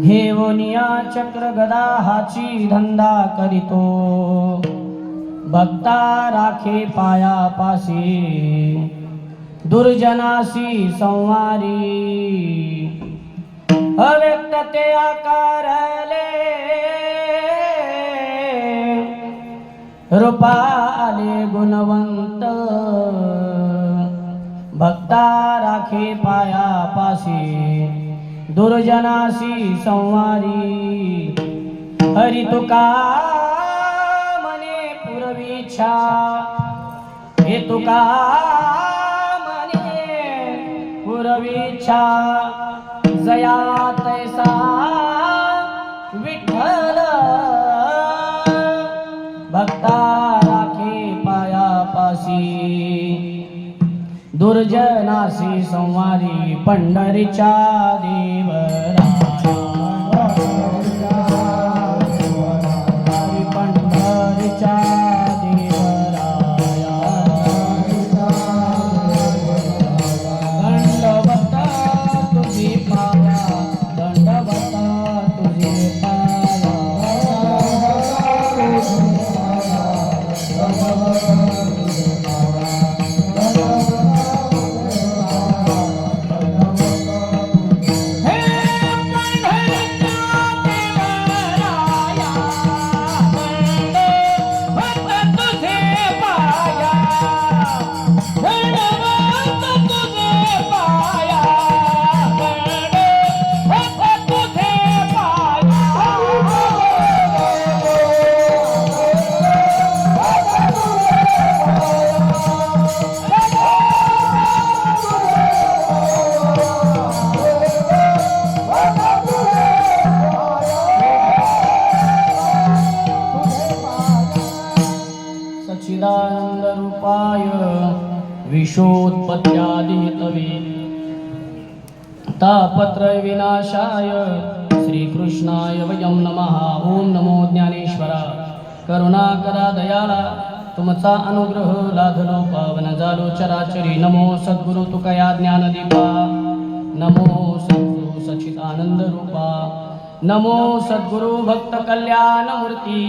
घेऊनिया चक्र गदा हाची धंदा करीतो, भक्ता राखे पायापाशी दुर्जनासी संवारी, अव्यक्त ते आकारले रूपाले गुणवंत, भक्ता राखे पायापाशी दुर्जनासी संवारी, हरी तुका मने पुरविच्छा, हे तुका मने पुरविच्छा, जया तैसा विठ्ठल, भक्ता राखे पायापाशी दुर्जनासी संवारी, पंढरीच्या देवराया, पंढरीच्या देवराया, दंडवत तुझी पाया, दंडवत तुझी पाया, सच्चिदानंद रूपाय विश्वोत्पत्त्यादिहेतवे तापत्रय विनाशाय श्रीकृष्णाय वयं नमः। ओम नमो ज्ञानेश्वरा, करुणाकरा दयाळा, तुमचा अनुग्रह लाधलो पावन झालो चराचरी। नमो सद्गुरु तुकया ज्ञानदीपा, नमो सद्गुरु सच्चिदानंद रूपा, नमो सद्गुरु भक्त कल्याण मूर्ती,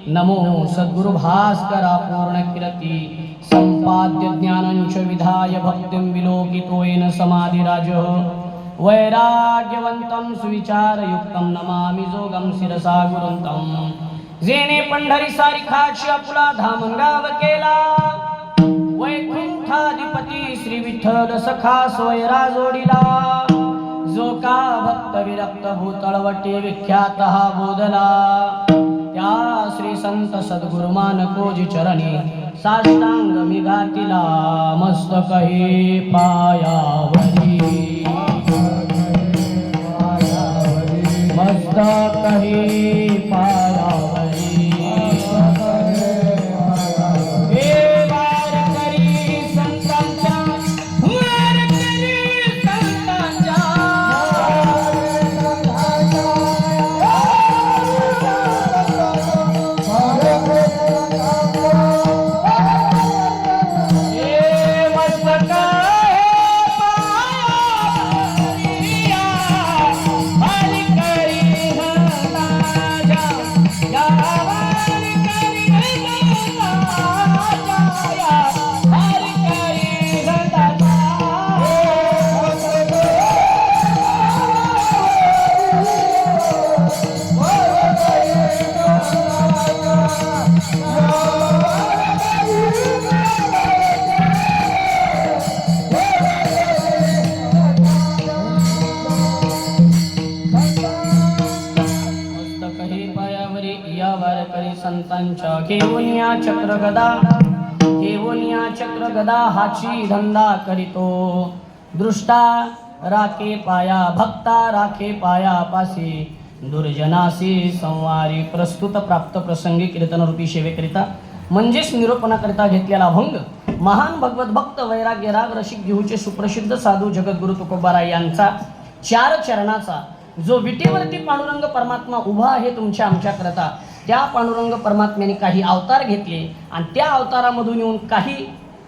नमो सद्गुरु भास्करा पूर्ण कीर्ती, संपाद्य ज्ञानंच विधाय भक्तिं विलोकितोयेन समाधिराजः, वैराग्यवंतं सुविचारयुक्तं नमामि जोगं शिरसा गुरुंतं, जेने पंढरी सारिखाची आपुला धामंगाव केला, वैकुंठाधिपती श्री विठ्ठल सखा सोयरा जोडिला, जो का भक्त विरक्त भूतळवटी विख्यात हा बोधला, त्या श्री संत सद्गुरु मानकोजी चरणी साष्टांग मी घातिला, मस्तक हे पायावरी, मस्तक हे पायावरी, हे वारकरी संतांच्या, वारकरी संतांच्या, या वारकरी संतांच्या घेऊनिया चक्र गदा हाची धंदा करीतो दृष्टा राखे पाया भक्ता राखे पाया पासी दुर्जनासी संवारी प्रस्तुत प्राप्त प्रसंगी कीर्तन रूपी सेवेकरिता म्हणजेच निरूपणाकरिता घेतलेला अभंग महान भगवत भक्त वैराग्य राग रसिक घेऊचे सुप्रसिद्ध साधू जगद्गुरु तुकोबाराय यांचा 4 चरणाचा जो विटेवरती पांडुरंग परमात्मा उभा आहे तुमच्या आमच्याकरता त्या पांडुरंग परमात्म्याने काही अवतार घेतले आणि त्या अवतारामधून येऊन काही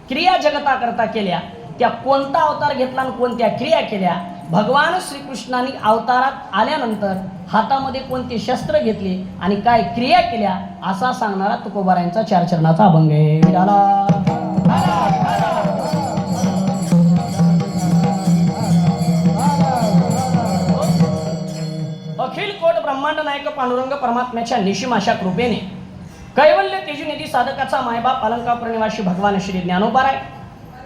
क्रिया जगताकरता केल्या त्या कोणता अवतार घेतला आणि कोणत्या क्रिया केल्या भगवान श्रीकृष्णाने अवतारात आल्यानंतर हातामध्ये कोणते शस्त्र घेतले आणि काय क्रिया केल्या असा सांगणारा तुकोबारायांचा 4 चरणाचा अभंग आहे विठाला अखिल कोट ब्रह्मांड नायक पांडुरंग परमात्म्याच्या निशिमाशा कृपेने कैवल्य तेजनिधी साधकाचा मायबाप अलंकापुर निवासी भगवान श्री ज्ञानोबाराय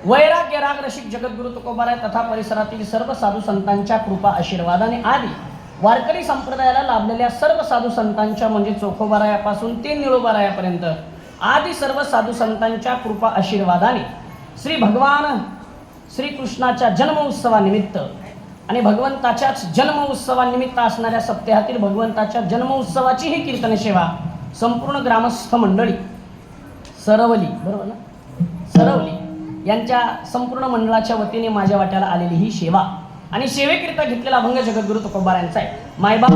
वैराग्य राग रसिक जगद्गुरु तुकोबाराय तथा परिसरातील सर्व साधू संतांच्या कृपा आशीर्वादाने आदी वारकरी संप्रदायाला लाभलेल्या सर्व साधू संतांच्या म्हणजे चोखोबारायापासून ते निळोबारायापर्यंत आदी सर्व साधू संतांच्या कृपा आशीर्वादाने श्री भगवान श्रीकृष्णाच्या जन्म उत्सवानिमित्त आणि भगवंताच्याच जन्म उत्सवानिमित्त असणाऱ्या सप्ताहातील भगवंताच्या जन्म उत्सवाची ही कीर्तन सेवा संपूर्ण ग्रामस्थ मंडळी सरवली बरोबर ना सरवली यांच्या संपूर्ण मंडळाच्या वतीने माझ्या वाट्याला आलेली ही सेवा आणि सेवेकरिता घेतलेला अभंग जगद्गुरु तुकोबारायांचा आहे मायबाप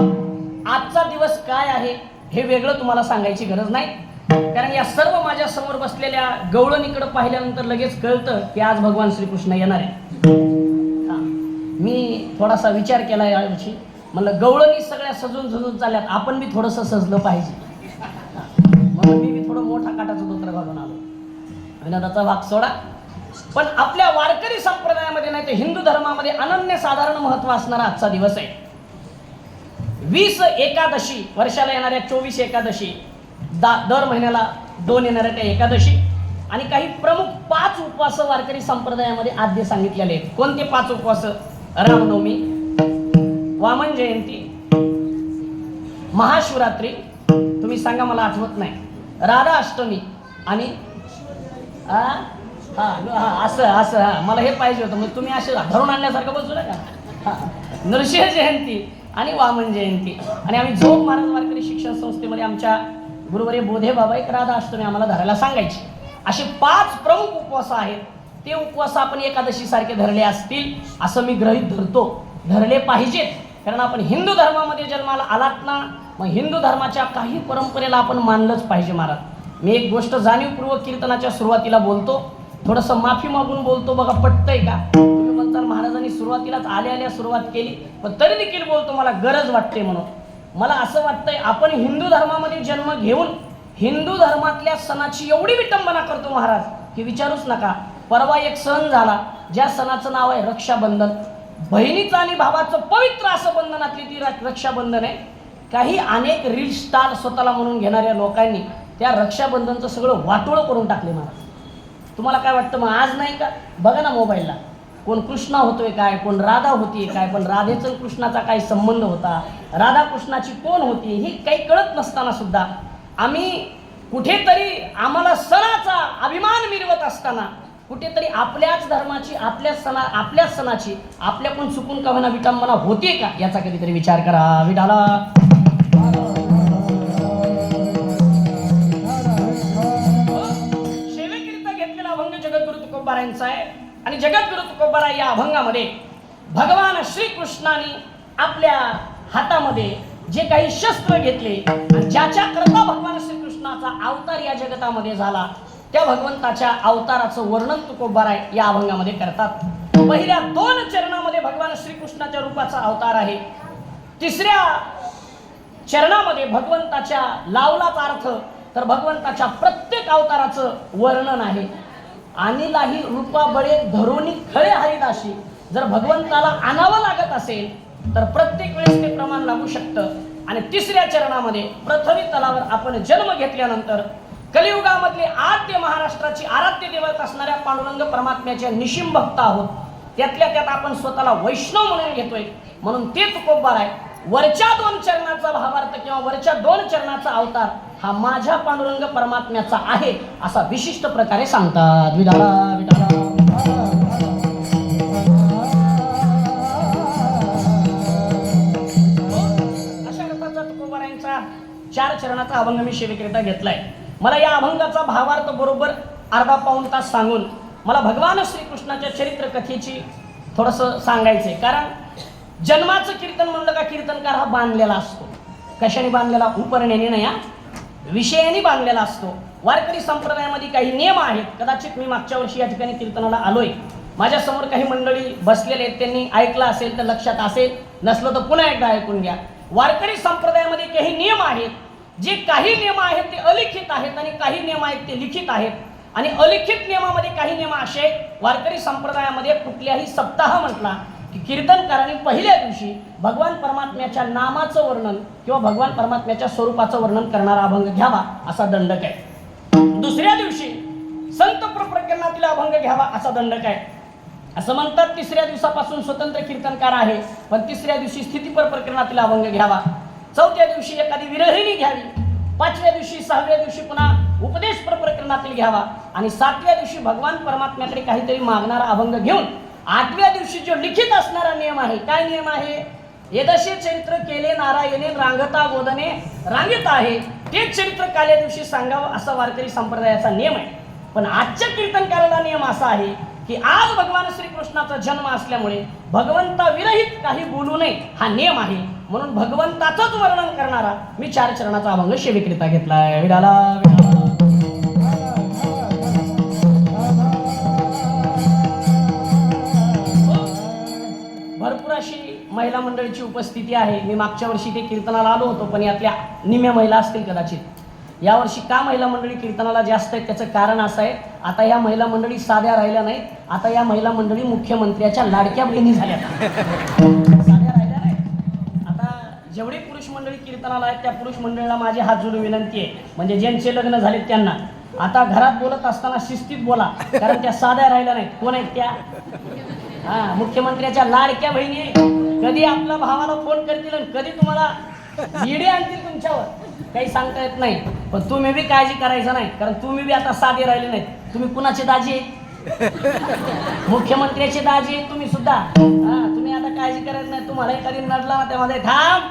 आजचा दिवस काय आहे हे वेगळं तुम्हाला सांगायची गरज नाही कारण या सर्व माझ्या समोर बसलेल्या गवळणीकडे पाहिल्यानंतर लगेच कळतं की आज भगवान श्रीकृष्ण येणार आहे मी थोडासा विचार केला याविषयी म्हणलं गवळणी सगळ्या सजून चालल्यात आपण बी थोडंसं सजलं पाहिजे म्हणून मी थोडं मोठा काटाचं धोत्र घालून आलो विनोदाचा भाग सोडा पण आपल्या वारकरी संप्रदायामध्ये नाही तर हिंदू धर्मामध्ये अनन्यसाधारण महत्व असणारा आजचा दिवस आहे 20 एकादशी वर्षाला येणाऱ्या 24 एकादशी दर महिन्याला 2 येणाऱ्या त्या एकादशी आणि काही प्रमुख 5 उपवास वारकरी संप्रदायामध्ये आद्य सांगितलेले आहेत कोणते 5 उपवास रामनवमी वामन जयंती महाशिवरात्री तुम्ही सांगा मला आठवत नाही राधा अष्टमी आणि असं मला हे पाहिजे होतं मग तुम्ही असे धरून आणण्यासारखं बसू नका नरसिंह जयंती आणि वामन जयंती आणि आम्ही झोप महाराज वारकरी शिक्षण संस्थेमध्ये आमच्या गुरुवारी बोधे बाबा एक राधा अष्टमी आम्हाला धरायला सांगायची असे 5 प्रमुख उपवास आहेत ते उपवास आपण एकादशी सारखे धरले असतील असं मी गृहीत धरतो धरले पाहिजेत कारण आपण हिंदू धर्मामध्ये जन्माला आलात ना मग हिंदू धर्माच्या काही परंपरेला आपण मानलंच पाहिजे महाराज मी एक गोष्ट जाणीवपूर्वक कीर्तनाच्या सुरुवातीला बोलतो थोडंसं माफी मागून बोलतो बघा पटतंय का तुम्ही म्हणताल महाराजांनी सुरुवातीलाच आल्या सुरुवात केली पण तरी देखील बोलतो मला गरज वाटते म्हणून मला असं वाटतंय आपण हिंदू धर्मामध्ये जन्म घेऊन हिंदू धर्मातल्या सणाची एवढी विटंबना करतो महाराज की विचारूच नका परवा एक सण झाला ज्या सणाचं नाव आहे रक्षाबंधन बहिणीचं आणि भावाचं पवित्र असं बंधनातली ती रक्षाबंधन आहे काही अनेक रील स्टार स्वतःला म्हणून घेणाऱ्या लोकांनी त्या रक्षाबंधनचं सगळं वाटोळं करून टाकले महाराज तुम्हाला काय वाटतं मग आज नाही का बघा ना मोबाईलला कोण कृष्णा होतोय काय कोण राधा होतीये काय पण राधेचा कृष्णाचा काय संबंध होता राधा कृष्णाची कोण होती हे काही कळत नसताना सुद्धा आम्ही कुठेतरी आम्हाला सणाचा अभिमान मिरवत असताना कुठेतरी आपल्याच धर्माची आपल्याच सणाची आपल्याकडून चुकून का होईना विटंबना होते का याचा कधीतरी विचार करा विठाला जगद्गुरु तुकोबारायांचा आहे आणि जगद्गुरु तुकोबाराय या अभंगामध्ये भगवान श्रीकृष्णाने आपल्या हातामध्ये जे काही शस्त्र घेतले आणि ज्याच्या करता भगवान श्रीकृष्णाचा अवतार या जगतामध्ये झाला त्या भगवंताच्या अवताराचं वर्णन तुकोबाराय या अभंगामध्ये करतात पहिल्या 2 चरणामध्ये भगवान श्रीकृष्णाच्या रूपाचा अवतार आहे 3ऱ्या चरणामध्ये भगवंताच्या लावलाच अर्थ तर भगवंताच्या प्रत्येक अवताराचं वर्णन आहे आणिलाही रूपा बळे धरोनी खळे हरिदासी जर भगवंताला आणावं लागत असेल तर प्रत्येक वेळेस ते प्रमाण लागू शकतं आणि 3ऱ्या चरणामध्ये पृथ्वी तलावर आपण जन्म घेतल्यानंतर कलियुगामधले आद्य महाराष्ट्राची आराध्य देवत असणाऱ्या पांडुरंग परमात्म्याच्या निशिम भक्त आहोत त्यातल्या त्यात आपण स्वतःला वैष्णव म्हणून घेतोय म्हणून ते तुकोबाराय वरच्या 2 चरणाचा भावार्थ किंवा वरच्या 2 चरणाचा अवतार हा माझ्या पांडुरंग परमात्म्याचा आहे असा विशिष्ट प्रकारे सांगतात. विठाला विठाला अशा प्रकारचा तुकोबारायांचा 4 चरणाचा अभंग मी सेवेकरिता घेतलाय. मला या अभंगाचा भावार्थ बरोबर अर्धा पाऊण तास सांगून मला भगवान श्रीकृष्णाच्या चरित्र कथेची थोडंसं सांगायचंय. कारण जन्माचं कीर्तन म्हणलं का कीर्तनकार हा बांधलेला असतो. कशाने बांधलेला? उपरणेने नाही, विषयाने बांधलेला असतो. वारकरी संप्रदायामध्ये काही नियम आहेत. कदाचित मी मागच्या वर्षी या ठिकाणी कीर्तनाला आलोय, माझ्या समोर काही मंडळी बसलेले आहेत, त्यांनी ऐकलं असेल तर लक्षात असेल, नसलं तर पुन्हा एकदा ऐकून घ्या. वारकरी संप्रदायामध्ये काही नियम आहेत. जे काही नियम आहेत ते अलिखित आहेत आणि काही नियम आहेत ते लिखित आहेत. आणि अलिखित नियमामध्ये काही नियम असे वारकरी संप्रदायामध्ये कुठल्याही सप्ताह म्हटला की कीर्तनकारांनी पहिल्या दिवशी भगवान परमात्म्याच्या नामाचं वर्णन किंवा भगवान परमात्म्याच्या स्वरूपाचं वर्णन करणारा अभंग घ्यावा असा दंडक आहे. दुसऱ्या दिवशी संत प्रकरणातील अभंग घ्यावा असा दंडक आहे. असं म्हणतात 3ऱ्या दिवसापासून स्वतंत्र कीर्तनकार आहे, पण 3ऱ्या दिवशी स्थितीपर प्रकरणातील अभंग घ्यावा. 4थ्या दिवशी एखादी विरहिणी घ्यावी. 5व्या दिवशी 6व्या दिवशी पुन्हा उपदेश प्रकरणातील घ्यावा. आणि 7व्या दिवशी भगवान परमात्म्याकडे काहीतरी मागणारा अभंग घेऊन 8व्या दिवशी जो लिखित असणारा नियम आहे. काय नियम आहे? येदशे चरित्र केले नारायणे रांगता गोदने रांगेत आहे, तेच चरित्र काल्या दिवशी सांगावं असा वारकरी संप्रदायाचा नियम आहे. पण आजच्या कीर्तनकाराला नियम असा आहे की आज भगवान श्रीकृष्णाचा जन्म असल्यामुळे भगवंता विरहित काही बोलू नये हा नियम आहे. म्हणून भगवंताचंच वर्णन करणारा मी 4 चरणाचा अभंग सेवेकरिता घेतलाय. विडाला भरपूर अशी महिला मंडळीची उपस्थिती आहे. मी मागच्या वर्षी ते कीर्तनाला आलो होतो, पण यातल्या निम्म्या महिला असतील कदाचित. यावर्षी का महिला मंडळी कीर्तनाला जास्त आहेत त्याचं कारण असं आहे, आता या महिला मंडळी साध्या राहिल्या नाहीत. आता या महिला मंडळी मुख्यमंत्र्याच्या लाडक्या बहिणी झाल्या. साध्या राहिल्या नाहीत. आता जेवढी पुरुष मंडळी कीर्तनाला आहेत त्या पुरुष मंडळीला माझी हात जोडून विनंती आहे, म्हणजे ज्यांचे लग्न झालेत त्यांना आता घरात बोलत असताना शिस्तीत बोला, कारण त्या साध्या राहिल्या नाहीत. कोण आहेत त्या? मुख्यमंत्र्याच्या लाडक्या बहिणी. कधी आपल्या भावाला फोन करतील आणि कधी तुम्हाला ईडी आणतील तुमच्यावर, काही सांगता येत नाही. पण तुम्ही बी काळजी करायचं नाही, कारण तुम्ही बी आता साधे राहिले नाहीत. तुम्ही कुणाचे दाजी आहेत? मुख्यमंत्र्याचे दाजी आहेत तुम्ही सुद्धा. तुम्ही आता काळजी करायचं नाही. तुम्हाला एखादी नडला ना त्यामध्ये थांब,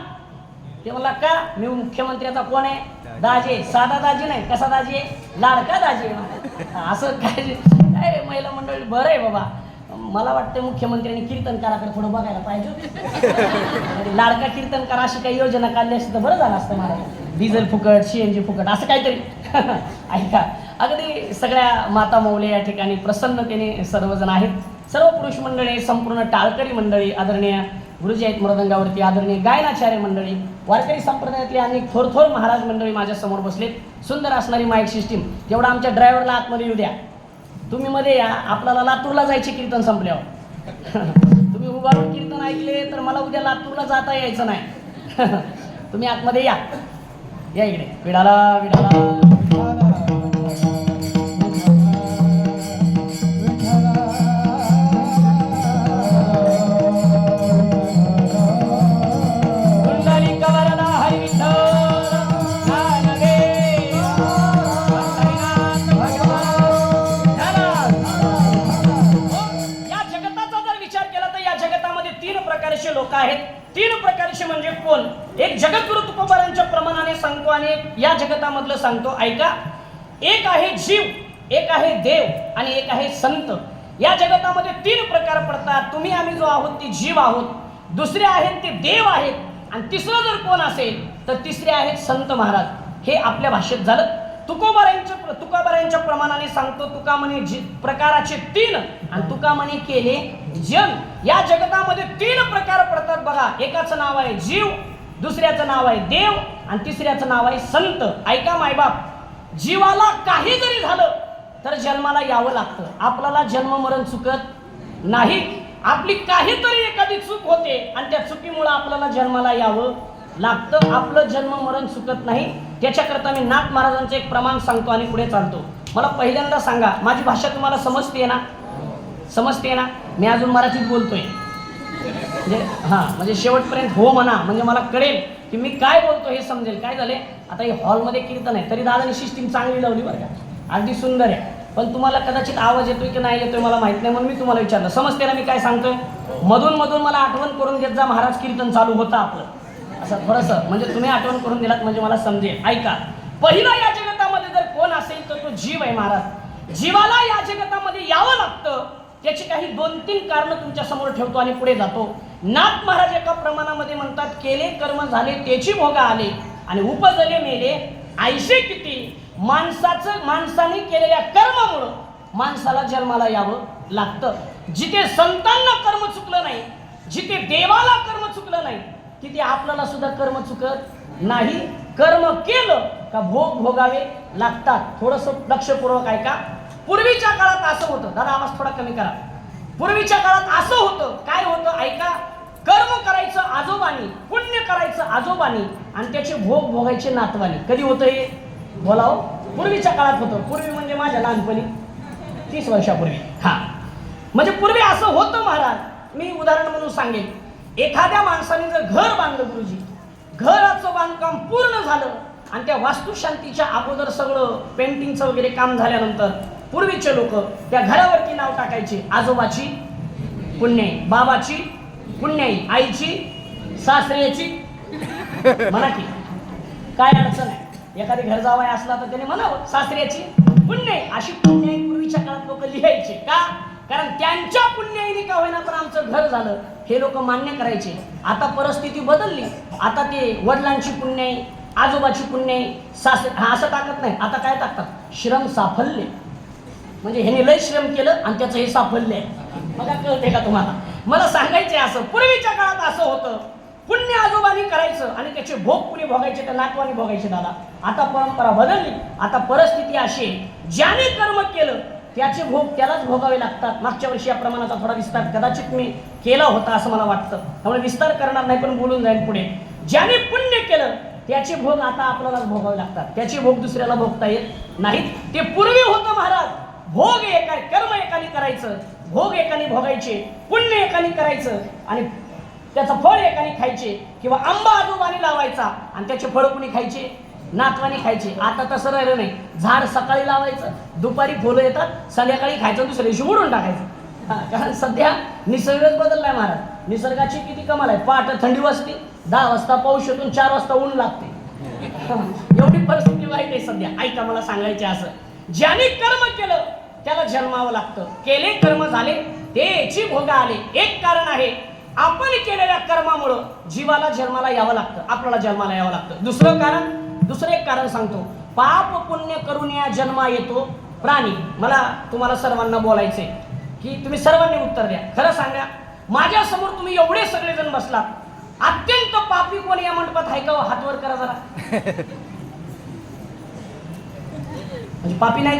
ते म्हणला का मी मुख्यमंत्र्याचा कोण आहे? दाजी. साधा दाजी नाही, कसा दाजी आहे? लाडका दाजी आहे. असं काळजी काय महिला मंडळी बरं आहे बाबा. मला वाटतं मुख्यमंत्र्यांनी कीर्तनकाराकडे थोडं बघायला पाहिजे होते. लाडका कीर्तनकार अशी काही योजना काढली असती तर बरं झालं असतं. मला डिझेल फुकट, CNG फुकट असं काहीतरी ऐका. अगदी सगळ्या माता मौले या ठिकाणी प्रसन्नतेने सर्वजण आहेत. सर्व पुरुष मंडळी, संपूर्ण टाळकरी मंडळी, आदरणीय गुरुजी आहेत मृदंगावरती, आदरणीय गायनाचार्य मंडळी, वारकरी संप्रदायातले अनेक थोर महाराज मंडळी माझ्या समोर बसलेत. सुंदर असणारी माईक सिस्टीम. तेवढं आमच्या ड्रायव्हरला आतमध्ये येऊ द्या. तुम्ही मध्ये या, आपल्याला लातूरला जायचे कीर्तन संपल्यावर. तुम्ही उभारून कीर्तन ऐकले तर मला उद्या लातूरला जाता यायचं नाही. तुम्ही आतमध्ये या, या इकडे. विडाला विडाला लोक आहेत. 3 प्रकारचे म्हणजे कोण? एक जगद्गुरु तुकोबारांच्या प्रमाणाने सांगतो आणि या जगतामधलं सांगतो. ऐका. एक आहे जीव, एक आहे देव आणि एक आहे संत. या जगतामध्ये 3 प्रकार पडतात. तुम्ही आम्ही जो आहोत ते जीव आहोत, दुसरे आहेत ते देव आहेत, आणि तिसरं जर कोण असेल तर तिसरे आहेत संत महाराज. हे आपल्या भाषेत झालं. तुकोबारांच्या प्रमाणाने सांगतो. तुका म्हणे प्रकाराचे 3 आणि तुका म्हणे केले जन. या जगतामध्ये 3 प्रकार पडतात बघा. एकाचं नाव आहे जीव, दुसऱ्याचं नाव आहे देव आणि तिसऱ्याचं नाव आहे संत. ऐका मायबाप, जीवाला काही जरी झालं तर जन्माला यावं लागतं. आपल्याला जन्म मरण चुकत नाही. आपली काहीतरी एखादी चूक होते आणि त्या चुकीमुळे आपल्याला जन्माला यावं लागतं. आपलं जन्म मरण चुकत नाही. त्याच्याकरता मी नाथ महाराजांचं एक प्रमाण सांगतो आणि पुढे चालतो. मला पहिल्यांदा सांगा, माझी भाषा तुम्हाला समजते ना? समजते ना? मी अजून मराठीत बोलतोय. म्हणजे म्हणजे शेवटपर्यंत हो म्हणा, म्हणजे मला कळेल की मी काय बोलतो हे समजेल. काय झाले, आता हे हॉलमध्ये कीर्तन आहे तरी दादानी सिस्टीम चांगली लावली बरं का, अगदी सुंदर आहे. पण तुम्हाला कदाचित आवाज येतोय की नाही येतोय मला माहित नाही, म्हणून मी तुम्हाला विचारलं. समजते ना मी काय सांगतोय? मधून मधून मला आठवण करून देत जा, महाराज कीर्तन चालू होतं आपलं, असं थोडंसं म्हणजे तुम्ही आठवण करून दिलात म्हणजे मला समजेल. ऐका, पहिला या जगतामध्ये जर कोण असेल तर तो जीव आहे महाराज. जीवाला या जगतामध्ये यावं लागतं. त्याची काही 2-3 कारणं तुमच्या समोर ठेवतो आणि पुढे जातो. नाथ महाराज एका प्रमाणामध्ये म्हणतात, केले कर्म झाले त्याची भोगा आले आणि उपजले मेले आयशे किती. माणसाने केलेल्या कर्मामुळं माणसाला जन्माला यावं लागतं. जिथे संतांना कर्म चुकलं नाही, जिथे देवाला कर्म चुकलं नाही, तिथे आपल्याला सुद्धा कर्म चुकत नाही. कर्म केलं का भोग भोगावे लागतात. थोडंसं लक्षपूर्वक ऐका. पूर्वीच्या काळात असं होतं, दादा आवाज थोडा कमी करा. पूर्वीच्या काळात असं होतं, काय होतं ऐका, कर्म करायचं आजोबानी, पुण्य करायचं आजोबानी आणि त्याचे भोग भोगायचे नातवानी. कधी होतं हे बोलाव? पूर्वीच्या काळात होतं. पूर्वी म्हणजे माझ्या लहानपणी 30 वर्षापूर्वी. म्हणजे पूर्वी असं होतं महाराज. मी उदाहरण म्हणून सांगेन, एखाद्या माणसाने जर घर बांधलं गुरुजी, घराचं बांधकाम पूर्ण झालं आणि त्या वास्तुशांतीच्या अगोदर सगळं पेंटिंगचं वगैरे काम झाल्यानंतर पूर्वीचे लोक त्या घरावरती नाव टाकायचे, आजोबाची पुण्याई, बाबाची पुण्याई, आईची, सासऱ्याची. म्हणा की काय अडचण आहे, एखादी घर जावाय असला तर त्याने म्हणावं सासऱ्याची पुण्याई. अशी पुण्याई पूर्वीच्या काळात लोक लिहायचे. का? कारण त्यांच्या पुण्याईने का होईना पण आमचं घर झालं हे लोक मान्य करायचे. आता परिस्थिती बदलली. आता ते वडिलांची पुण्याई, आजोबाची पुण्याई, असं टाकत नाही. आता काय टाकतात, श्रम साफल्य. म्हणजे ह्याने लय श्रम केलं आणि त्याचं हे साफल्य आहे. मला कळते का तुम्हाला? मला सांगायचे असं, पूर्वीच्या काळात असं होतं, पुण्य आजोबांनी करायचं आणि त्याचे भोग कुणी भोगायचे तर नातवानी भोगायचे. दादा आता परंपरा बदलली. आता परिस्थिती अशी आहे, ज्याने कर्म केलं त्याचे भोग त्यालाच भोगावे लागतात. मागच्या वर्षी या प्रमाणाचा थोडा विस्तार कदाचित मी केला होता असं मला वाटतं, त्यामुळे विस्तार करणार नाही पण बोलून जाईल पुढे. ज्याने पुण्य केलं त्याचे भोग आता आपल्यालाच भोगावे लागतात. त्याचे भोग दुसऱ्याला भोगता येत नाहीत. ते पूर्वी होतं महाराज. भोग कर्म एकाने करायचं, भोग एकाने भोगायचे, पुण्य एकाने करायचं आणि त्याचं फळ एकाने खायचे. किंवा आंबा आजोबाने लावायचा आणि त्याचे फळ कुणी खायचे, नातवाने खायचे. आता तसं राहिलं नाही. झाड सकाळी लावायचं, दुपारी फुलं येतात, संध्याकाळी खायचं, दुसऱ्या दिवशी मोडून टाकायचं. कारण सध्या निसर्गच बदललाय महाराज. निसर्गाची किती कमाल आहे. पहाटे थंडी वाजते, 10 वाजता पाऊस येतो, 4 वाजता ऊन लागते. एवढी परिस्थिती वाईट आहे सध्या. ऐका मला सांगायचे असं, ज्याने कर्म केलं त्याला जन्मावं लागतं. केले कर्म झाले त्याची भोग आले. एक कारण आहे, आपण केलेल्या कर्मामुळं जीवाला जन्माला यावं लागतं, आपल्याला जन्माला यावं लागतं. दुसरं एक कारण सांगतो, पाप पुण्य करून या जन्मा येतो प्राणी. मला तुम्हाला सर्वांना बोलायचंय की तुम्ही सर्वांनी उत्तर द्या. खरं सांगा, माझ्या समोर तुम्ही एवढे सगळेजण बसलात, अत्यंत पापी कोण या मंडपात आहे का? हात वर करा जरा. म्हणजे पापी नाही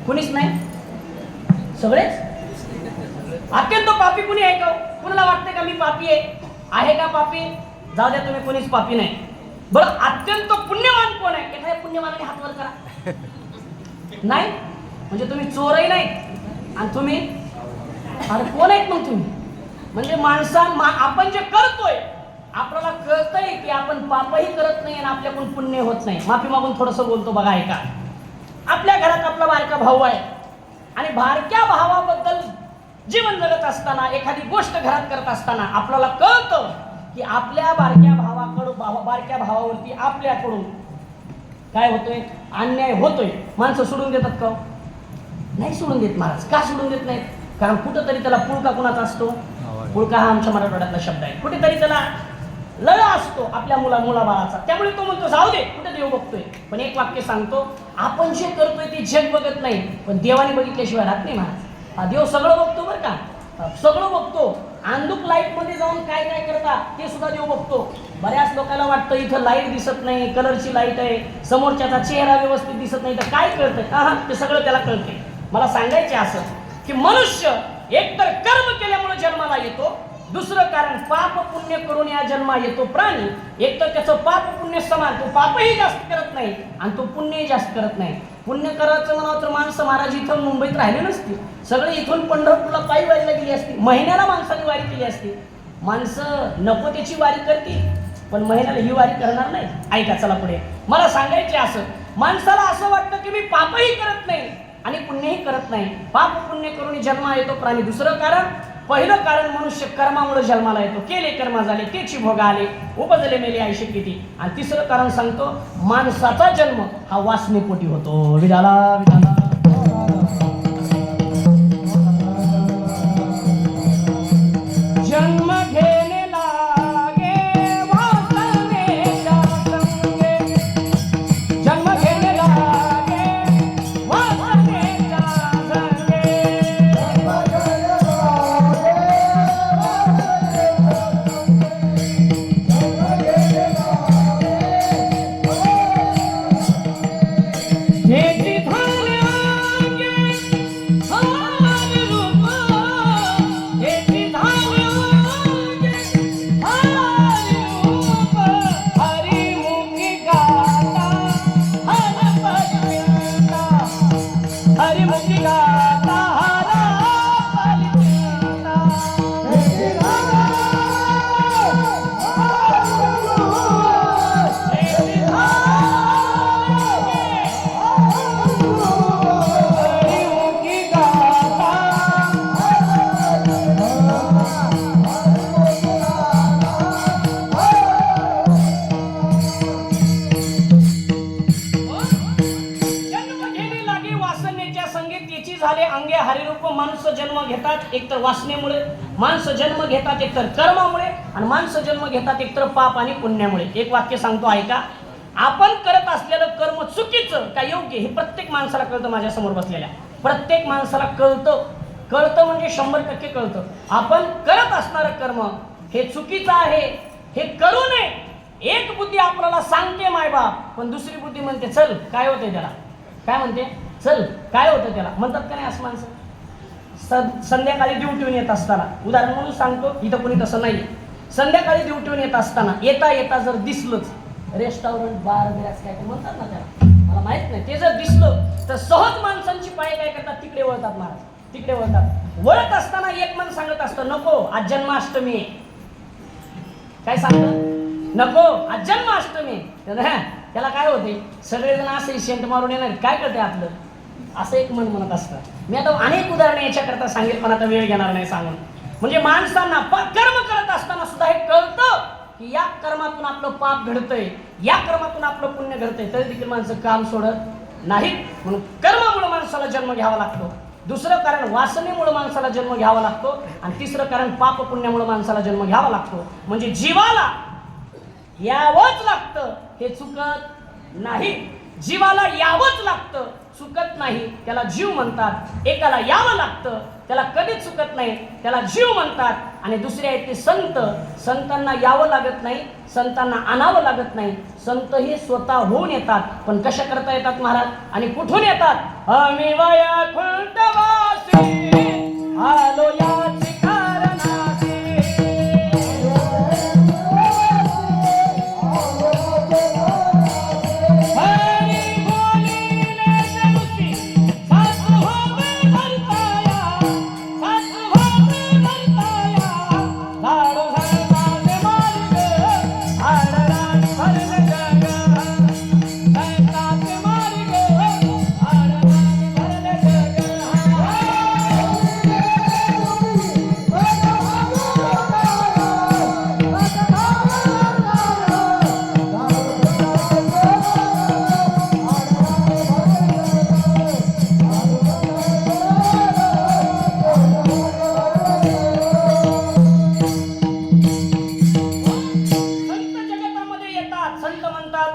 कुणीच नाही, सगळेच. अत्यंत पापी कुणी आहे का? कुणाला वाटते का मी पापी आहे का पापी? जाऊ द्या, तुम्ही कोणीच पापी नाही. बरं, अत्यंत पुण्यवान कोण आहे? एखाद्या पुण्यवानाने हात वर करा. नाही म्हणजे तुम्ही चोरही नाही आणि तुम्ही अरे कोण आहेत मग तुम्ही? म्हणजे आपण जे करतोय आपल्याला कळतंय की आपण पापही करत नाही आणि आपल्याकडून पुण्य होत नाही. माफी मागून थोडंसं बोलतो बघा. ऐका, आपल्या घरात आपला बारका भाऊ आहे आणि बारक्या भावाबद्दल जीवन जगत असताना, एखादी गोष्ट घरात करत असताना आपल्याला कळतं की आपल्या बारक्या भावावरती आपल्याकडून काय होतोय, अन्याय होतोय. माणसं सोडून देतात का? नाही सोडून देत महाराज. का सोडून देत नाहीत? कारण कुठंतरी त्याला पुळका कुणाचा असतो? पुळका हा आमच्या मराठवाड्यातला शब्द आहे. कुठेतरी त्याला लळा असतो आपल्या मुलाबाळाचा. त्यामुळे तो म्हणतो जाऊ दे, कुठे देव बघतोय. पण एक वाक्य सांगतो, आपण जे करतोय ते जग बघत नाही पण देवाने बघितल्याशिवाय राहत नाही महाराज. देव सगळं बघतो बरं का, सगळं बघतो. अंधुक लाईट मध्ये जाऊन काय काय करतात ते सुद्धा देव बघतो. बऱ्याच लोकांना वाटतं इथं लाईट दिसत नाही, कलरची लाईट आहे, समोरच्याचा चेहरा व्यवस्थित दिसत नाही, तर काय कळतंय? ते सगळं त्याला कळते. मला सांगायचे असं की मनुष्य एकतर कर्म केल्यामुळे जन्माला येतो, दुसरं कारण पाप पुण्य करून या जन्मा येतो प्राणी. एक तर त्याचं पाप पुण्य समान, तो पापही जास्त करत नाही आणि तो पुण्यही जास्त करत नाही. पुण्य करायचं म्हणावं तर माणसं महाराज इथून मुंबईत राहिले नसते, सगळे इथून पंढरपूरला पायी वारीला गेली असती, महिन्याला माणसाने वारी केली असती. माणसं नको त्याची वारी करतील पण महिन्याला ही वारी करणार नाही. ऐका चला पुढे मला सांगायचे असं, माणसाला असं वाटतं की मी पापही करत नाही आणि पुण्यही करत नाही, पाप पुण्य करून जन्मा येतो प्राणी. दुसरं कारण, पहिलं कारण मनुष्य कर्मामुळे जन्माला येतो, केले कर्म झाले त्याची भोग आले, उपजले मेले आयुष्य किती. आणि तिसरं कारण सांगतो, माणसाचा जन्म हा वासनेपोटी होतो. विधाला विधाला जन्म घेणे लागे वासनेच्या संगे, जन्म घेणे लागे वासनेच्या संगे. त्याची झाले अंगे हार रूप, त्याची झाले अंगे हार रूप. हरिमुखी गाता हर पलिता, हरिमुखी गाता हर पलिता. झाले अंगे हरिरूप. माणसं जन्म घेतात एकतर वासनेमुळे, माणसं जन्म घेतात एकतर कर्मामुळे आणि माणसं जन्म घेतात एकतर पाप आणि पुण्यामुळे. एक वाक्य सांगतो ऐका, आपण करत असलेलं कर्म चुकीचं का योग्य हे प्रत्येक माणसाला कळतं. माझ्या समोर बसलेल्या प्रत्येक माणसाला कळतं. कळतं म्हणजे 100% कळतं. आपण करत असणारं कर्म हे चुकीचं आहे हे करू नये. एक बुद्धी आपल्याला सांगते मायबाप, पण दुसरी बुद्धी म्हणते चल काय होतंय त्याला, काय म्हणते चल काय होतं त्याला, म्हणतात का नाही असं माणसं. संध्याकाळी ड्युटीहून येत असताना, उदाहरण म्हणून सांगतो, इथं कोणी तसं नाही, संध्याकाळी ड्युटीहून येत असताना येता येता जर दिसलंच रेस्टॉरंट बार बिरास काय म्हणतात ना त्याला, मला माहित नाही, ते जर दिसलं तर सहज माणसांची पाय काय करतात तिकडे वळतात. महाराज तिकडे वळतात. वळत असताना एक मन सांगत असतं नको आज जन्माष्टमी आहे. काय सांगत नको आज जन्माष्टमी. त्याला काय होते, सगळेजण असे सेंट मारून येणार काय करते आपलं, असं एक मन म्हणत असतं. मी आता अनेक उदाहरणे याच्याकरता सांगेल पण आता वेळ घेणार नाही सांगून. म्हणजे माणसांना कर्म करत असताना सुद्धा हे कळतं की या कर्मातून आपलं पाप घडतंय, या कर्मातून आपलं पुण्य घडतंय, तरी देखील माणसं काम सोडत नाहीत. म्हणून कर्मामुळे माणसाला जन्म घ्यावा लागतो. दुसरं कारण वासनेमुळे माणसाला जन्म घ्यावा लागतो आणि तिसरं कारण पाप पुण्यामुळे माणसाला जन्म घ्यावा लागतो. म्हणजे जीवाला यावंच लागतं हे चुकत नाही. जीवाला यावंच लागतं चुकत नाही त्याला जीव म्हणतात. एकाला यावं लागतं त्याला कधीच चुकत नाही त्याला जीव म्हणतात. आणि दुसरे आहेत ते संत. संतांना यावं लागत नाही, संतांना आणावं लागत नाही. संत हे स्वतः होऊन येतात. पण कशा करता येतात महाराज आणि कुठून येतात. आम्ही वैकुंठवासी आलो याची कारणासी.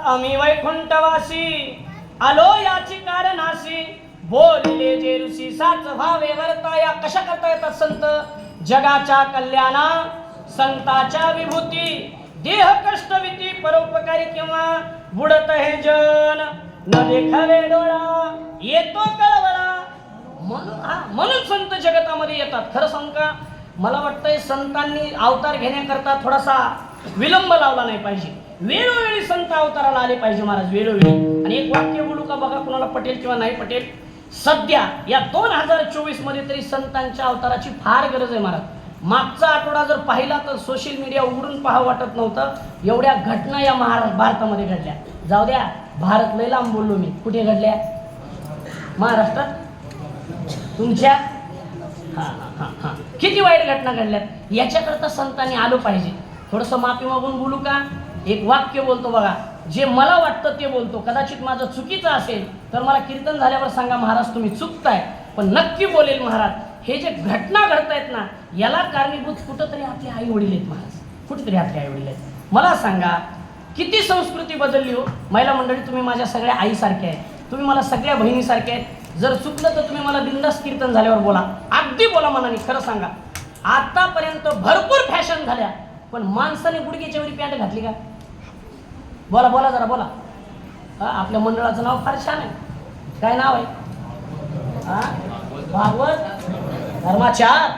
आम्ही वैकुंठवासी आलो याची कारणासी. बोलले जे ऋषी साच भावे वर्ताया. कशा करता येतात संत. जगाच्या कल्याणा संताच्या विभूती. देह कष्टविती परोपकारी किंवा बुडत हे जन न देखावे डोळा येतो कळवळा. म्हणून संत जगतामध्ये येतात. खरं सांगू का मला वाटतंय संतांनी अवतार घेण्याकरता थोडासा विलंब लावला नाही पाहिजे. वेळोवेळी संत अवताराला आले पाहिजे महाराज, वेळोवेळी. आणि एक वाक्य बोलू का बघा, कुणाला पटेल किंवा नाही पटेल. सध्या या 2024 मध्ये तरी संतांच्या अवताराची फार गरज आहे महाराज. मागचा आठवडा जर पाहिला तर सोशल मीडिया उघडून पाहावं वाटत नव्हतं, एवढ्या घटना या भारतामध्ये घडल्या. जाऊ द्या, भारत लय लांब बोललो मी. कुठे घडल्या? महाराष्ट्रात तुमच्या. किती वाईट घटना घडल्यात. याच्याकरता संतांनी आलो पाहिजे. थोडंसं माफी मागून बोलू का? एक वाक्य बोलतो बघा, जे मला वाटतं ते बोलतो. कदाचित माझं चुकीचं असेल तर मला कीर्तन झाल्यावर सांगा महाराज तुम्ही चुकताय, पण नक्की बोलेल महाराज. हे जे घटना घडतायत ना, याला कारणीभूत कुठंतरी आपले आई वडील आहेत महाराज, कुठेतरी आपले आई वडील आहेत. मला सांगा किती संस्कृती बदलली हो. महिला मंडळी, तुम्ही माझ्या सगळ्या आईसारख्या आहेत, तुम्ही मला सगळ्या बहिणीसारख्या आहेत. जर चुकलं तर तुम्ही मला बिनधास्त कीर्तन झाल्यावर बोला, अगदी बोला मनाने. खरं सांगा, आतापर्यंत भरपूर फॅशन झाल्या, पण माणसाने गुडघ्याच्या वरी पॅन्ट घातली का? बोला बोला जरा बोला. आपल्या मंडळाचं नाव फार छान आहे. काय नाव आहे? भागवत धर्माचार,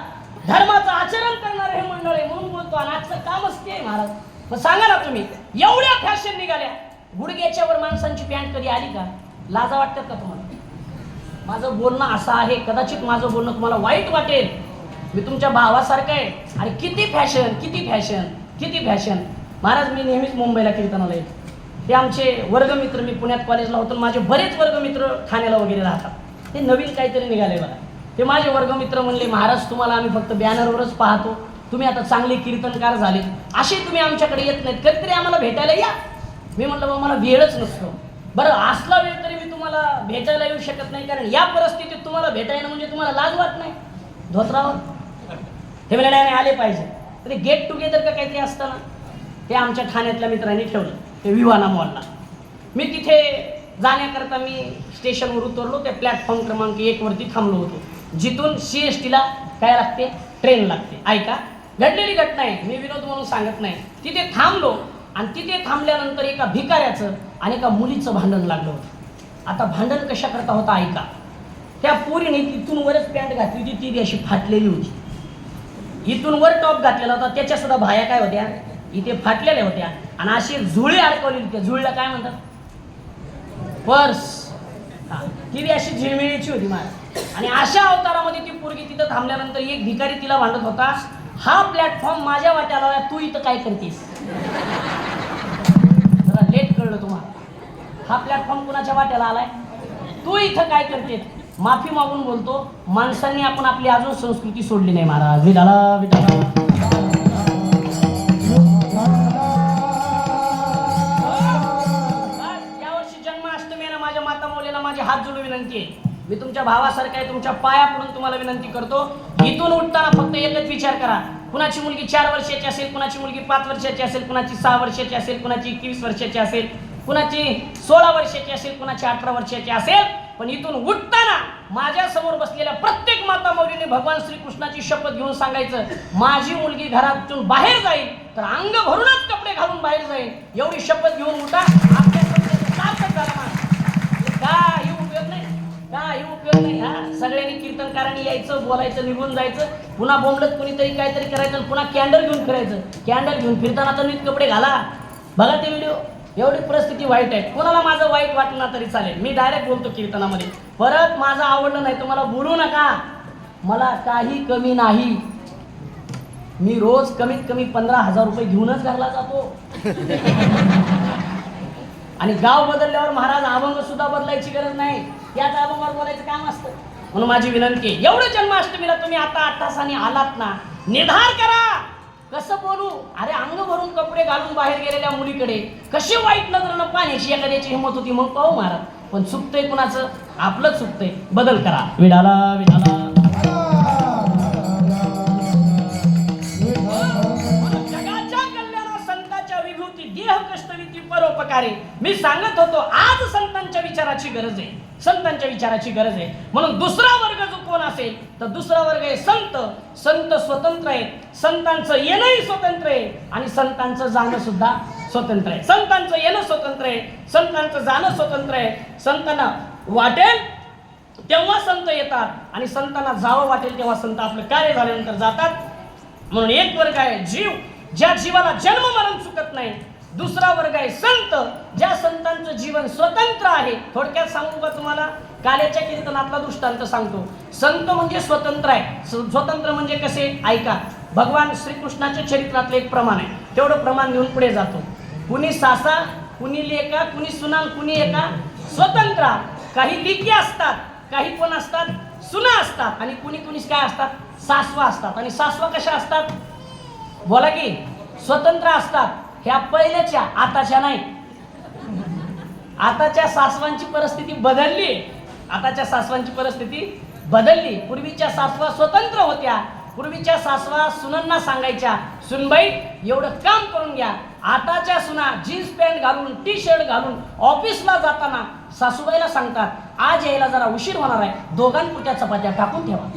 धर्माचं आचरण करणारं हे मंडळ आहे म्हणून बोलतो. आणि आजचं कामच ते आहे महाराज. मग सांगा ना तुम्ही, एवढ्या फॅशन निघाल्या, गुडघ्याच्या वर माणसांची पॅन्ट कधी आली का? लाजा वाटतात का तुम्हाला? माझं बोलणं असं आहे, कदाचित माझं बोलणं तुम्हाला वाईट वाटेल. मी तुमच्या भावासारखं आहे. आणि किती फॅशन, किती फॅशन, किती फॅशन. महाराज मी नेहमीच मुंबईला कीर्तनाला येतो. ते आमचे वर्गमित्र, मी पुण्यात कॉलेजला होतो, माझे बरेच वर्गमित्र ठाण्याला वगैरे राहतात. ते नवीन काहीतरी निघाले बघा. ते माझे वर्गमित्र म्हणले, महाराज तुम्हाला आम्ही फक्त बॅनरवरच पाहतो, तुम्ही आता चांगले कीर्तनकार झाले, असे तुम्ही आमच्याकडे येत नाहीत, कधीतरी आम्हाला भेटायला या. मी म्हटलं बाबा मला वेळच नसतो. बरं असला वेळ तरी मी तुम्हाला भेटायला येऊ शकत नाही, कारण या परिस्थितीत तुम्हाला भेटायला म्हणजे तुम्हाला लाज वाटत नाही धोत्रावर. हे वेळेने आले पाहिजे. तरी गेट टुगेदर का काहीतरी असतं ना, ते आमच्या ठाण्यातल्या मित्रांनी ठेवलं, ते विवाना मॉलला. मी तिथे जाण्याकरता मी स्टेशनवर उतरलो, त्या प्लॅटफॉर्म क्रमांक 1 वरती थांबलो होतो, जिथून CSTला काय लागते? ट्रेन लागते. ऐका, घडलेली घटना आहे, मी विनोद म्हणून सांगत नाही. तिथे थांबलो आणि तिथे थांबल्यानंतर एका भिकाऱ्याचं आणि एका मुलीचं भांडण लागलं होतं. आता भांडण कशा करता होता ऐका. त्या पोरीने तिथून वरच पॅन्ट घातली होती, ती अशी फाटलेली होती. इथून वर टॉप घातलेला होता, त्याच्या सुद्धा भाया काय होत्या? इथे फाटलेल्या होत्या. आणि अशी झुळी अडकवली होती. झुळीला काय म्हणतात? पर्स. ती अशी झिळमिळीची होती महाराज. आणि अशा अवतारामध्ये ती पोरगी तिथं थांबल्यानंतर एक भिकारी तिला भांडत होता, हा प्लॅटफॉर्म माझ्या वाट्याला आला, तू इथं काय करतेस? जरा लेट कळलं तुम्हाला. हा प्लॅटफॉर्म कुणाच्या वाट्याला आलाय? तू इथं काय करते? माफी मागून बोलतो, माणसांनी आपण आपली अजून संस्कृती सोडली नाही महाराज. विठाला विठाला. यावर्षी जन्माष्टमीला माझ्या माता मौलीला माझी हात जोडून विनंती आहे. मी तुमच्या भावासारखं आहे, तुमच्या पाया पडून तुम्हाला विनंती करतो, इथून उठताना फक्त एकच विचार करा. कुणाची मुलगी 4 वर्षाची असेल, कुणाची मुलगी 5 वर्षाची असेल, कुणाची 6 वर्षाची असेल, कुणाची 21 वर्षाची असेल, कुणाची 16 वर्षाची असेल, कुणाची 18 वर्षाची असेल, पण इथून उठताना माझ्या समोर बसलेल्या प्रत्येक माता मौलीने भगवान श्रीकृष्णाची शपथ घेऊन सांगायचं, माझी मुलगी घरातून बाहेर जाईल तर अंग भरूनच कपडे घालून बाहेर जाईल. एवढी शपथ घेऊन उठा. आपल्या सार्थक झाला. काही उपयोग नाही, काही उपयोग नाही. सगळ्यांनी कीर्तनकारांनी यायचं, बोलायचं, निघून जायचं. पुन्हा बोंबलत कोणीतरी काहीतरी करायचं, पुन्हा कॅन्डल घेऊन फिरायचं. कॅन्डल घेऊन फिरताना तर नीट कपडे घाला. बघा ते व्हिडिओ. एवढी परिस्थिती वाईट आहे. कोणाला माझं वाईट वाटणार तरी चालेल, मी डायरेक्ट बोलतो कीर्तनामध्ये. परत माझं आवडलं नाही तुम्हाला बोलू नका. मला काही कमी नाही. मी रोज कमीत कमी 15,000 रुपये घेऊनच घरला जातो. आणि गाव बदलल्यावर महाराज अभंग सुद्धा बदलायची गरज नाही, त्याच अभंगावर बोलायचं काम असतं. म्हणून माझी विनंती आहे, एवढं जन्माष्टमीला तुम्ही आता 8 तासांनी आलात ना, निर्धार करा कसं बोलू. अरे अंग भरून कपडे घालून बाहेर गेलेल्या मुलीकडे कशी वाईट नजरेनं पाहण्याची एखाद्याची हिंमत होती, मग पाहू महाराज. पण चुकतंय कुणाचं? आपलंच चुकतंय. बदल करा. विडाला विडाला. जगाच्या कल्याणा संतांच्या विभूती देह कष्टविती परोपकारी. मी सांगत होतो आज संतांच्या विचाराची गरज आहे, संतांच्या विचाराची गरज आहे. म्हणून दुसरा वर्ग जो कोण असेल तर दुसरा वर्ग आहे संत. संत स्वतंत्र आहे, संतांचं येणंही स्वतंत्र आहे आणि संतांचं जाणं सुद्धा स्वतंत्र आहे. संतांचं येणं स्वतंत्र आहे, संतांचं जाणं स्वतंत्र आहे. संतांना वाटेल तेव्हा संत येतात आणि संतांना जावं वाटेल तेव्हा संत आपलं कार्य झाल्यानंतर जातात. म्हणून एक वर्ग आहे जीव, ज्या जीवाला जन्म मरण चुकत नाही. दुसरा वर्ग आहे संत, ज्या संतांचं जीवन स्वतंत्र आहे. थोडक्यात सांगू का तुम्हाला? काल्याच्या कीर्तनातला दृष्टांत सांगतो. संत म्हणजे स्वतंत्र आहे. स्वतंत्र म्हणजे कसे? ऐका, भगवान श्रीकृष्णाच्या चरित्रातलं एक प्रमाण आहे, तेवढं प्रमाण घेऊन पुढे जातो. कुणी सासा, कुणी लेका, कुणी सुना, कुणी एका स्वतंत्र. काही लेकी असतात, काही कोण असतात? सुना असतात. आणि कुणी कुणी काय असतात? सासवा असतात. आणि सासवा कशा असतात? बोला की. स्वतंत्र असतात. ह्या पहिल्याच्या, आताच्या नाही. आताच्या सासवांची परिस्थिती बदलली. आताच्या सासवांची परिस्थिती बदलली. पूर्वीच्या सासवा स्वतंत्र होत्या. पूर्वीच्या सासवा सुनांना सांगायच्या, सुनबाई एवढं काम करून घ्या. आताच्या सुना जीन्स पॅन्ट घालून, टी शर्ट घालून ऑफिसला जाताना सासूबाईला सांगतात, आज यायला जरा उशीर होणार आहे, दोघांपुरत्या चपात्या टाकून ठेवा.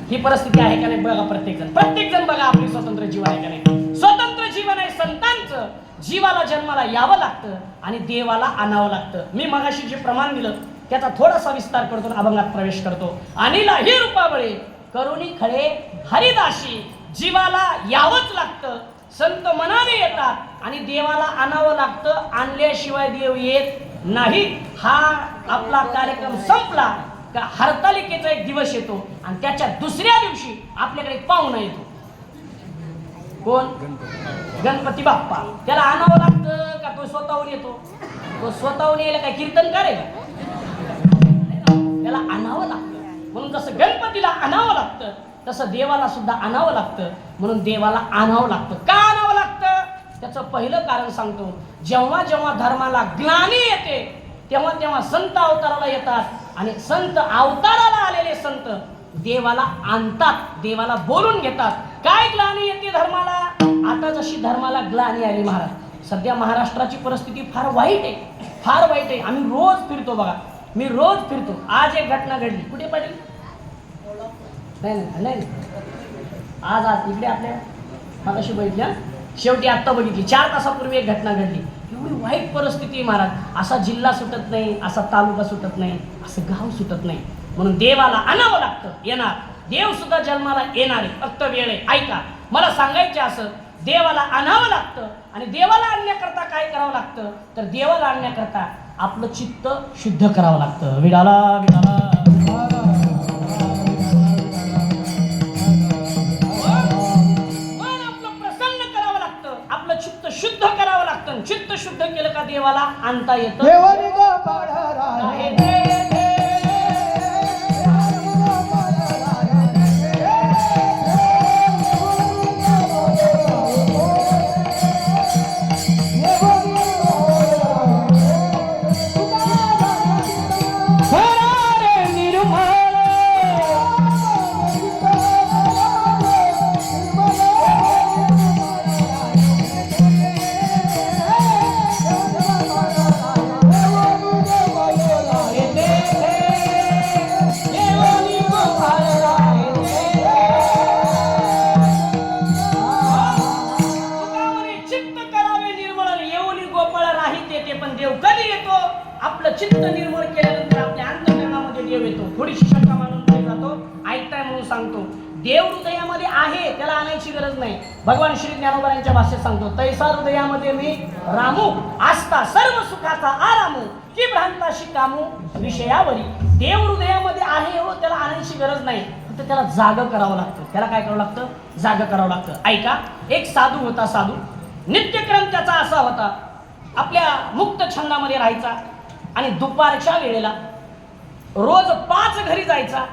ही परिस्थिती आहे का नाही बघा. प्रत्येक जण बघा, आपली स्वतंत्र जीवन आहे का नाही? स्वतंत्र जीवन आहे संतांचं. जीवाला जन्माला यावं लागतं आणि देवाला आणावं लागतं. मी मगाशी जे प्रमाण दिलं त्याचा थोडासा विस्तार करतो, अभंगात प्रवेश करतो. अनिला ही रूपाबळे करुणी खळे हरिदाशी. जीवाला यावंच लागतं. संत मनाने येतात आणि देवाला आणावं लागतं. आणल्याशिवाय देव येत नाही. हा आपला कार्यक्रम संपला का हरतालिकेचा एक दिवस येतो आणि त्याच्या दुसऱ्या दिवशी आपल्याकडे पाहुणा येतो. कोण? गणपती बाप्पा. त्याला आणावं लागतं का तो स्वतःहून येतो? तो स्वतःहून यायला काय कीर्तनकार आहे का? त्याला आणावं लागतं. म्हणून जसं गणपतीला आणावं लागतं तसं देवाला सुद्धा आणावं लागतं. म्हणून देवाला आणावं लागतं. का आणावं लागतं? त्याचं पहिलं कारण सांगतो. जेव्हा जेव्हा धर्माला ग्लानी येते तेव्हा तेव्हा संत अवताराला येतात आणि संत अवताराला आलेले संत देवाला आणतात, देवाला बोलून घेतात. काय ग्लानी येते धर्माला? आता जशी धर्माला ग्लानी आली महाराज, सध्या महाराष्ट्राची परिस्थिती फार वाईट आहे, फार वाईट आहे. आम्ही रोज फिरतो बघा, मी रोज फिरतो. आज एक घटना घडली. कुठे पाटील? नाही, आज इकडे आपल्या मगाशी बघितल्या, शेवटी आत्ता बघितली. 4 तासापूर्वी एक घटना घडली. एवढी वाईट परिस्थिती आहे महाराज. असा जिल्हा सुटत नाही, असा तालुका सुटत नाही, असं गाव सुटत नाही. म्हणून देवाला आणावं लागतं. येणार देव सुद्धा जन्माला येणार आहे, फक्त वेळ आहे. ऐका, मला सांगायचे असं, देवाला आणावं लागतं. आणि देवाला आणण्याकरता काय करावं लागतं? तर देवाला आणण्याकरता आपलं चित्त शुद्ध करावं लागतं. विडाला विडाला शुद्ध करावं लागतं. चित्त शुद्ध केलं का देवाला आणता येतं. चित्त निर्मळ केल्यानंतर आपल्या अंतःकरणामध्ये देव येतो. थोडीशी शंका मानून पुढे जातो. ऐकताय म्हणून सांगतो. देव हृदयामध्ये आहे, त्याला आणायची गरज नाही. भगवान श्री ज्ञानोबा भाषेत सांगतो, तैसा हृदयामध्ये मी रामू आस्था सर्व सुखाचा आरामू की भ्रांताशी कामू विषयावरी. देव हृदयामध्ये आहे हो, त्याला आणायची गरज नाही, फक्त त्याला जाग करावं लागतं. त्याला काय करावं लागतं? जाग करावं लागतं. ऐका, एक साधू होता. साधू नित्यक्रम त्याचा असा होता, आपल्या मुक्त छंदामध्ये राहायचा आणि दुपारच्या वेळेला रोज 5 घरी जायचा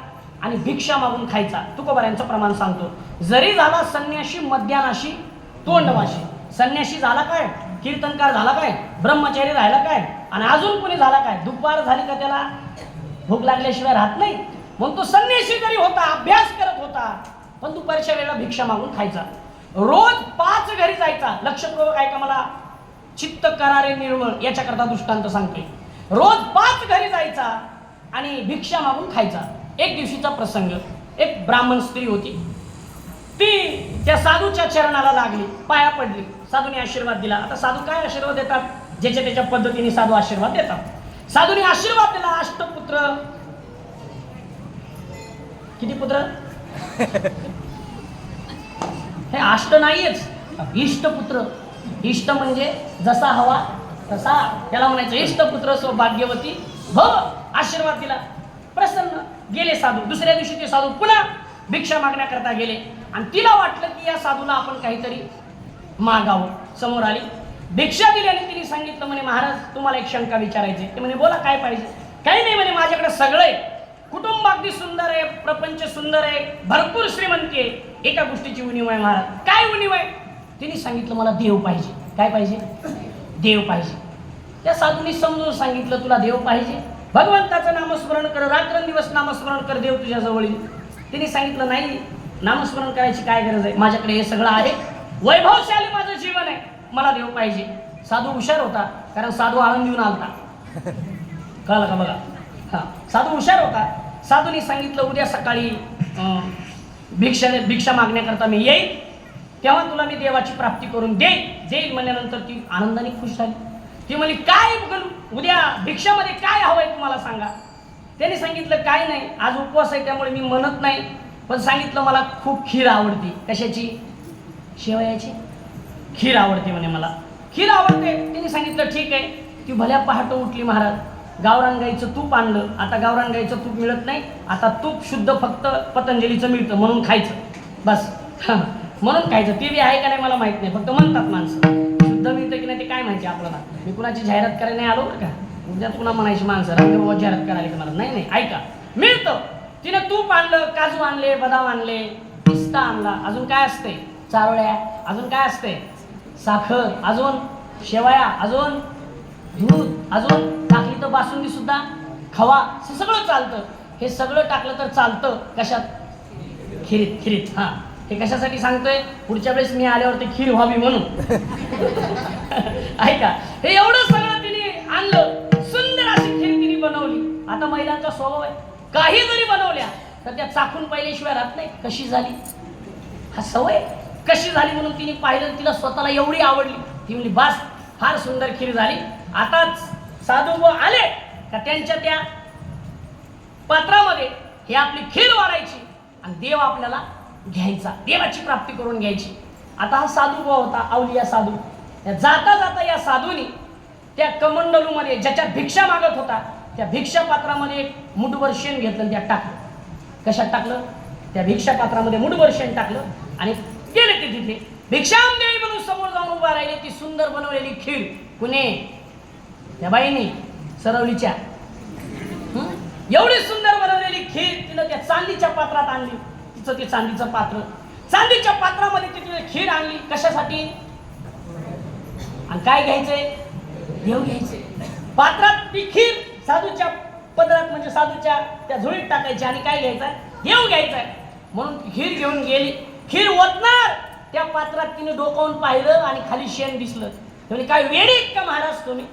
आणि भिक्षा मागून खायचा. तुकोबारायांचं प्रमाण सांगतो. जरी झाला संन्याशी मध्यानाशी तोंडवाशी. संन्याशी झाला काय? कीर्तनकार झाला काय? ब्रह्मचारी राहिला काय? आणि अजून कोणी झाला काय? दुपार झाली का त्याला भूक लागल्याशिवाय राहत नाही. म्हणून तो संन्यासी जरी होता, अभ्यास करत होता, पण दुपारच्या वेळेला भिक्षा मागून खायचा. रोज 5 घरी जायचा. लक्षपूर्वक ऐका, मला चित्त करारे निर्मळ याच्याकरता दृष्टांत सांगतोय. रोज 5 घरी जायचा आणि भिक्षा मागून खायचा. एक दिवशीचा प्रसंग, एक ब्राह्मण स्त्री होती. ती त्या साधूच्या चरणाला लागली, पाया पडली. साधूने आशीर्वाद दिला. आता साधू काय आशीर्वाद देतात? ज्याच्या त्याच्या पद्धतीने साधू आशीर्वाद देतात. साधूने आशीर्वाद दिला. अष्टपुत्र. किती पुत्र? हे अष्ट नाहीच, इष्टपुत्र. इष्ट म्हणजे जसा हवा तसा, त्याला म्हणायचं इष्टपुत्र सौभाग्यवती भव. आशीर्वाद दिला, प्रसन्न. गेले साधू. दुसऱ्या दिवशी ते साधू पुन्हा भिक्षा मागण्याकरता गेले आणि तिला वाटलं की या साधूला आपण काहीतरी मागावं. समोर आली, भिक्षा दिली आणि तिने सांगितलं म्हणे महाराज तुम्हाला एक शंका विचारायची. ते म्हणे बोला काय पाहिजे. काही नाही म्हणे माझ्याकडे सगळं आहे, कुटुंब अगदी सुंदर आहे, प्रपंच सुंदर आहे, भरपूर श्रीमंती आहे. एका गोष्टीची उणीव आहे महाराज. काय उणीव आहे. तिने सांगितलं मला देव पाहिजे. काय पाहिजे. देव पाहिजे. त्या साधूंनी समजून सांगितलं तुला देव पाहिजे, भगवंताचं नामस्मरण कर, रात्रंदिवस नामस्मरण कर, देव तुझ्या जवळ येईल. तिने सांगितलं नाही नामस्मरण करायची काय गरज आहे, माझ्याकडे हे सगळं आहे, वैभवशाली माझं जीवन आहे, मला देव पाहिजे. साधू हुशार होता, कारण साधू आळंद देऊन आलता. कळलं का बघा. हा, साधू हुशार होता. साधूने सांगितलं उद्या सकाळी भिक्षा मागण्याकरता मी येईल, तेव्हा तुला मी देवाची प्राप्ती करून देईल म्हणल्यानंतर ती आनंदाने खुश झाली. ती म्हणली काय उद्या भिक्षामध्ये काय हवंय तुम्हाला सांगा. त्याने सांगितलं काय नाही, आज उपवास आहे त्यामुळे मी म्हणत नाही, पण सांगितलं मला खूप खीर आवडते. कशाची. शेवयाची खीर आवडते म्हणे, मला खीर आवडते. तिने सांगितलं ठीक आहे. ती भल्या पहाटे उठली महाराज, गावरान गाईचं तूप आणलं. आता गावरान गाईचं तूप मिळत नाही, आता तूप शुद्ध फक्त पतंजलीचं मिळतं म्हणून खायचं बस. म्हणून खायचं. ते बी आहे का नाही मला माहित नाही, फक्त म्हणतात माणसं. शुद्ध मिळतं की नाही ते काय माहिती आपल्याला. मी कुणाची जाहिरात करायला नाही आलो बरं का. उद्या पुन्हा म्हणायची माणसं रामदेव जाहिरात करायला की मला. नाही ऐका, मिळतं. तिने तूप आणलं, काजू आणले, बदाम आणले, पिस्ता आणला, अजून काय असते चारोळ्या, अजून काय असते साखर, अजून शेवया, अजून दूध, अजून टाकली तर बासुंदी सुद्धा, खवा, हे सगळं चालतं. हे सगळं टाकलं तर चालतं कशात. खिरीत. हा, हे कशासाठी सांगतोय, पुढच्या वेळेस मी आल्यावर ते खीर व्हावी म्हणून. ऐका, हे एवढं सगळं तिने आणलं, सुंदर अशी खीर तिने बनवली. आता महिलांचा स्वभाव आहे, काही जरी बनवल्या तर त्या चाखून पाहिल्याशिवाय राहत नाही कशी झाली. हा सवय कशी झाली म्हणून तिने पाहिलं, तिला स्वतःला एवढी आवडली. ती म्हणली बास फार सुंदर खीर झाली. आताच साधू आले का त्यांच्या त्या पात्रामध्ये हे आपली खीर वाढायची आणि देव आपल्याला घ्यायचा, देवाची प्राप्ती करून घ्यायची. आता हा साधू होता, अवलिया साधू. जाता जाता या साधूनी त्या कमंडलूमध्ये ज्याच्यात भिक्षा मागत होता त्या भिक्षा पात्रामध्ये एक मुठभर शेण घेतलं, त्यात टाकलं. कशात टाकलं. त्या भिक्षा पात्रामध्ये मुठभर शेण टाकलं आणि गेले ते तिथे. भिक्षाम देवी म्हणून समोर जाऊन उभा राहिले. ती सुंदर बनवलेली खीर कुणे, त्या बाईने, सरवलीच्या. एवढी सुंदर बनवलेली खीर तिनं त्या चांदीच्या पात्रात आणली. तिचं ते चांदीचं पात्र, चांदीच्या पात्रामध्ये तिने खीर आणली. कशासाठी. आणि काय घ्यायचंय, देव घ्यायचे. पात्रात ती खीर साधूच्या पदरात म्हणजे साधूच्या त्या झोळीत टाकायची आणि काय घ्यायचंय, देव घ्यायचंय. म्हणून खीर घेऊन गेली. खीर ओतणार त्या पात्रात तिने डोकावून पाहिलं आणि खाली शेण दिसलं. म्हणजे काय वेडीत का महाराज तुम्ही,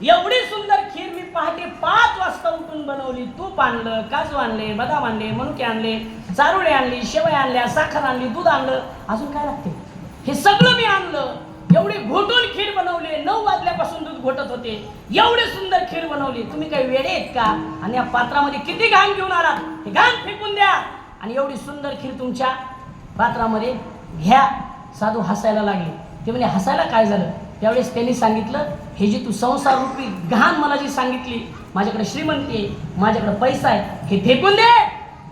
एवढी सुंदर खीर मी पहाटे 5 वाजता उठून बनवली. तूप आणलं, काजू आणले, बदाम आणले, मनुके आणले, चारोळे आणली, शेवया आणल्या, साखर आणली, दूध आणलं, अजून काय लागते हे सगळं मी आणलं. एवढी घोटून खीर बनवली. 9 वाजल्यापासून दूध घोटत होते. एवढी सुंदर खीर बनवली. तुम्ही काही वेडे आहेत का. आणि या पात्रामध्ये किती घाण घेऊन आलात, हे घाण फेकून द्या आणि एवढी सुंदर खीर तुमच्या पात्रामध्ये घ्या. साधू हसायला लागले. ते म्हणजे हसायला काय झालं. त्यावेळेस त्यांनी सांगितलं हे जी तू संसार रूपी घाण मला जी सांगितली, माझ्याकडे श्रीमंती आहे, माझ्याकडे पैसा आहे, हे फेकून दे.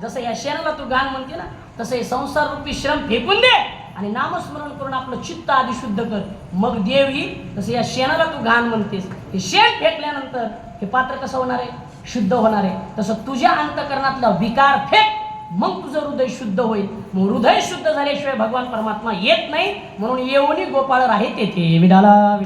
जसं या शेणाला तू घाण म्हणते ना, तसं हे संसार रूपी श्रम फेकून दे आणि नामस्मरण करून आपलं चित्त आधी शुद्ध कर, मग देव येईल. तसं या शेणाला तू घाण म्हणतेस, हे शेण फेकल्यानंतर हे पात्र कसं होणार आहे, शुद्ध होणार आहे. तसं तुझ्या अंतकरणातला विकार फेक, मग तुझं हृदय शुद्ध होईल. मग हृदय शुद्ध झाल्याशिवाय भगवान परमात्मा येत नाही. म्हणून येऊनी गोपाळ राहे तेथे. विडाला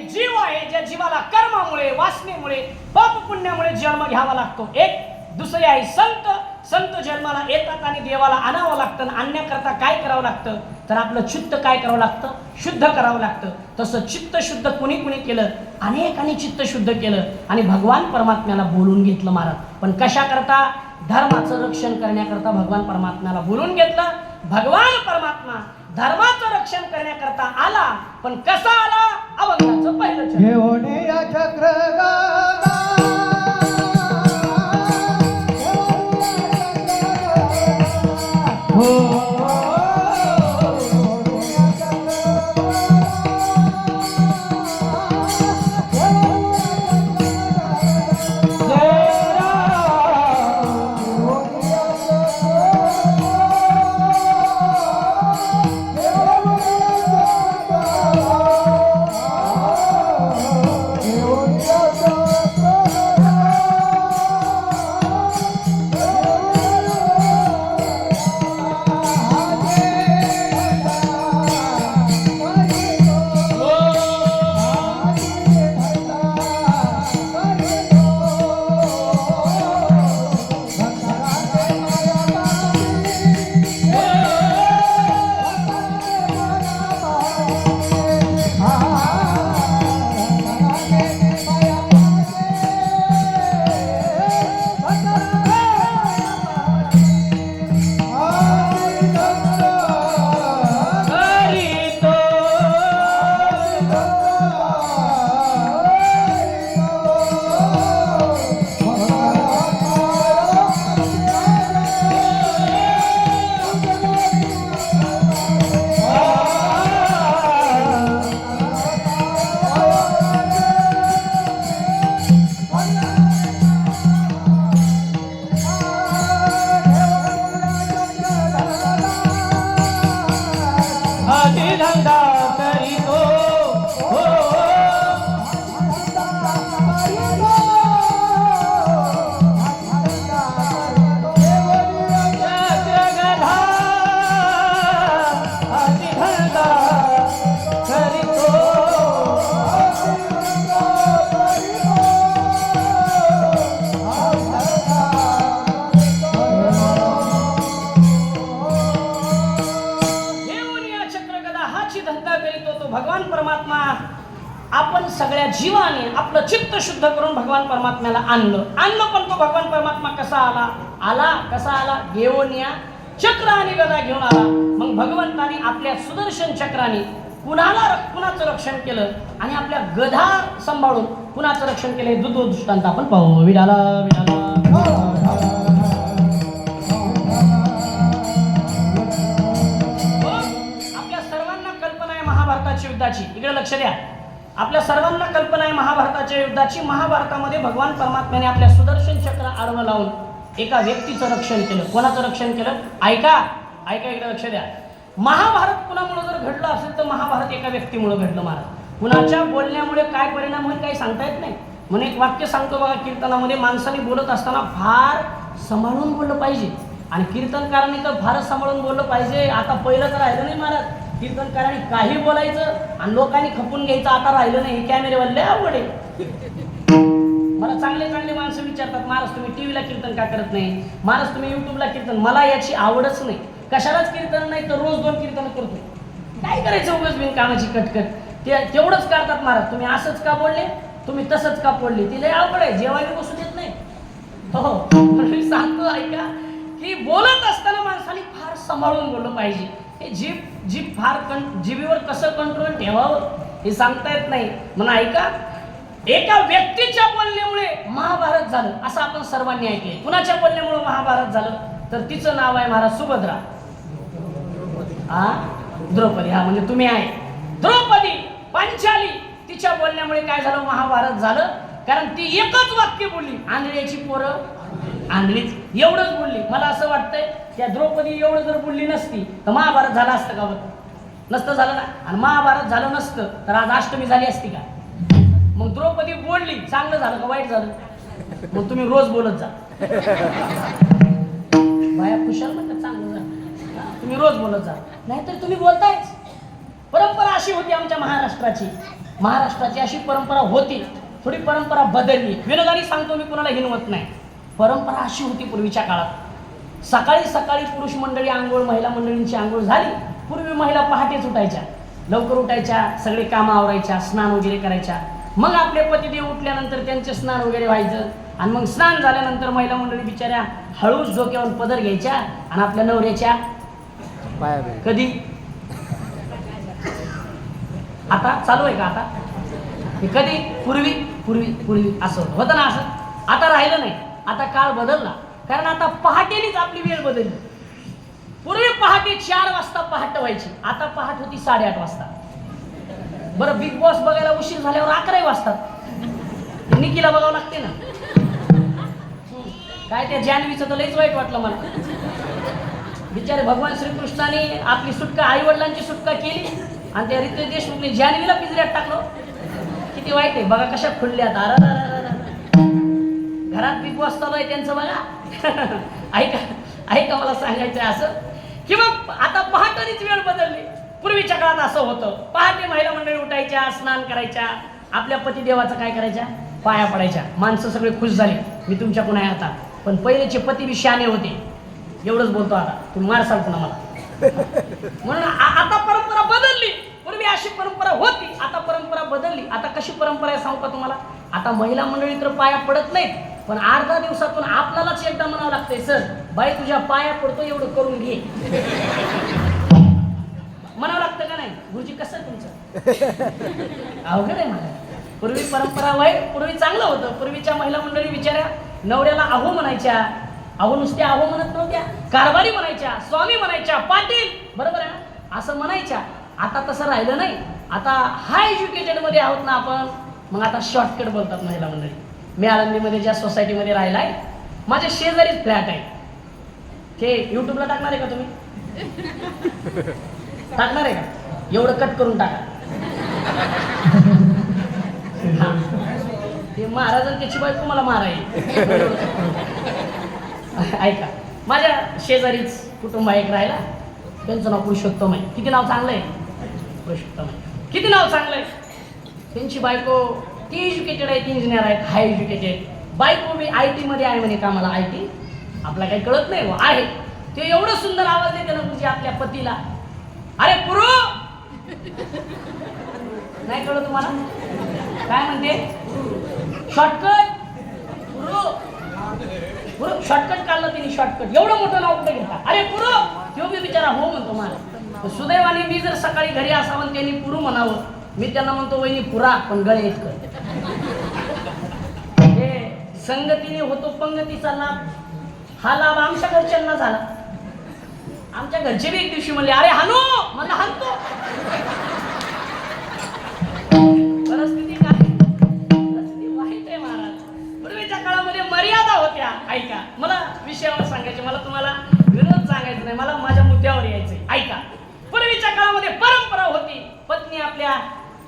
जीव आहे, ज्या जीवाला कर्मामुळे, वासनेमुळे, पाप पुण्यामुळे जन्म घ्यावा लागतो. एक दुसरे आहे संत. संत जन्माला येतात आणि देवाला आणावं लागतं. आणण्याकरता काय करावं लागतं, तर आपलं चित्त काय करावं लागतं, शुद्ध करावं लागतं. तसं चित्त शुद्ध कुणी केलं, अनेकांनी चित्त शुद्ध केलं आणि भगवान परमात्म्याला बोलून घेतलं महाराज. पण कशा करता, धर्माचं रक्षण करण्याकरता भगवान परमात्म्याला बोलून घेतलं. भगवान परमात्मा धर्माचं रक्षण करण्याकरता आला, पण कसा आला, अभंगाचं पहिलं चरण. धंदा करीतो हो जगधा धंदा करीतो धंदा करीतो तो भगवान परमात्मा आपण सगळ्या जीवाने आपलं चित्त शुद्ध करून भगवान परमात्म्याला आणलं पण तो भगवान परमात्मा कसा आला कसा आला घेऊन या चक्र आणि गदा घेऊन आला मग भगवंताने आपल्या सुदर्शन चक्राने कुणाचं रक्षण केलं आणि आपल्या गदा सांभाळून कुणाचं रक्षण केलं हे दृष्टांत आपण पाहू विडाला महाभारताच्या युद्धाची इकडे लक्ष द्या आपल्या सर्वांना कल्पना आहे महाभारताच्या युद्धाची महाभारतामध्ये भगवान परमात्म्याने आपल्या सुदर्शन चक्र आडवं लावून एका व्यक्तीचं रक्षण केलं कोणाचं रक्षण केलं ऐका इकडे लक्ष द्या महाभारत कुणामुळे जर घडलं असेल तर महाभारत एका व्यक्तीमुळे घडलं महाराज कुणाच्या बोलण्यामुळे काय परिणाम होईल काही सांगता येत नाही म्हणून एक वाक्य सांगतो बघा कीर्तनामध्ये माणसाने बोलत असताना फार सांभाळून बोललं पाहिजे आणि कीर्तनकारांनी तर फारच सांभाळून बोललं पाहिजे आता पहिलं तर राहिलं नाही महाराज कीर्तनकारांनी काही बोलायचं आणि लोकांनी खपून घ्यायचं आता राहिलं नाही कॅमेरेवाले आवड आहे मला चांगले माणसं विचारतात महाराज तुम्ही टीव्हीला कीर्तन का करत नाही महाराज तुम्ही युट्यूबला कीर्तन मला याची आवडच नाही कशालाच कीर्तन नाही तर रोज 2 कीर्तन करतो काय करायचं उगाच बिनकामाची कटकट तेवढंच करतात महाराज तुम्ही असंच का बोलले तुम्ही तसंच का बोलले तिला आवड आहे जेवायला बसू देत नाही हो मी सांगतो ऐका की बोलत असताना माणसाने फार सांभाळून बोललं पाहिजे हे जीभ फार जीभीवर कसं कंट्रोल ठेवावं हे सांगता येत नाही म्हणून ऐका एका व्यक्तीच्या बोलण्यामुळे महाभारत झालं असं आपण सर्वांनी ऐकले कुणाच्या बोलण्यामुळे महाभारत झालं तर तिचं नाव आहे महाराज सुभद्रा द्रौपदी म्हणजे तुम्ही आहे द्रौपदी पांचाली तिच्या बोलण्यामुळे काय झालं महाभारत झालं कारण ती एकच वाक्य बोलली आंधळ्याची पोरं आंधळीच एवढंच बोलली मला असं वाटतंय त्या द्रौपदी एवढं जर बोलली नसती तर महाभारत झालं असतं का नसतं झालं ना आणि महाभारत झालं नसतं तर आज अष्टमी झाली असती का मग द्रौपदी बोलली चांगलं झालं का वाईट झालं मग तुम्ही रोज बोलत जा बाया खुशाल म्हणतात चांगलं झालं तुम्ही रोज बोलत जा नाहीतर तुम्ही बोलतायच परंपरा अशी होती आमच्या महाराष्ट्राची अशी परंपरा होती थोडी परंपरा बदलली विनोदाने सांगतो मी कुणाला हिनवत नाही परंपरा अशी होती पूर्वीच्या काळात सकाळी पुरुष मंडळी आंघोळ महिला मंडळींची आंघोळ झाली पूर्वी महिला पहाटेच उठायच्या लवकर उठायच्या सगळे कामं आवरायच्या स्नान वगैरे करायच्या मग आपले पतिदेव उठल्यानंतर त्यांचे स्नान वगैरे व्हायचं आणि मग स्नान झाल्यानंतर महिला मंडळी बिचाऱ्या हळूच डोक्यावर पदर घ्यायच्या आणि आपल्या नवऱ्याच्या कधी आता चालू आहे का आता हे कधी पूर्वी असं होतं ना असं आता राहिलं नाही आता काळ बदलला कारण आता पहाटेनीच आपली वेळ बदलली पूर्वी पहाटे 4 वाजता पहाट व्हायची, आता पहाट होती 8:30 वाजता. बरं बिग बॉस बघायला उशीर झाल्यावर 11 वाजतात. निकीला बघावं लागते ना. काय त्या जान्हवीचं तर लईच वाईट वाटलं मला. बिचारे भगवान श्रीकृष्णाने आपली सुटका आई वडिलांची सुटका केली आणि त्या रितेश देशमुखने जान्हवीला पिंजऱ्यात टाकलं. किती वाईट आहे बघा, कशा खुलल्यात. घरात बिग बॉस चालू आहे त्यांचं बघा. ऐका मला सांगायचं आहे असं की मग आता पहाटेच वेळ बदलली. पूर्वीच्या काळात असं होतं, पहाटे महिला मंडळी उठायच्या, स्नान करायच्या, आपल्या पतिदेवाचं काय करायच्या, पाया पडायच्या. माणसं सगळे खुश झाले, मी तुमच्याकडून आहे आता. पण पहिलेचे पती बी शहाणे होते. एवढंच बोलतो आता, तुम्ही मारसाल पुन्हा मला. म्हणून आता परंपरा बदलली. पूर्वी अशी परंपरा होती, आता परंपरा बदलली. आता कशी परंपरा आहे सांगू का तुम्हाला. आता महिला मंडळी तर पाया पडत नाहीत, पण 8-10 दिवसातून आपल्यालाच एकदा म्हणावं लागतंय, सर बाई तुझ्या पाया पडतो, एवढं करून घे. म्हणावं लागतं का नाही. गुरुजी कसं तुमचं अवघड आहे मला. पूर्वी परंपरा वाईट, पूर्वी चांगलं होतं. पूर्वीच्या महिला मंडळी बिचाऱ्या नवऱ्याला अहो म्हणायच्या. अहो नुसते अहो म्हणत नव्हत्या, कारभारी म्हणायच्या, स्वामी म्हणायच्या, पाटील, बरोबर आहे ना, असं म्हणायच्या. आता तसं राहिलं नाही. आता हाय एज्युकेटेड मध्ये आहोत ना आपण, मग आता शॉर्टकट बोलतात महिला मंडळी. मी आळंदीमध्ये ज्या सोसायटीमध्ये राहिला आहे, माझ्या शेजारीच फ्लॅट आहे. ते युट्यूबला टाकणार आहे का तुम्ही? टाकणार आहे का? एवढं कट करून टाका. ते महाराज त्याची बायको मला मारायला. ऐका, माझ्या शेजारीच कुटुंब एक राहिला, त्यांचं नाव पुरुषोत्तम आहे. किती नाव चांगलं आहे, पुरुषोत्तम आहे. किती नाव चांगलं आहे. त्यांची बायको ती एज्युकेटेड आहे, ती इंजिनियर आहेत, हाय एज्युकेटेड. बायको मी IT मध्ये आहे म्हणे कामाला. IT आपला काही कळत नाही आहे. ते एवढं सुंदर आवाज देते ना म्हणजे आपल्या पतीला, अरे पुरू, नाही कळत तुम्हाला काय म्हणते, शॉर्टकट पुरू, शॉर्टकट काढलं तिने. शॉर्टकट एवढं मोठं नाव कुठे घेता, अरे पुरू. तो मी बिचारा हो म्हणतो मला. सुदैवाने मी जर सकाळी घरी असावं त्यांनी पुरू म्हणावं, मी त्यांना म्हणतो वहिनी पुरा, पण गळे इतकं. हे संगतीने होतो पंगतीचा लाभ, हा लाभ आमच्या घरच्यांना झाला. आमच्या घरचे बी एक दिवशी म्हणले, अरे हानू, मला हानतो. परिस्थिती काय, परिस्थिती वाईट आहे महाराज. पूर्वीच्या काळामध्ये मर्यादा होत्या. ऐका, मला विषयावर सांगायचे, मला तुम्हाला विरोध सांगायचं नाही, मला माझ्या मुद्द्यावर यायचंय. ऐका, पूर्वीच्या काळामध्ये परंपरा होती, पत्नी आपल्या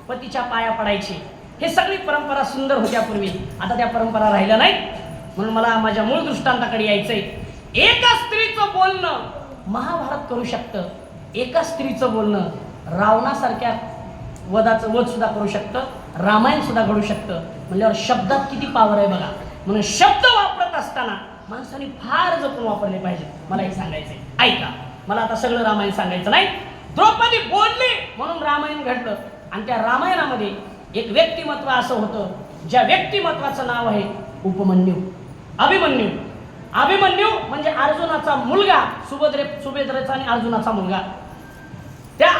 पतीच्या पाया पडायची. हे सगळी परंपरा सुंदर होत्या पूर्वी. आता त्या परंपरा राहिल्या नाही. म्हणून मला माझ्या मूळ दृष्टांताकडे यायचंय. एका स्त्रीचं बोलणं महाभारत करू शकतं. एका स्त्रीचं बोलणं रावणासारख्या वधाचं वध सुद्धा करू शकतं, रामायण सुद्धा घडू शकतं. म्हणल्यावर शब्दात किती पावर आहे बघा. म्हणून शब्द वापरत असताना माणसाने फार जपून वापरले पाहिजे. मला हे सांगायचंय. ऐका, मला आता सगळं रामायण सांगायचं नाही. द्रौपदी बोलली म्हणून रामायण घडलं. आणि त्या रामायणामध्ये एक व्यक्तिमत्व असं होतं, ज्या व्यक्तिमत्वाचं नाव आहे उपमन्यू, अभिमन्यू. अभिमन्यू म्हणजे अर्जुनाचा मुलगा, सुभद्रेचा आणि अर्जुनाचा मुलगा. त्या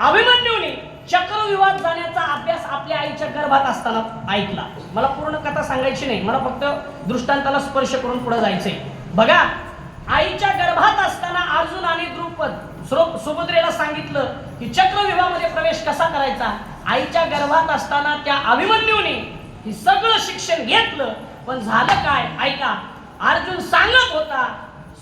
अभिमन्यूने चक्रव्यूहात जाण्याचा अभ्यास आपल्या आईच्या गर्भात असताना ऐकला. मला पूर्ण कथा सांगायची नाही, मला फक्त दृष्टांताला स्पर्श करून पुढे जायचंय. बघा, आईच्या गर्भात असताना अर्जुनाने सुभद्रेला सांगितलं की चक्रव्यूहामध्ये प्रवेश कसा करायचा. आईच्या गर्भात असताना त्या अभिमन्यूने हे सगळं शिक्षण घेतलं. पण झालं काय, ऐका, अर्जुन सांगत होता,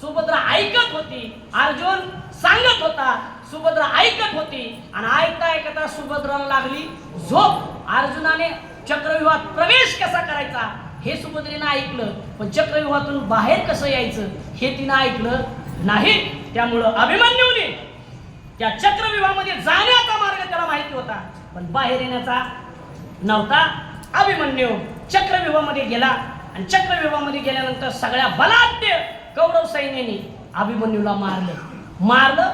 सुभद्रा ऐकत होती. अर्जुन सांगत होता, सुभद्रा ऐकत होती. आणि ऐकता ऐकता सुभद्राला लागली झोप. अर्जुनाने चक्रव्यूहात प्रवेश कसा करायचा हे सुभद्रेनं ऐकलं, पण चक्रव्यूहातून बाहेर कसं यायचं हे तिनं ऐकलं नाही. त्यामुळं अभिमन्यूने त्या चक्रव्यूहामध्ये जाण्याचा मार्ग त्याला माहिती होता, पण बाहेर येण्याचा नव्हता. अभिमन्यू चक्रव्यूहामध्ये गेला आणि चक्रव्यूहामध्ये गेल्यानंतर सगळ्या बलाढ्य कौरव सैन्याने अभिमन्यूला मारलं.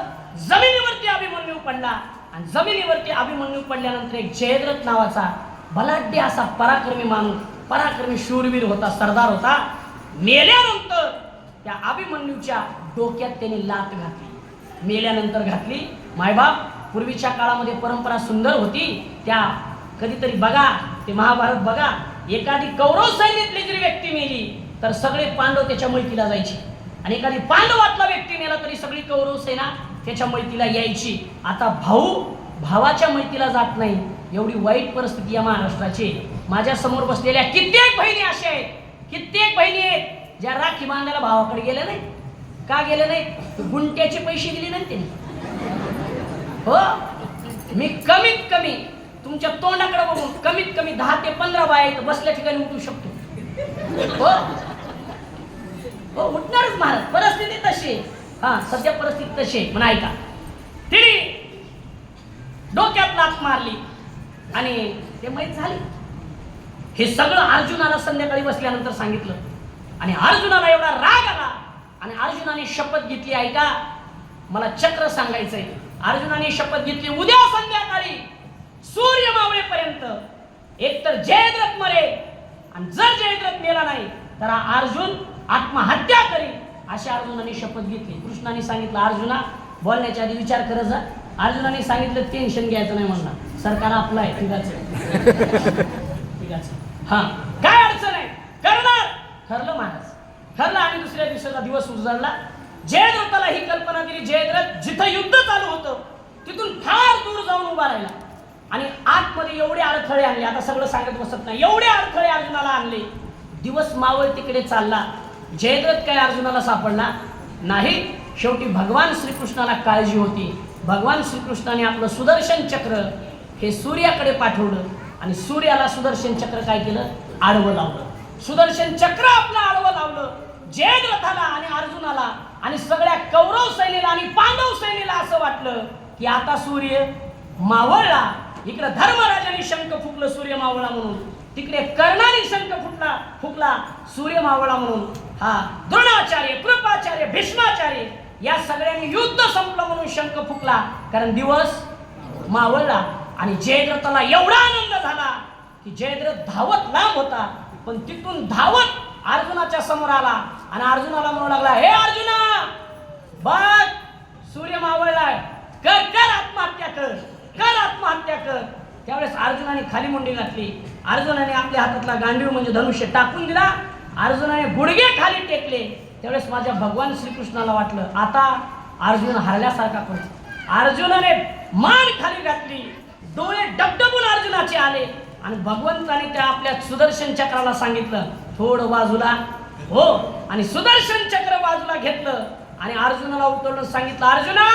जमिनीवरती अभिमन्यू पडला आणि जमिनीवरती अभिमन्यू पडल्यानंतर एक जयद्रथ नावाचा बलाढ्य असा पराक्रमी माणूस, पराक्रमी शूरवीर होता, सरदार होता. मेल्यानंतर त्या अभिमन्यूच्या डोक्यात त्याने लात घातली. मेल्यानंतर घातली. मायबाप, पूर्वीच्या काळामध्ये परंपरा सुंदर होती. त्या कधीतरी बघा, ते महाभारत बघा, एखादी कौरव सैन्यातली जरी व्यक्ती मेली तर सगळे पांडव त्याच्या मळकीला जायचे. आणि एखादी पांडवातला व्यक्ती मेला तरी सगळी कौरव सेना त्याच्या मैतीला यायची. आता भाऊ भावाच्या मैतीला जात नाही, एवढी वाईट परिस्थिती या महाराष्ट्राची. माझ्या समोर बसलेल्या कित्येक बहिणी अशा आहेत, कित्येक बहिणी आहेत ज्या राखी बांधायला भावाकडे गेले नाही. का गेले नाही? गुंट्याचे पैसे दिले नाही त्यांनी. हो, मी कमीत कमी तुमच्या तोंडाकडे बघून कमीत कमी 10 ते 15 बाया इथं बसल्या ठिकाणी उठू शकतो. हो हो, उठणारच महाराज, परिस्थिती तशी. हा, सध्या परिस्थिती तशी म्हणा. ऐका, तिने डोक्यात लाथ मारली आणि ते माहीत झाले. हे सगळं अर्जुनाला संध्याकाळी बसल्यानंतर सांगितलं आणि अर्जुनाला एवढा राग आला आणि अर्जुनाने शपथ घेतली. ऐका, मला चक्र सांगायचंय. अर्जुनाने शपथ घेतली, उद्या संध्याकाळी सूर्य मावळेपर्यंत एकतर जयद्रथ मरेल आणि जर जयद्रथ मेला नाही तर अर्जुन आत्महत्या करेल, अशी अर्जुनाने शपथ घेतली. कृष्णाने सांगितलं, अर्जुना बोलण्याच्या आधी विचार करत जा. अर्जुनाने सांगितलं, टेन्शन घ्यायचं नाही म्हणणार, सरकार आपलं आहे. ठीक आहे, हा, काय अडचण आहे, करणार. ठरलं महाराज, ठरलं. आणि दुसऱ्या दिवसाचा दिवस उजाडला. जयद्रथाला ही कल्पना दिली. जयद्रथ जिथं युद्ध चालू होतं तिथून फार दूर जाऊन उभा राहिला आणि आतमध्ये एवढे अडथळे आणले. आता सगळं सांगत बसत नाही, एवढे अडथळे अर्जुनाला आणले. दिवस मावळ तिकडे चालला. जयद्रथ काय अर्जुनाला सापडला नाही. शेवटी भगवान श्रीकृष्णाला काळजी होती. भगवान श्रीकृष्णाने आपलं सुदर्शन चक्र हे सूर्याकडे पाठवलं आणि सूर्याला सुदर्शन चक्र काय केलं, आडवं लावलं. सुदर्शन चक्र आपलं आडवं लावलं. जयद्रथाला आणि अर्जुनाला आणि सगळ्या कौरव सैन्याला आणि पांडव सैन्याला असं वाटलं की आता सूर्य मावळला. इकडे धर्मराजाने शंख फुकलं सूर्य मावळला म्हणून, तिकडे कर्णाने शंख फुकला सूर्य मावळला म्हणून. हा, द्रोणाचार्य, कृपाचार्य, भीष्माचार्य या सगळ्यांनी युद्ध संपलं म्हणून शंख फुकला, कारण दिवस मावळला. आणि जयद्रथाला एवढा आनंद झाला की जयद्रथ धावत लांब होता पण तिथून धावत अर्जुनाच्या समोर आला आणि अर्जुनाला म्हणू लागला, हे अर्जुना, बघ सूर्य मावळलाय, कर कर आत्महत्या कर, कर आत्महत्या कर. त्यावेळेस अर्जुनाने खाली मुंडी घातली. अर्जुनाने आपल्या हातातला गांडीव म्हणजे धनुष्य टाकून दिला. अर्जुनाने गुडघे खाली टेकले. त्यावेळेस माझ्या भगवान श्रीकृष्णाला वाटलं आता अर्जुन हरल्यासारखा करतो. अर्जुनाने मान खाली घातली, डोळे डबडबून अर्जुनाचे आले आणि भगवंताने त्या आपल्या सुदर्शन चक्राला सांगितलं, थोडं बाजूला हो. आणि सुदर्शन चक्र बाजूला घेतलं आणि अर्जुनाला उतरवून सांगितलं, अर्जुना,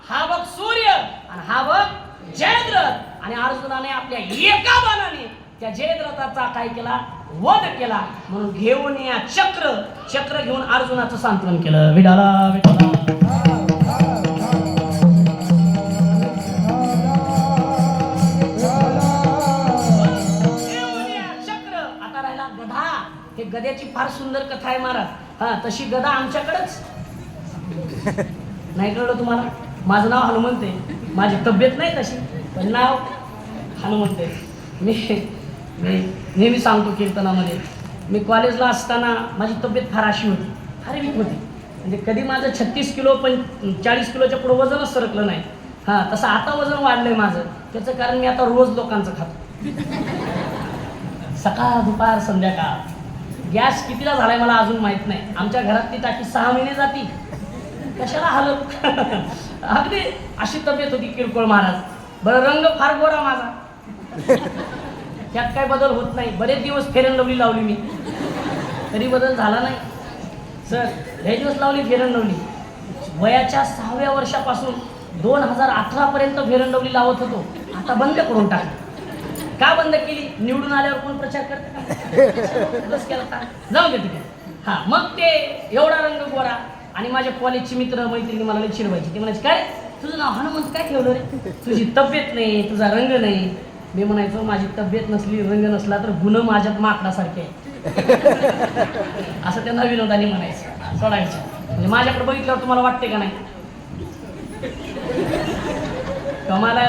हा बघ सूर्य आणि हा बघ जयद्रथ. आणि अर्जुनाने आपल्या एका बाणाने त्या जयद्रथाचा काय केला, वध केला. म्हणून घेऊन या चक्र घेऊन अर्जुनाचं सांत्वन केलं. विठाला विठाला. हे गद्याची फार सुंदर कथा आहे महाराज. हा, तशी गदा आमच्याकडेच नाही. कळलं तुम्हाला? माझं नाव हनुमंत आहे, माझी तब्येत नाही तशी पण नाव हनुमंत आहे. मी नेहमी सांगतो कीर्तनामध्ये, मी कॉलेजला असताना माझी तब्येत फार अशी होती, फार वीक होती. म्हणजे कधी माझं 36 किलो 40 किलोच्या पुढं वजनच सरकलं नाही. हां, तसं आता वजन वाढलंय माझं. त्याचं कारण मी आता रोज लोकांचं खातो, सकाळ दुपार संध्याकाळ. गॅस कितीला झालाय मला अजून माहित नाही. आमच्या घरात ती टाकी 6 महिने जाती, कशाला हलत. अगदी अशी तब्येत होती किरकोळ महाराज. बरं, रंग फार गोरा माझा, त्यात काय बदल होत नाही. बरेच दिवस फेरन लवली लावली मी, तरी बदल झाला नाही सर. हे दिवस लावली फेरन लवली. वयाच्या 6व्या वर्षापासून 2018 पर्यंत फेरन लवली लावत होतो. आता बंद करून टाकली. का बंद केली? निवडून आल्यावर कोण प्रचार करते का? बस केला का? जाऊ दे तिकडे. हा, मग ते एवढा रंग गोरा. आणि माझ्या कॉलेजची मित्र मैत्रिणी मला लई चिडवायची. ते म्हणायचे, काय तुझं नाव हनुमंत काय ठेवलं रे? तुझी तब्येत नाही, तुझा रंग नाही. मी म्हणायचो, माझी तब्येत नसली, रंग नसला तर गुण माझ्यात माकडासारखे आहे. असं त्यांना विनोदाने म्हणायचं, सोडायचं. म्हणजे माझ्याकडे बघितल्यावर तुम्हाला वाटते का नाही? कमाला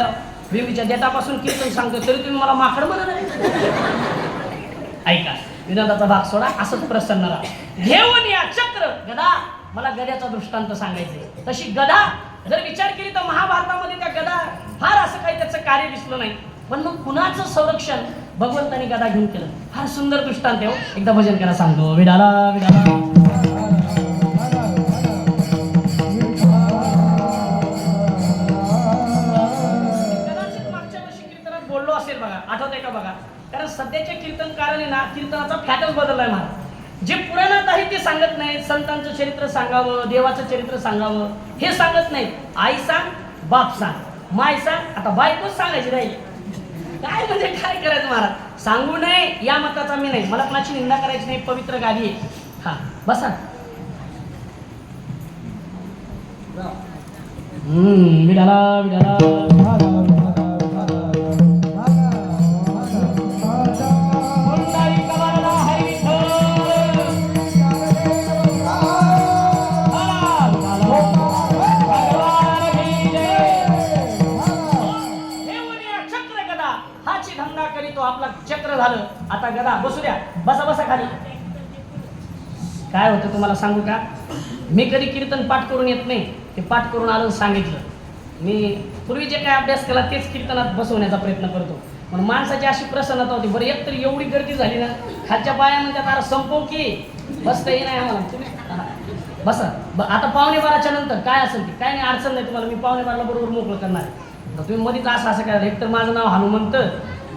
बेबीच्या देटापासून कीर्तन सांगतो तरी तुम्ही मला माकड म्हणाल. ऐका, विनोदाचा भाग सोडा, असंच प्रसन्न राहा. घेऊन या चक्र गदा. मला गद्याचा दृष्टांत सांगायचंय. तशी गदा जर विचार केली तर महाभारतामध्ये त्या गदा फार असं काही त्याचं कार्य दिसलं नाही. पण मग कुणाचं संरक्षण भगवंतानी गदा घेऊन केलं. फार सुंदर दृष्टांत आहे. एकदा भजन करा सांगतो. विडाला विडाला आठवतंय का बघा. कारण सध्याच्या कीर्तनकारांनी ना कीर्तनाचा फॅटच बदललाय महाराज. जे पुराणात आहे ते सांगत नाहीत, संतांचं चरित्र सांगावं, देवाचं चरित्र सांगावं हे सांगत नाहीत. आई सांग, बाप सांग, माय सांग, आता बायकोच सांगायची राहील. काय म्हणजे काय करायचं महाराज. सांगू नये या मताचा मी नाही, मला कोणाची निंदा करायची नाही, पवित्र गादी आहे. हा बसा. विडाला विडाला आपला चक्र झालं. आता गदा बसू द्या, बसा बसा खाली. काय होतं तुम्हाला सांगू का, मी कधी कीर्तन पाठ करून येत नाही, ते पाठ करून आलं सांगितलं. मी पूर्वी जे काय अभ्यास केला तेच कीर्तनात बसवण्याचा प्रयत्न करतो. म्हणून माणसाची अशी प्रसन्नता होती. बरं एक तरी एवढी गर्दी झाली ना, खालच्या बाया म्हणतात अरे संपव की, बसता येई नाही आम्हाला. तुम्ही बसा. आता 11:15च्या नंतर काय असेल ते काय नाही, अडचण नाही तुम्हाला. मी 11:15ला बरोबर मोकळं करणार. तुम्ही मध्येच असं करा. एकतर माझं नाव हनुमंत,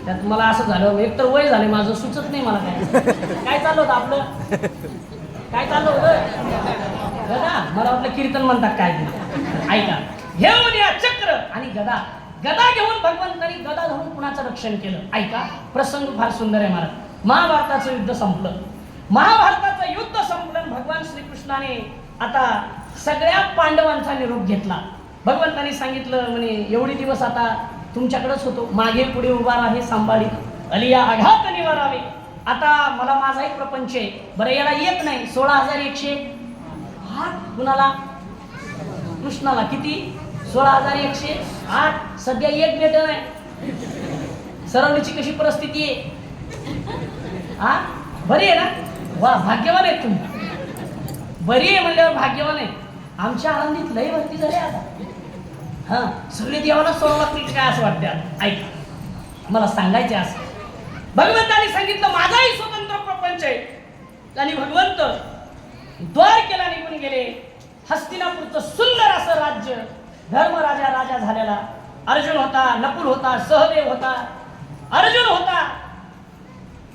त्यात मला असं झालं, एकतर वय झाले माझं, सुचत नाही मला काय. काय चाललं होतं आपलं, काय चाललं होतं गदा. मला वाटलं कीर्तन म्हणतात काय ते. ऐका, घेऊन या चक्र आणि गदा. गदा घेऊन भगवंतांनी गदा धरून कुणाचं रक्षण केलं. ऐका, प्रसंग फार सुंदर आहे महाराज. महाभारताचं युद्ध संपलं. महाभारताचं युद्ध संपलं. भगवान श्रीकृष्णाने आता सगळ्या पांडवांचा निरोप घेतला. भगवंतांनी सांगितलं म्हणे एवढे दिवस आता तुमच्याकडेच होतो, मागे पुढे उभा राहे सांभाळी, अलिया आघात निवारावे. आता मला माझा एक प्रपंच आहे. बरं याला एक नाही 16,108. कुणाला, कृष्णाला. किती, 16,108. सध्या एक भेट नाही. सरवणीची कशी परिस्थिती आहे हा, बरी आहे ना. वा भाग्यवान आहेत तुम्ही. बरी आहे म्हणल्यावर भाग्यवान आहे. आमच्या आनंदीत लय भरती झाली आता. हा सगळे देवाला सोडला तरी काय असं वाटतं. ऐका, मला सांगायचे असं, भगवंतांनी सांगितलं माझाही स्वतंत्र प्रपंच आहे. आणि भगवंत द्वारकेला निघून गेले. हस्तिनापूरचं सुंदर असं राज्य, धर्मराजा राजा झालेला. अर्जुन होता, नकुल होता, सहदेव होता, अर्जुन होता,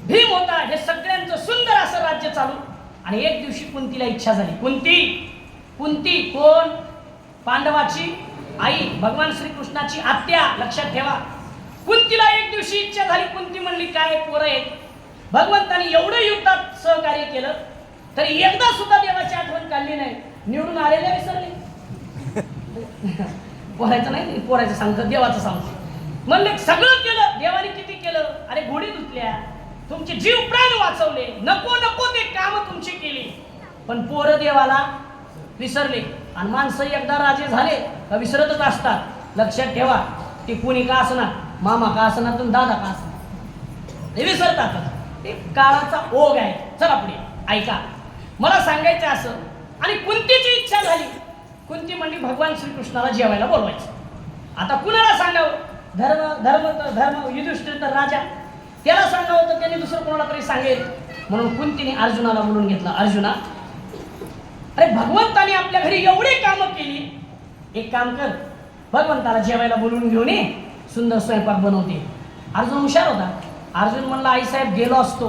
भीम होता. हे सगळ्यांचं सुंदर असं राज्य चालू. आणि एक दिवशी कुंतीला इच्छा झाली. कुंती कोण, पांडवाची आई, भगवान श्रीकृष्णाची आत्या. लक्षात ठेवा, कुंतीला एक दिवशी इच्छा झाली. कुंती म्हणली काय पोरं आहेत, भगवंतांनी एवढं युद्धात सहकार्य केलं तरी एकदा सुद्धा देवाची आठवण काढली नाही. निवडून आलेल्या विसरले. पोरायचं नाही, पोरायचं सांगतं, देवाचं सांगतं. म्हणले सगळं केलं देवाने, किती केलं. अरे घोडी धुतल्या, तुमचे जीव प्राण वाचवले, नको नको ते काम तुमची केली, पण पोरं देवाला विसरले. आणि माणसं एकदा राजे झाले का विसरतच असतात. लक्षात ठेवा, ते कोणी का असणार, मामा का असणार, तर दादा का असणार, ते विसरतातच. ते काळाचा ओघ आहे. चला पुढे ऐका, मला सांगायचं असं. आणि कुंतीची इच्छा झाली. कुंती म्हणली भगवान श्रीकृष्णाला जेवायला बोलवायचं. आता कुणाला सांगावं, धर्म युधिष्ठिर तर राजा, त्याला सांगावं तर त्याने दुसरं कोणाला तरी सांगेल. म्हणून कुंतीने अर्जुनाला बोलून घेतला. अर्जुना, अरे भगवंताने आपल्या घरी एवढी कामं केली, एक काम कर, भगवंताला जेवायला बोलून घेऊन ये, सुंदर स्वयंपाक बनवते. अर्जुन हुशार होता. अर्जुन म्हणला आईसाहेब गेलो असतो,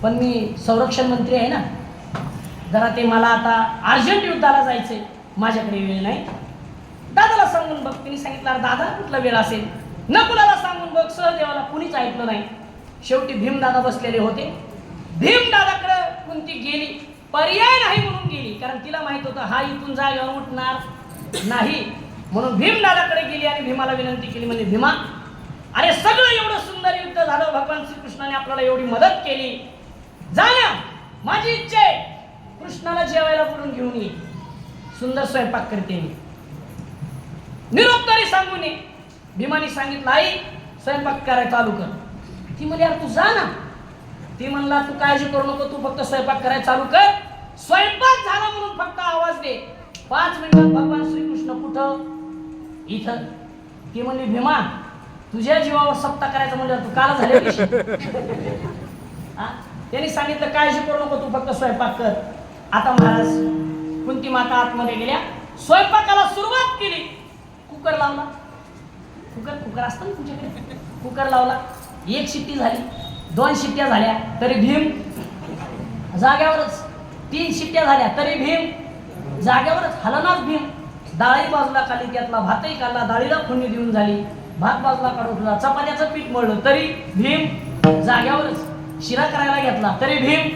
पण मी संरक्षण मंत्री आहे ना, जरा ते मला आता अर्जंट युद्धाला जायचंय, माझ्याकडे वेळ नाही. दादाला सांगून बघ. तिने सांगितलं अरे दादा कुठला वेळ असेल. नकुलाला सांगून बघ. सहदेवाला कुणीच ऐकलं नाही. शेवटी भीमदादा बसलेले होते. भीमदादाकडे कुंती गेली, पर्याय नाही म्हणून गेली, कारण तिला माहित होतं हा इथून जागेवर उठणार नाही. म्हणून भीमदादाकडे गेली आणि भीमाला विनंती केली. म्हणजे भीमा, अरे सगळं एवढं सुंदर युद्ध झालं, भगवान श्रीकृष्णाने आपल्याला एवढी मदत केली, जा ना, माझी इच्छा आहे कृष्णाला जेवायला बोलून घेऊन ये, सुंदर स्वयंपाक करते मी. निरोप तरी सांगून ये. भीमाने सांगितलं आई स्वयंपाक करायला चालू कर. ती म्हणली यार तू जा ना. ती म्हणला तू काळजी करू नको, तू फक्त स्वयंपाक करायला चालू कर. स्वयंपाक झाला म्हणून फक्त आवाज दे. 5 मिनिटात भगवान श्रीकृष्ण कुठं, इथं. ती म्हणली भीमा तुझ्या जीवावर सप्ता करायचं म्हणजे तू काल झाले कशी. त्यांनी सांगितलं काळजी करू नको, तू फक्त स्वयंपाक कर. आता महाराज कुंती माता आतमध्ये गेल्या, स्वयंपाकाला सुरुवात केली. कुकर लावला. कुकर असतं ना तुमच्याकडे, कुकर लावला. एक शिट्टी झाली, 2 शिट्ट्या झाल्या तरी भीम जाग्यावरच, 3 शिट्ट्या झाल्या तरी भीम जाग्यावरच, हलनाच भीम. डाळी बाजूला खाली, त्यातला भातही काढला, डाळीला फोडणी देऊन झाली, भात बाजूला काढून ठेवला, चपात्याचं पीठ मळलं तरी भीम जाग्यावरच, शिरा करायला घेतला तरी भीम,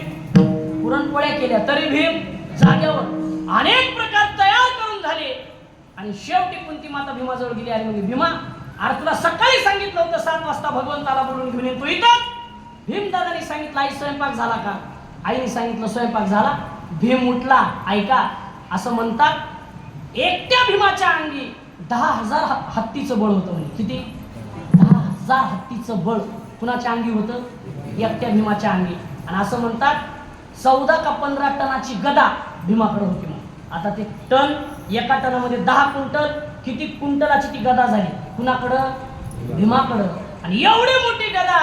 पुरणपोळ्या केल्या तरी भीम जाग्यावर. अनेक प्रकार तयार करून झाले आणि शेवटी कुंती माता भीमाजवळ गेली आणि म्हणजे भीमा, अरे तुला सकाळी सांगितलं होतं 7 वाजता भगवंताला बोलून घेऊन ये, तू इथं. भीमदादांनी सांगितलं आई स्वयंपाक झाला का? आईने सांगितलं स्वयंपाक झाला. भीम उठला. ऐका, असं म्हणतात एकट्या भीमाच्या अंगी 10,000 हत्तीचं बळ होतं. म्हणजे किती? 10,000 हत्तीचं बळ कुणाच्या अंगी होतं? एकट्या भीमाच्या अंगी. आणि असं म्हणतात 14 का 15 टनाची गदा भीमाकडे होती. मग आता ते टन, एका टनामध्ये 10 क्विंटल, किती क्विंटलाची ती गदा झाली? कुणाकडं? भीमाकडं. आणि एवढी मोठी गदा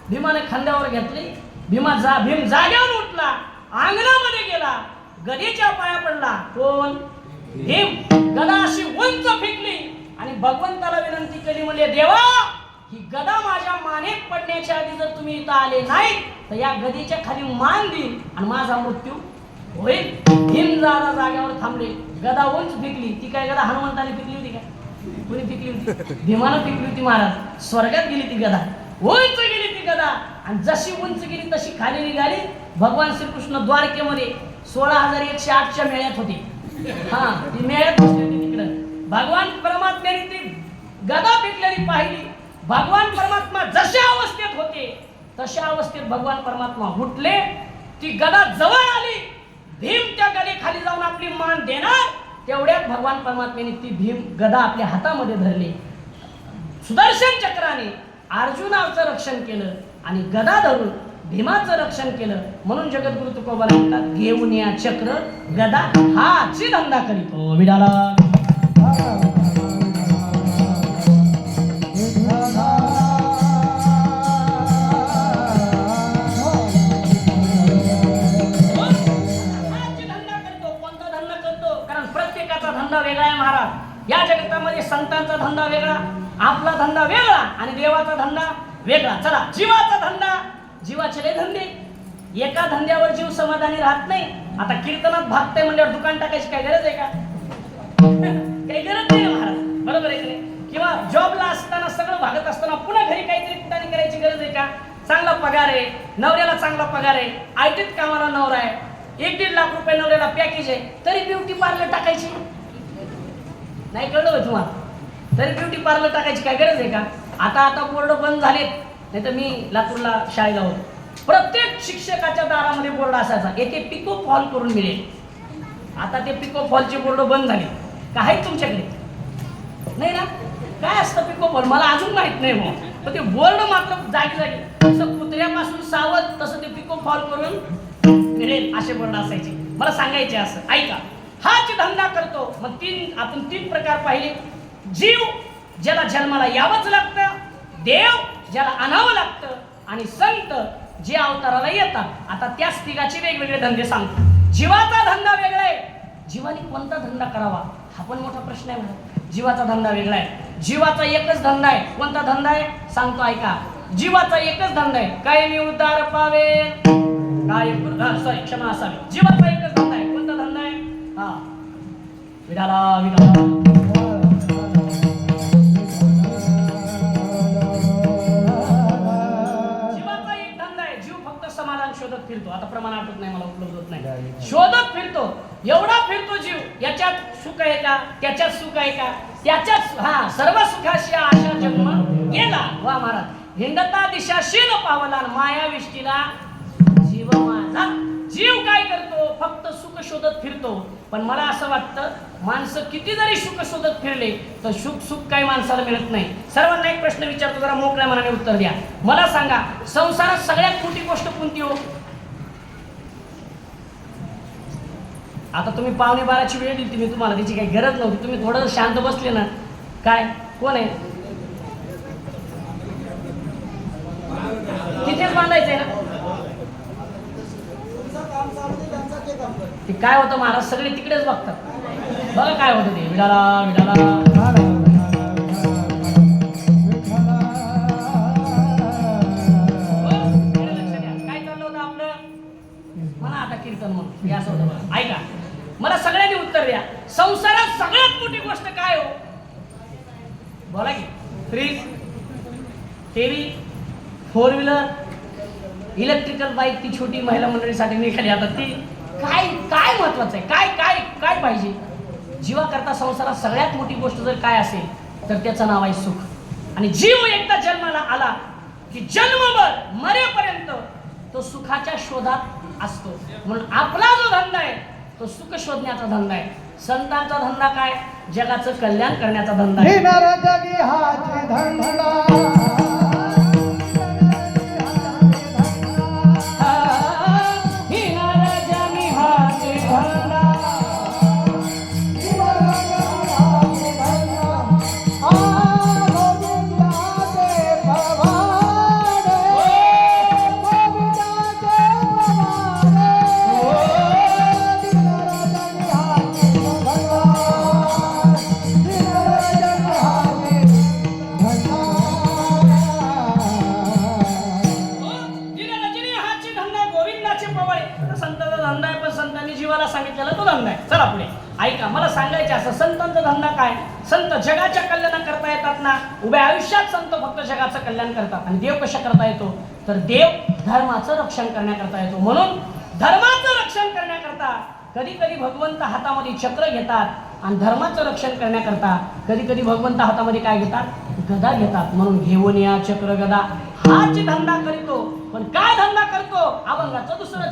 भीमाने खांद्यावर घेतली. भीम जाग्यावर उठला, अंगणामध्ये गेला, गदीच्या पाया पडला. कोण? भीम. गदा अशी उंच फेकली आणि भगवंताला विनंती केली, म्हणजे देवा, ही गदा माझ्या मानेत पडण्याच्या आधी जर तुम्ही इथं आले नाही तर या गदीच्या खाली मान देईन आणि माझा मृत्यू होईल. भीम जाग्यावर थांबले. गदा उंच फेकली. ती काय गदा हनुमंताने फेकली होती का? कोणी फेकली होती? भीमानं फेकली होती महाराज. स्वर्गात गेली ती गदा, उंच गेली ती गदा. आणि जशी उंच गेली तशी खाली निघाली. भगवान श्रीकृष्ण द्वारकेमध्ये 16,108च्या मेळ्यात होते. हा, ती मेळ्यात बसली होती तिकडं. भगवान परमात्म्याने ती गदा फेकलेली पाहिली. भगवान परमात्मा जशा अवस्थेत होते तशा अवस्थेत भगवान परमात्मा उठले. ती गदा जवळ आली. भीम त्या गदेखाली जाऊन आपली मान देणार, तेवढ्यात भगवान परमात्म्याने ती भीम गदा आपल्या हातामध्ये धरली. सुदर्शन चक्राने अर्जुनाचं रक्षण केलं आणि गदा धरून भीमाचं रक्षण केलं. म्हणून जगद्गुरु तुकोबा म्हणतात, घेऊन या चक्र गदा हाची धंदा करीतो विडाला. धंदा वेगळा आहे महाराज. या जगतामध्ये संतांचा धंदा वेगळा, आपला धंदा वेगळा आणि देवाचा धंदा वेगळा. चला, जीवाचा धंदा. जीवाचे लय धंदे. एका धंद्यावर जीव समाधानी राहत नाही. आता कीर्तनात भागतंय म्हणल्यावर दुकान टाकायची काय गरज आहे का? काही गरज नाही महाराज, बरोबर आहे की नाही? किंवा जॉबला असताना सगळं भागत असताना पुन्हा घरी काहीतरी कुटाने करायची गरज आहे का? चांगला पगार आहे, नवऱ्याला चांगला पगार आहे, आयटीत कामाला नवरा आहे, 1-1.5 लाख रुपये नवऱ्याला पॅकेज आहे, तरी ब्युटी पार्लर टाकायची नाही? कळलं होय तुम्हाला? तरी ब्युटी पार्लर टाकायची काय गरज आहे का? आता बोर्ड बंद झालेत. नाही तर मी लातूरला शाळेला होतो. प्रत्येक शिक्षकाच्या दारामध्ये बोर्ड असायचा, येथे पिको फॉल करून मिळेल. आता ते पिको फॉलचे बोर्ड बंद झाले. काय तुमच्याकडे नाही ना? काय असतं पिको फॉल मला अजून माहित नाही मग. पण ते बोर्ड मात्र जागी जसं कुत्र्यापासून सावध तसं ते पिको फॉल करून मिळेल असे बोर्ड असायचे. मला सांगायचे असं, ऐका, हाच धंदा करतो. मग आपण 3 प्रकार पाहिले. जीव ज्याला जन्माला यावंच लागतं, देव ज्याला आणावं लागतं आणि संत जे अवताराला येतात. आता त्याच तिघाचे वेगवेगळे धंदे सांगतो. जीवाचा धंदा वेगळा आहे. जीवाने कोणता धंदा करावा हा पण मोठा प्रश्न आहे. जीवाचा धंदा वेगळा आहे. जीवाचा एकच धंदा आहे. कोणता धंदा आहे सांगतो, ऐका. जीवाचा एकच धंदा आहे, काय मी उद्धार पावे, काय क्षमा असावी. जीवाचा एकच धंदा आहे. कोणता धंदा आहे? हा, विडाला विडाला. शोधत फिरतो. आता प्रमाण आठवत नाही मला, उपलब्ध होत नाही. शोधत फिरतो, एवढा फिरतो जीव. याच्यात सुख आहे का? त्याच्यात सुख आहे का? त्याच्यात सर्व सुखाशी आशा जन्म गेला. वा महाराज. हिंडता दिशाशील पावला, माया विष्टीला जीव माझा. जीव काय करतो? फक्त सुख शोधत फिरतो. पण मला असं वाटतं, माणसं किती जरी सुख शोधत फिरले तर सुख काही माणसाला मिळत नाही. सर्वांना एक प्रश्न विचारतो, जरा मोकळ्या मनाने उत्तर द्या. मला सांगा, संसारात सगळ्यात मोठी गोष्ट कोणती हो? आता तुम्ही 11:15ची वेळ दिली मी तुम्हाला, त्याची काही गरज नव्हती. तुम्ही थोडं शांत बसले ना. काय? कोण आहे? तिथेच बांधायचंय ना. ते काय होतं महाराज, सगळे तिकडेच बघतात. बघा काय होतं ते. विडाला विडाला. Fridge, TV, 4 wheeler, electrical bike, ती छोटी महिला मंडळीसाठी निघाली आता ती काय काय महत्वाचं आहे, काय काय काय पाहिजे जीवाकरता संसारात सगळ्यात मोठी गोष्ट जर काय असेल तर त्याचं नाव आहे सुख. आणि जीव एकदा जन्माला आला की जन्मभर मरेपर्यंत तो सुखाच्या शोधात असतो. म्हणून आपला जो धंदा आहे तो सुख शोधण्याचा धंदा आहे. संतांचा धंदा काय? जगाचं कल्याण करण्याचा धंदा आहे. ऐका, मला सांगायचे असं, संतांचा धंदा काय? संत जगाच्या कल्याण करता येतात ना. उभ्या आयुष्यात संत फक्त जगाचं कल्याण करतात. आणि देव कशा करता येतो? तर देव धर्माचं रक्षण करण्याकरता येतो. म्हणून धर्माचं रक्षण करण्याकरता कधी कधी भगवंत हातामध्ये चक्र घेतात आणि धर्माचं रक्षण करण्याकरता कधी कधी भगवंत हातामध्ये काय घेतात? गदा घेतात. म्हणून घेऊन या चक्र गदा हाच धंदा करतो. पण काय धंदा करतो? अभंगाचं दुसरं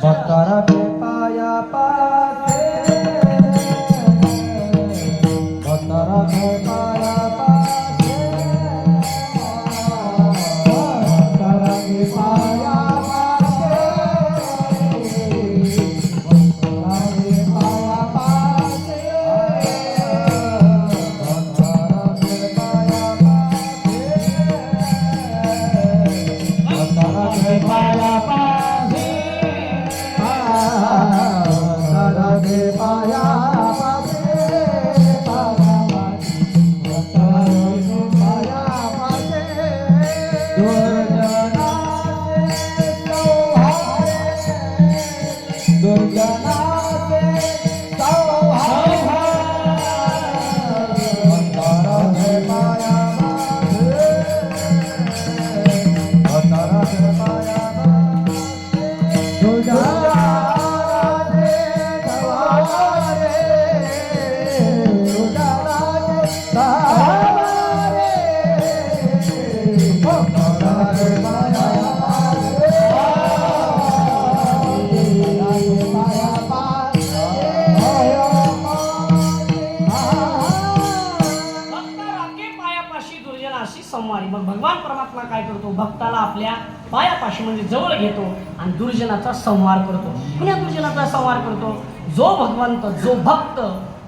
संवारी. मग भगवान परमात्मा काय करतो? भक्ताला आपल्या पायापाशी म्हणजे जवळ घेतो आणि दुर्जनाचा संहार करतो. कुण्या दुर्जनाचा संहार करतो? जो भगवंत, जो भक्त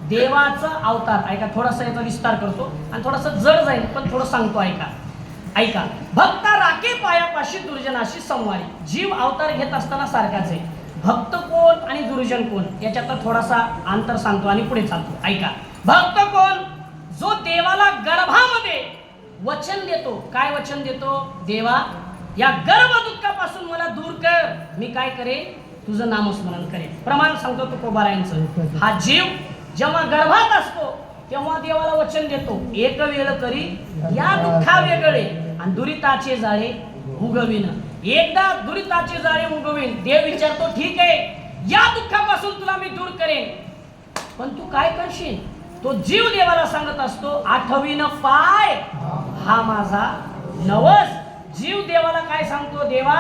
देवाचा अवतार. ऐका, थोडासा याचा विस्तार करतो आणि थोडासा जड जाईल पण थोडं सांगतो. ऐका, भक्ता राखे पायापाशी दुर्जनाशी संवारी. जीव अवतार घेत असताना सारखाच आहे. भक्त कोण आणि दुर्जन कोण याच्यात थोडासा अंतर सांगतो आणि पुढे चालतो. ऐका, भक्त कोण? जो देवाला गर्भामध्ये वचन देतो. काय वचन देतो? देवा, या गर्भ दुःखापासून मला दूर कर. मी काय करेन? तुझं नामस्मरण करेन. प्रमाण सांगतो तुकोबारायांचं. हा जीव जेव्हा गर्भात असतो तेव्हा देवाला वचन देतो, एक वेळ करी या दुःखा वेगळे आणि दुरिताचे जाळे उगविन. एकदा दुरिताचे जाळे उगविन. देव विचारतो, ठीक आहे, या दुःखापासून तुला मी दूर करेन, पण तू काय करशील? तो जीव देवाला सांगत असतो, आठवीन पाय हा माझा नवस. जीव देवाला काय सांगतो? देवा,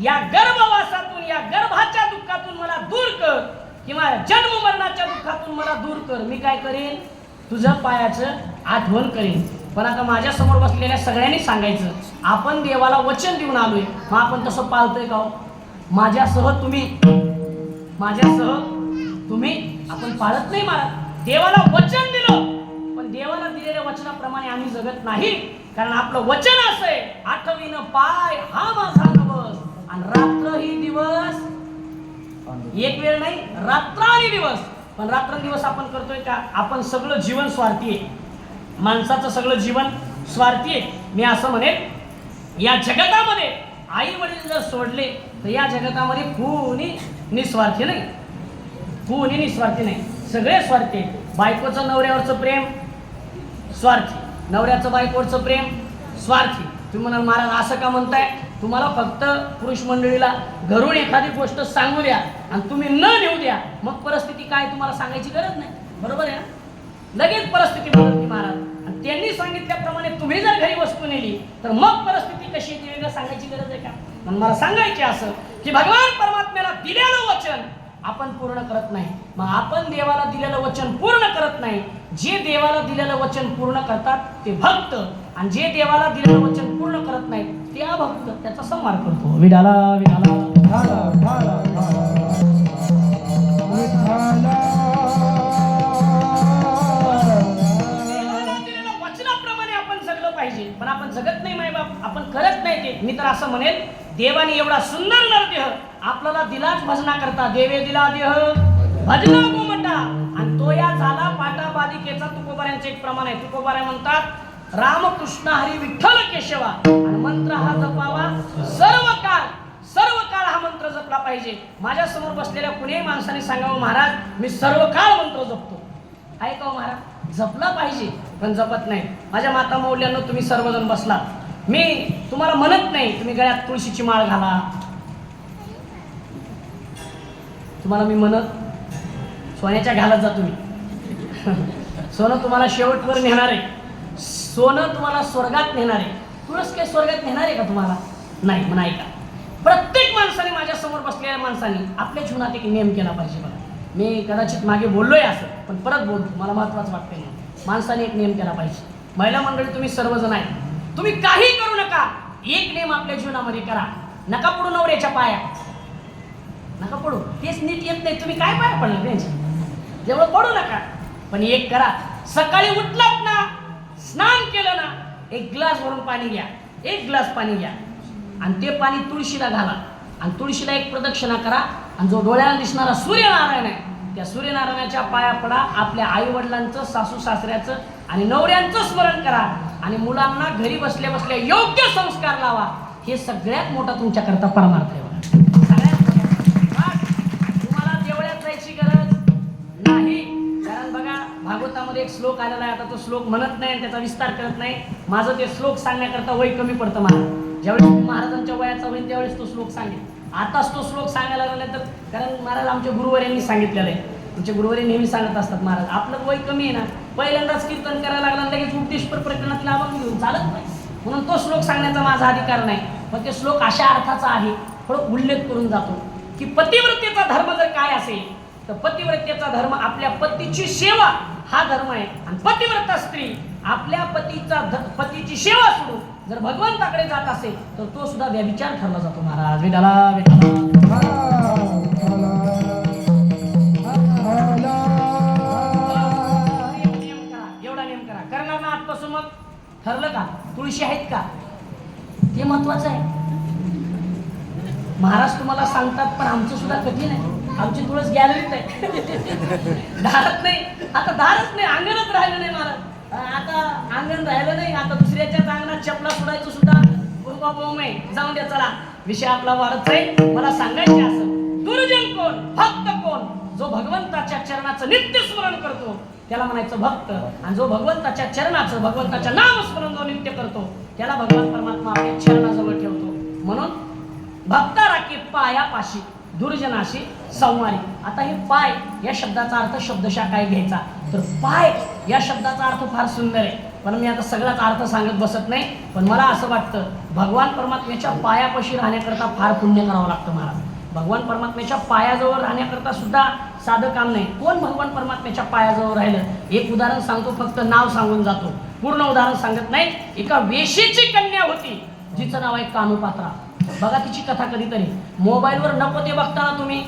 या गर्भवासातून, या गर्भाच्या दुःखातून मला दूर कर, किंवा जन्म मरणाच्या दुःखातून मला दूर कर. मी काय करेन? तुझं पायाचं आठवण करेन. पण आता माझ्या समोर बसलेल्या सगळ्यांनी सांगायचं, आपण देवाला वचन देऊन आलोय, मग आपण तसं पाळतोय का? माझ्यासह तुम्ही आपण पाळत नाही. मला देवाला वचन दिलं, पण देवाला दिलेल्या वचनाप्रमाणे आम्ही जगत नाही. कारण आपलं वचन असं आहे, आठवीन पाय हा माझा नवस. आणि रात्र ही दिवस, एक वेळ नाही, रात्र आणि दिवस. पण रात्रंदिवस आपण करतोय का? आपण सगळं जीवन स्वार्थी आहे. माणसाचं सगळं जीवन स्वार्थी आहे. मी असं म्हणेन, या जगतामध्ये आई वडील जर सोडले तर या जगतामध्ये कोणी निस्वार्थी नाही. कोणी निस्वार्थी नाही, सगळे स्वार्थी. बायकोचं नवऱ्यावरचं प्रेम स्वार्थी, नवऱ्याचं बायकोवरचं प्रेम स्वार्थी. तुम्ही म्हणाल महाराज असं का म्हणताय, तुम्हाला फक्त पुरुष मंडळीला घरून एखादी गोष्ट सांगू द्या आणि तुम्ही न नेऊ द्या, मग परिस्थिती काय तुम्हाला सांगायची गरज नाही. बरोबर आहे ना? लगेच परिस्थिती बदलते महाराज. आणि त्यांनी सांगितल्याप्रमाणे तुम्ही जर घरी वस्तू नेली तर मग परिस्थिती कशी येते वेगळं सांगायची गरज आहे का? म्हणून मला सांगायचे असं की भगवान परमात्म्याला दिलेलं वचन आपण पूर्ण करत नाही. मग आपण देवाला दिलेलं वचन पूर्ण करत नाही. जे देवाला दिलेलं वचन पूर्ण करतात ते भक्त, आणि जे देवाला दिलेलं वचन पूर्ण करत नाही ते अभक्त. त्याचा संहार करतो. विडाला विडाला वचनाप्रमाणे आपण जगलं पाहिजे, पण आपण जगत नाही मायबाप, आपण करत नाही ते. मी तर असं म्हणेल, देवाने एवढा सुंदर नरदेह आपल्याला दिलाच भजना करता. देवे दिला देह भजना गोमटा, आणि तो या झाला पाटा बालिकेचा. तुकोबाऱ्यांचे एक प्रमाण आहे. तुकोबाऱ्या म्हणतात रामकृष्ण हरी विठ्ठल केशवा, आणि मंत्र हा जपावा सर्व काळ. सर्व काळ हा मंत्र जपला पाहिजे. माझ्या समोर बसलेल्या कुणीही माणसाने सांगावं महाराज मी सर्व काळ मंत्र जपतो. आहे का महाराज? जपला पाहिजे, पण जपत नाही. माझ्या माता मौल्यांनो, तुम्ही सर्वजण बसलात, मी तुम्हाला म्हणत नाही तुम्ही गळ्यात तुळशीची माळ घाला. तुम्हाला मी म्हणत सोन्याच्या घालत जा तुम्ही. सोनं तुम्हाला शेवटवर नेणार आहे. सोनं तुम्हाला स्वर्गात नेणार आहे. तुळस काय स्वर्गात नेणार आहे का तुम्हाला? नाही. म्हणा ऐका, प्रत्येक माणसाने, माझ्या समोर बसलेल्या माणसाने आपल्या जीवनात एक नियम केला पाहिजे. बघा, मी कदाचित मागे बोललोय असं, पण परत बोलतो, मला महत्वाचं वाटतंय. माणसाने एक नियम केला पाहिजे. महिला मंडळी तुम्ही सर्वजण आहे, तुम्ही काही करू नका, एक नियम आपल्या जीवनामध्ये करा. नका पडू नवऱ्याच्या पाया, नका पडू. तेच नीट येत नाही, तुम्ही काय पाया पडलं त्यांच्या जेवढं पडू नका. पण एक करा, सकाळी उठलात ना, स्नान केलं ना, एक ग्लास भरून पाणी घ्या. एक ग्लास पाणी घ्या आणि ते पाणी तुळशीला घाला, आणि तुळशीला एक प्रदक्षिणा करा. आणि जो डोळ्याला दिसणारा सूर्यनारायण आहे त्या सूर्यनारायणाच्या पाया पडा. आपल्या आई वडिलांचं, सासू सासऱ्याचं आणि नवऱ्यांचं स्मरण करा, आणि मुलांना घरी बसल्या बसल्या योग्य संस्कार लावा. हे सगळ्यात मोठा तुमच्याकरता परमार्थ आहे. तुम्हाला देवळ्यात जायची गरज नाही. कारण बघा, भागवतामध्ये एक श्लोक आलेला आहे. आता तो श्लोक म्हणत नाही, त्याचा विस्तार करत नाही. माझं ते श्लोक सांगण्याकरता वय कमी पडतं महाराज. ज्यावेळेस महाराजांच्या वयाचा होईल त्यावेळेस तो श्लोक सांगेल. आताच तो श्लोक सांगायला लागला तर, कारण महाराज आमच्या गुरुवर्यांनी सांगितलेलं आहे. आमचे गुरुवारी नेहमी सांगत असतात महाराज आपलं वय कमी आहे ना, पहिल्यांदाच कीर्तन करायला लागला लगेच उपदेशपर प्रकरणात लावून घेऊन चालत नाही. म्हणून तो श्लोक सांगण्याचा माझा अधिकार नाही. पण ते श्लोक अशा अर्थाचा आहे, थोडं उल्लेख करून जातो की पतिव्रतेचा धर्म जर काय असेल तर पतिव्रतेचा धर्म आपल्या पतीची सेवा हा धर्म आहे. आणि पतिव्रता स्त्री आपल्या पतीची सेवा सोडून जर भगवंताकडे जात असेल तर तो सुद्धा व्यभिचार ठरला जातो. महाराज विडाला एवढा नियम करा. करणार ना आजपासून, मग ठरलं का? तुळशी आहेत का? ते महत्वाचं आहे. महाराज तुम्हाला सांगतात, पण आमचं सुद्धा कठीण आहे. आमची तुळस गॅलरीत आहे, दारात नाही. आता दारच नाही, अंगणच राहिलं नाही महाराज. आता अंगण राहिलं नाही. आता दुसऱ्याच्याच अंगणात चपला सोडायचं सुद्धा जाऊन द्या. चला, विषय आपला वाढत आहे. मला सांगायचे असं, दुर्जन कोण, भक्त कोण? जो भगवंताच्या चरणाचं नित्य स्मरण करतो त्याला म्हणायचं भक्त. आणि जो भगवंताच्या चरणाचं, भगवंताच्या नामस्मरण जो नित्य करतो त्याला भगवान परमात्मा आपल्या चरणाजवळ ठेवतो. म्हणून भक्ता राखी पायापाशी, दुर्जनाशी संवारी. आता हे पाय या शब्दाचा अर्थ शब्दशः काय घ्यायचा, तर पाय या शब्दाचा अर्थ फार सुंदर आहे. पण मी आता सगळाच अर्थ सांगत बसत नाही. पण मला असं वाटतं भगवान परमात्म्याच्या पायापाशी राहण्याकरता फार पुण्य करावं लागतं महाराज. भगवान परमात्म्याच्या पायाजवळ राहण्याकरता सुद्धा साधं काम नाही. कोण भगवान परमात्म्याच्या पायाजवळ राहिलं? एक उदाहरण सांगतो, फक्त नाव सांगून जातो, पूर्ण उदाहरण सांगत नाही. एका वेशीची कन्या होती जिचं नाव आहे कानुपात्रा. बघा तिची कथा कधीतरी मोबाईलवर नको ते बघताना तुम्ही.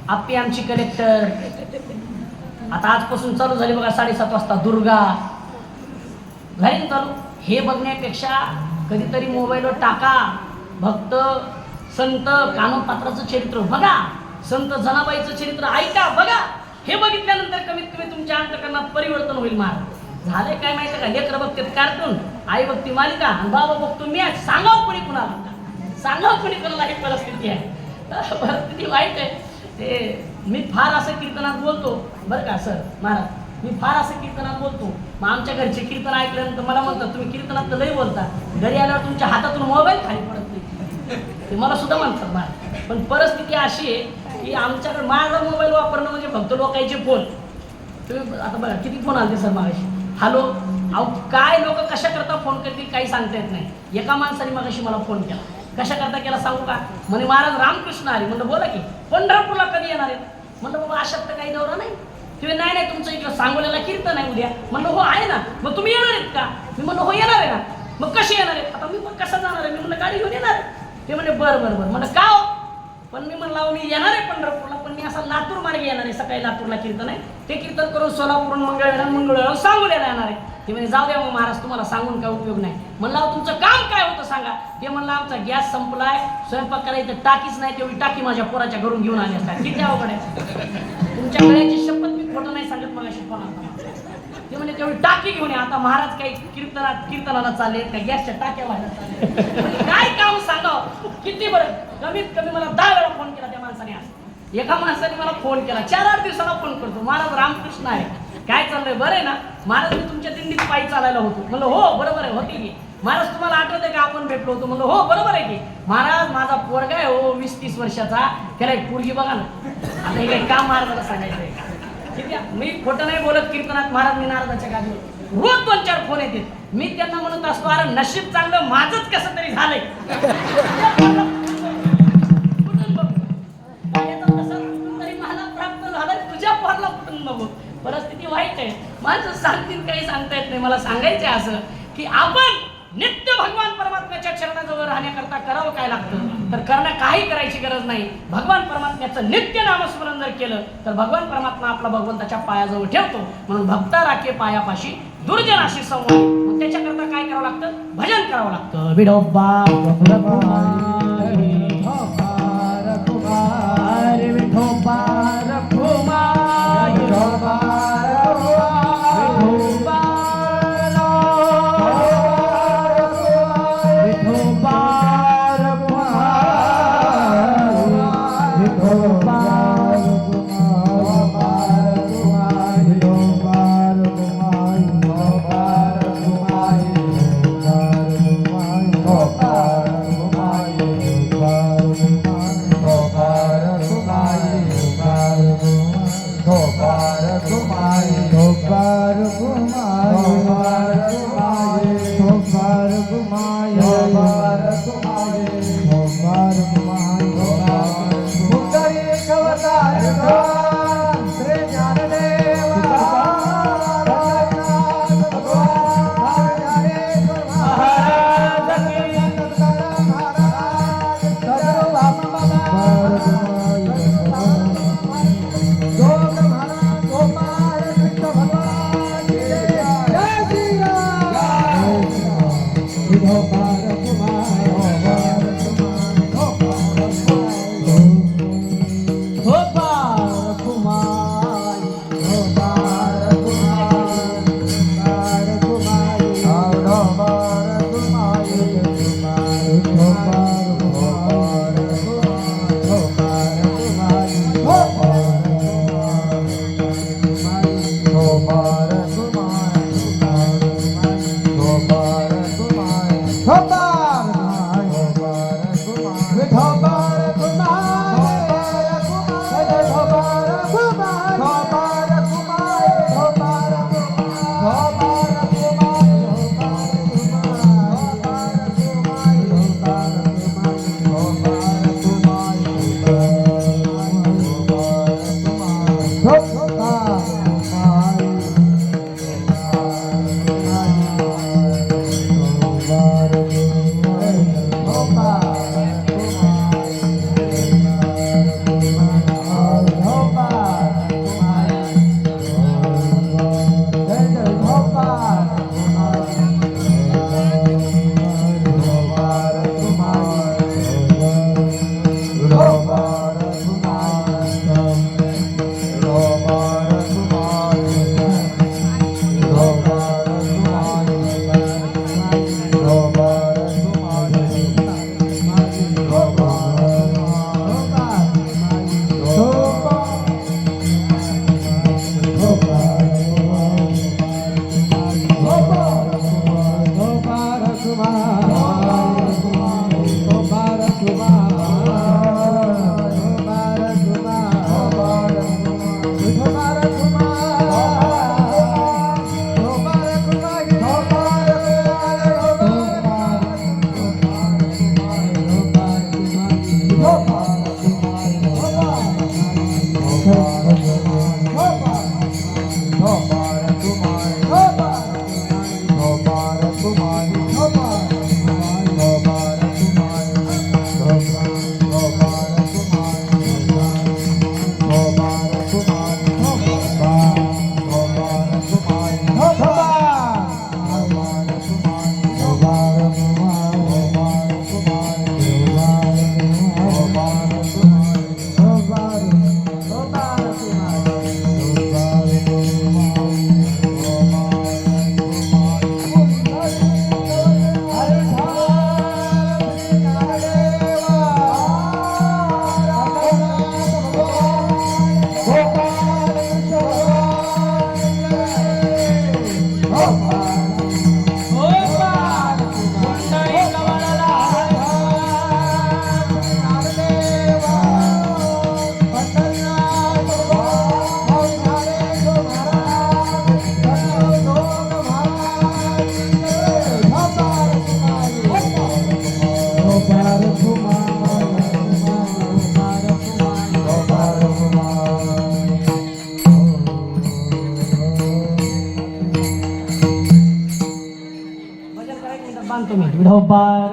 आपली आमची कलेक्टर आता आजपासून चालू झाली बघा, 7:30 वाजता दुर्गा झाली चालू. हे बघण्यापेक्षा कधीतरी मोबाईलवर टाका भक्त संत कानोपात्राचं चरित्र बघा, संत जनाबाईचं चरित्र ऐका, बघा. हे बघितल्यानंतर कमीत कमी तुमच्या अंतःकरणात परिवर्तन होईल. महाराज झालंय काय माहिती का? लेकरं बघतात कार्टून, आई बघती मालिका, आणि बाबा बघतो मॅच. सांगाव कोणी कुणाला, सांगाव कोणी कोणाला ही परिस्थिती आहे. परिस्थिती वाईट आहे. ते मी फार असं कीर्तनात बोलतो बरं का सर महाराज. मी फार असं कीर्तनात बोलतो. मग आमच्या घरचे कीर्तन ऐकल्यानंतर मला म्हणतात तुम्ही कीर्तनात तर लई बोलता, घरी आल्यावर तुमच्या हातातून मोबाईल खाली पडत नाही. ते मला सुद्धा म्हणतात मला. पण परिस्थिती अशी आहे की आमच्याकडे माझा मोबाईल वापरणं म्हणजे फक्त लोकांचे फोन. तुम्ही आता बघा किती फोन आले सर मागाशी, हॅलो, अहो काय लोक कशा करता फोन करतील काही सांगता येत नाही. एका माणसाने मागाशी मला फोन केला, कशा करता केला सांगू का, म्हणे महाराज रामकृष्ण आले. म्हणलं बोला की, पंढरपूरला कधी येणार आहे. म्हणलं बाबा अशात तर काही दौरा नाही. तुम्ही नाही नाही तुमचं इकडं सांगोल्याला कीर्तन आहे उद्या. म्हणलं हो आहे ना. मग तुम्ही येणार आहेत का. मी म्हणलं हो येणार आहे ना. मग कसे येणार आहेत. आता मी पण कसं जाणार आहे. मी म्हणलं गाडी घेऊन येणार आहे. ते म्हणजे बरं बरं बरं. म्हणलं का हो. पण मी म्हणला मी येणार आहे पंढरपूरला, पण मी असा लातूर मार्गे येणार आहे. सकाळी लातूरला कीर्तन आहे, ते कीर्तन करून सोलापूरून मंगळवेढा सांगोल्याला येणार आहे. ते म्हणजे जाऊ द्या मग महाराज तुम्हाला सांगून काय उपयोग नाही. म्हणलं तुमचं काम काय होतं सांगा. ते म्हणलं आमचा गॅस संपलाय, स्वयंपाक करायचं टाकीच नाही, तेवढी टाकी माझ्या पोराच्या घरून घेऊन आली असतात. किती अवघड आहे. तुमच्या गळ्याची शपथ मी खोटं नाही सांगत. मग अशी फोन ते म्हणजे तेवढी टाकी घेऊन ये. आता महाराज काही कीर्तनाला चालले का गॅसच्या टाक्या व्हायला चालले. काय काम सांगावं. किती बरं कमीत कमी मला 10 वेळा फोन केला त्या माणसाने. आज एका माणसाने मला फोन केला, 4-8 दिवसाला फोन करतो, महाराज रामकृष्ण आहे, काय चाललंय बरं आहे ना. महाराज मी तुमच्या दिंडीत पायी चालायला होतो. म्हणलं हो बरोबर आहे होती की. महाराज तुम्हाला आठवत आहे का आपण भेटलो होतो. म्हणलं हो बरोबर आहे की. महाराज माझा पोरगा आहे हो 20-30 वर्षाचा, त्याला एक पोरगी बघा ना. आता हे काही काम महाराजाला सांगायचं आहे का. ठीक आहे, मी खोटं नाही बोलत. कीर्तनात महाराज मी नारदाच्या गादीवर रोज 2-4 फोन येते. मी त्यांना म्हणत असतो अरे नशीब चांगलं माझंच कसं तरी झालंय. कुठून बघू तरी मला प्राप्त झालं, तुझ्या पोराला कुठून बघू. परिस्थिती वाईट आहे. माझं सांगतील काही सांगता येत नाही. मला सांगायचं आहे असं की आपण नित्य भगवान परमात्म्याच्या चरणाजवळ राहण्याकरता करावं काय लागतं. तर करणं काही करायची गरज नाही. भगवान परमात्म्याचं नित्य नामस्मरण जर केलं तर भगवान परमात्मा आपला भगवंताच्या पायाजवळ ठेवतो. म्हणून भक्ता राखे पायापाशी दुर्जनाशी संवाद. मग त्याच्याकरता काय करावं लागतं, भजन करावं लागतं. विठोबा विठोबार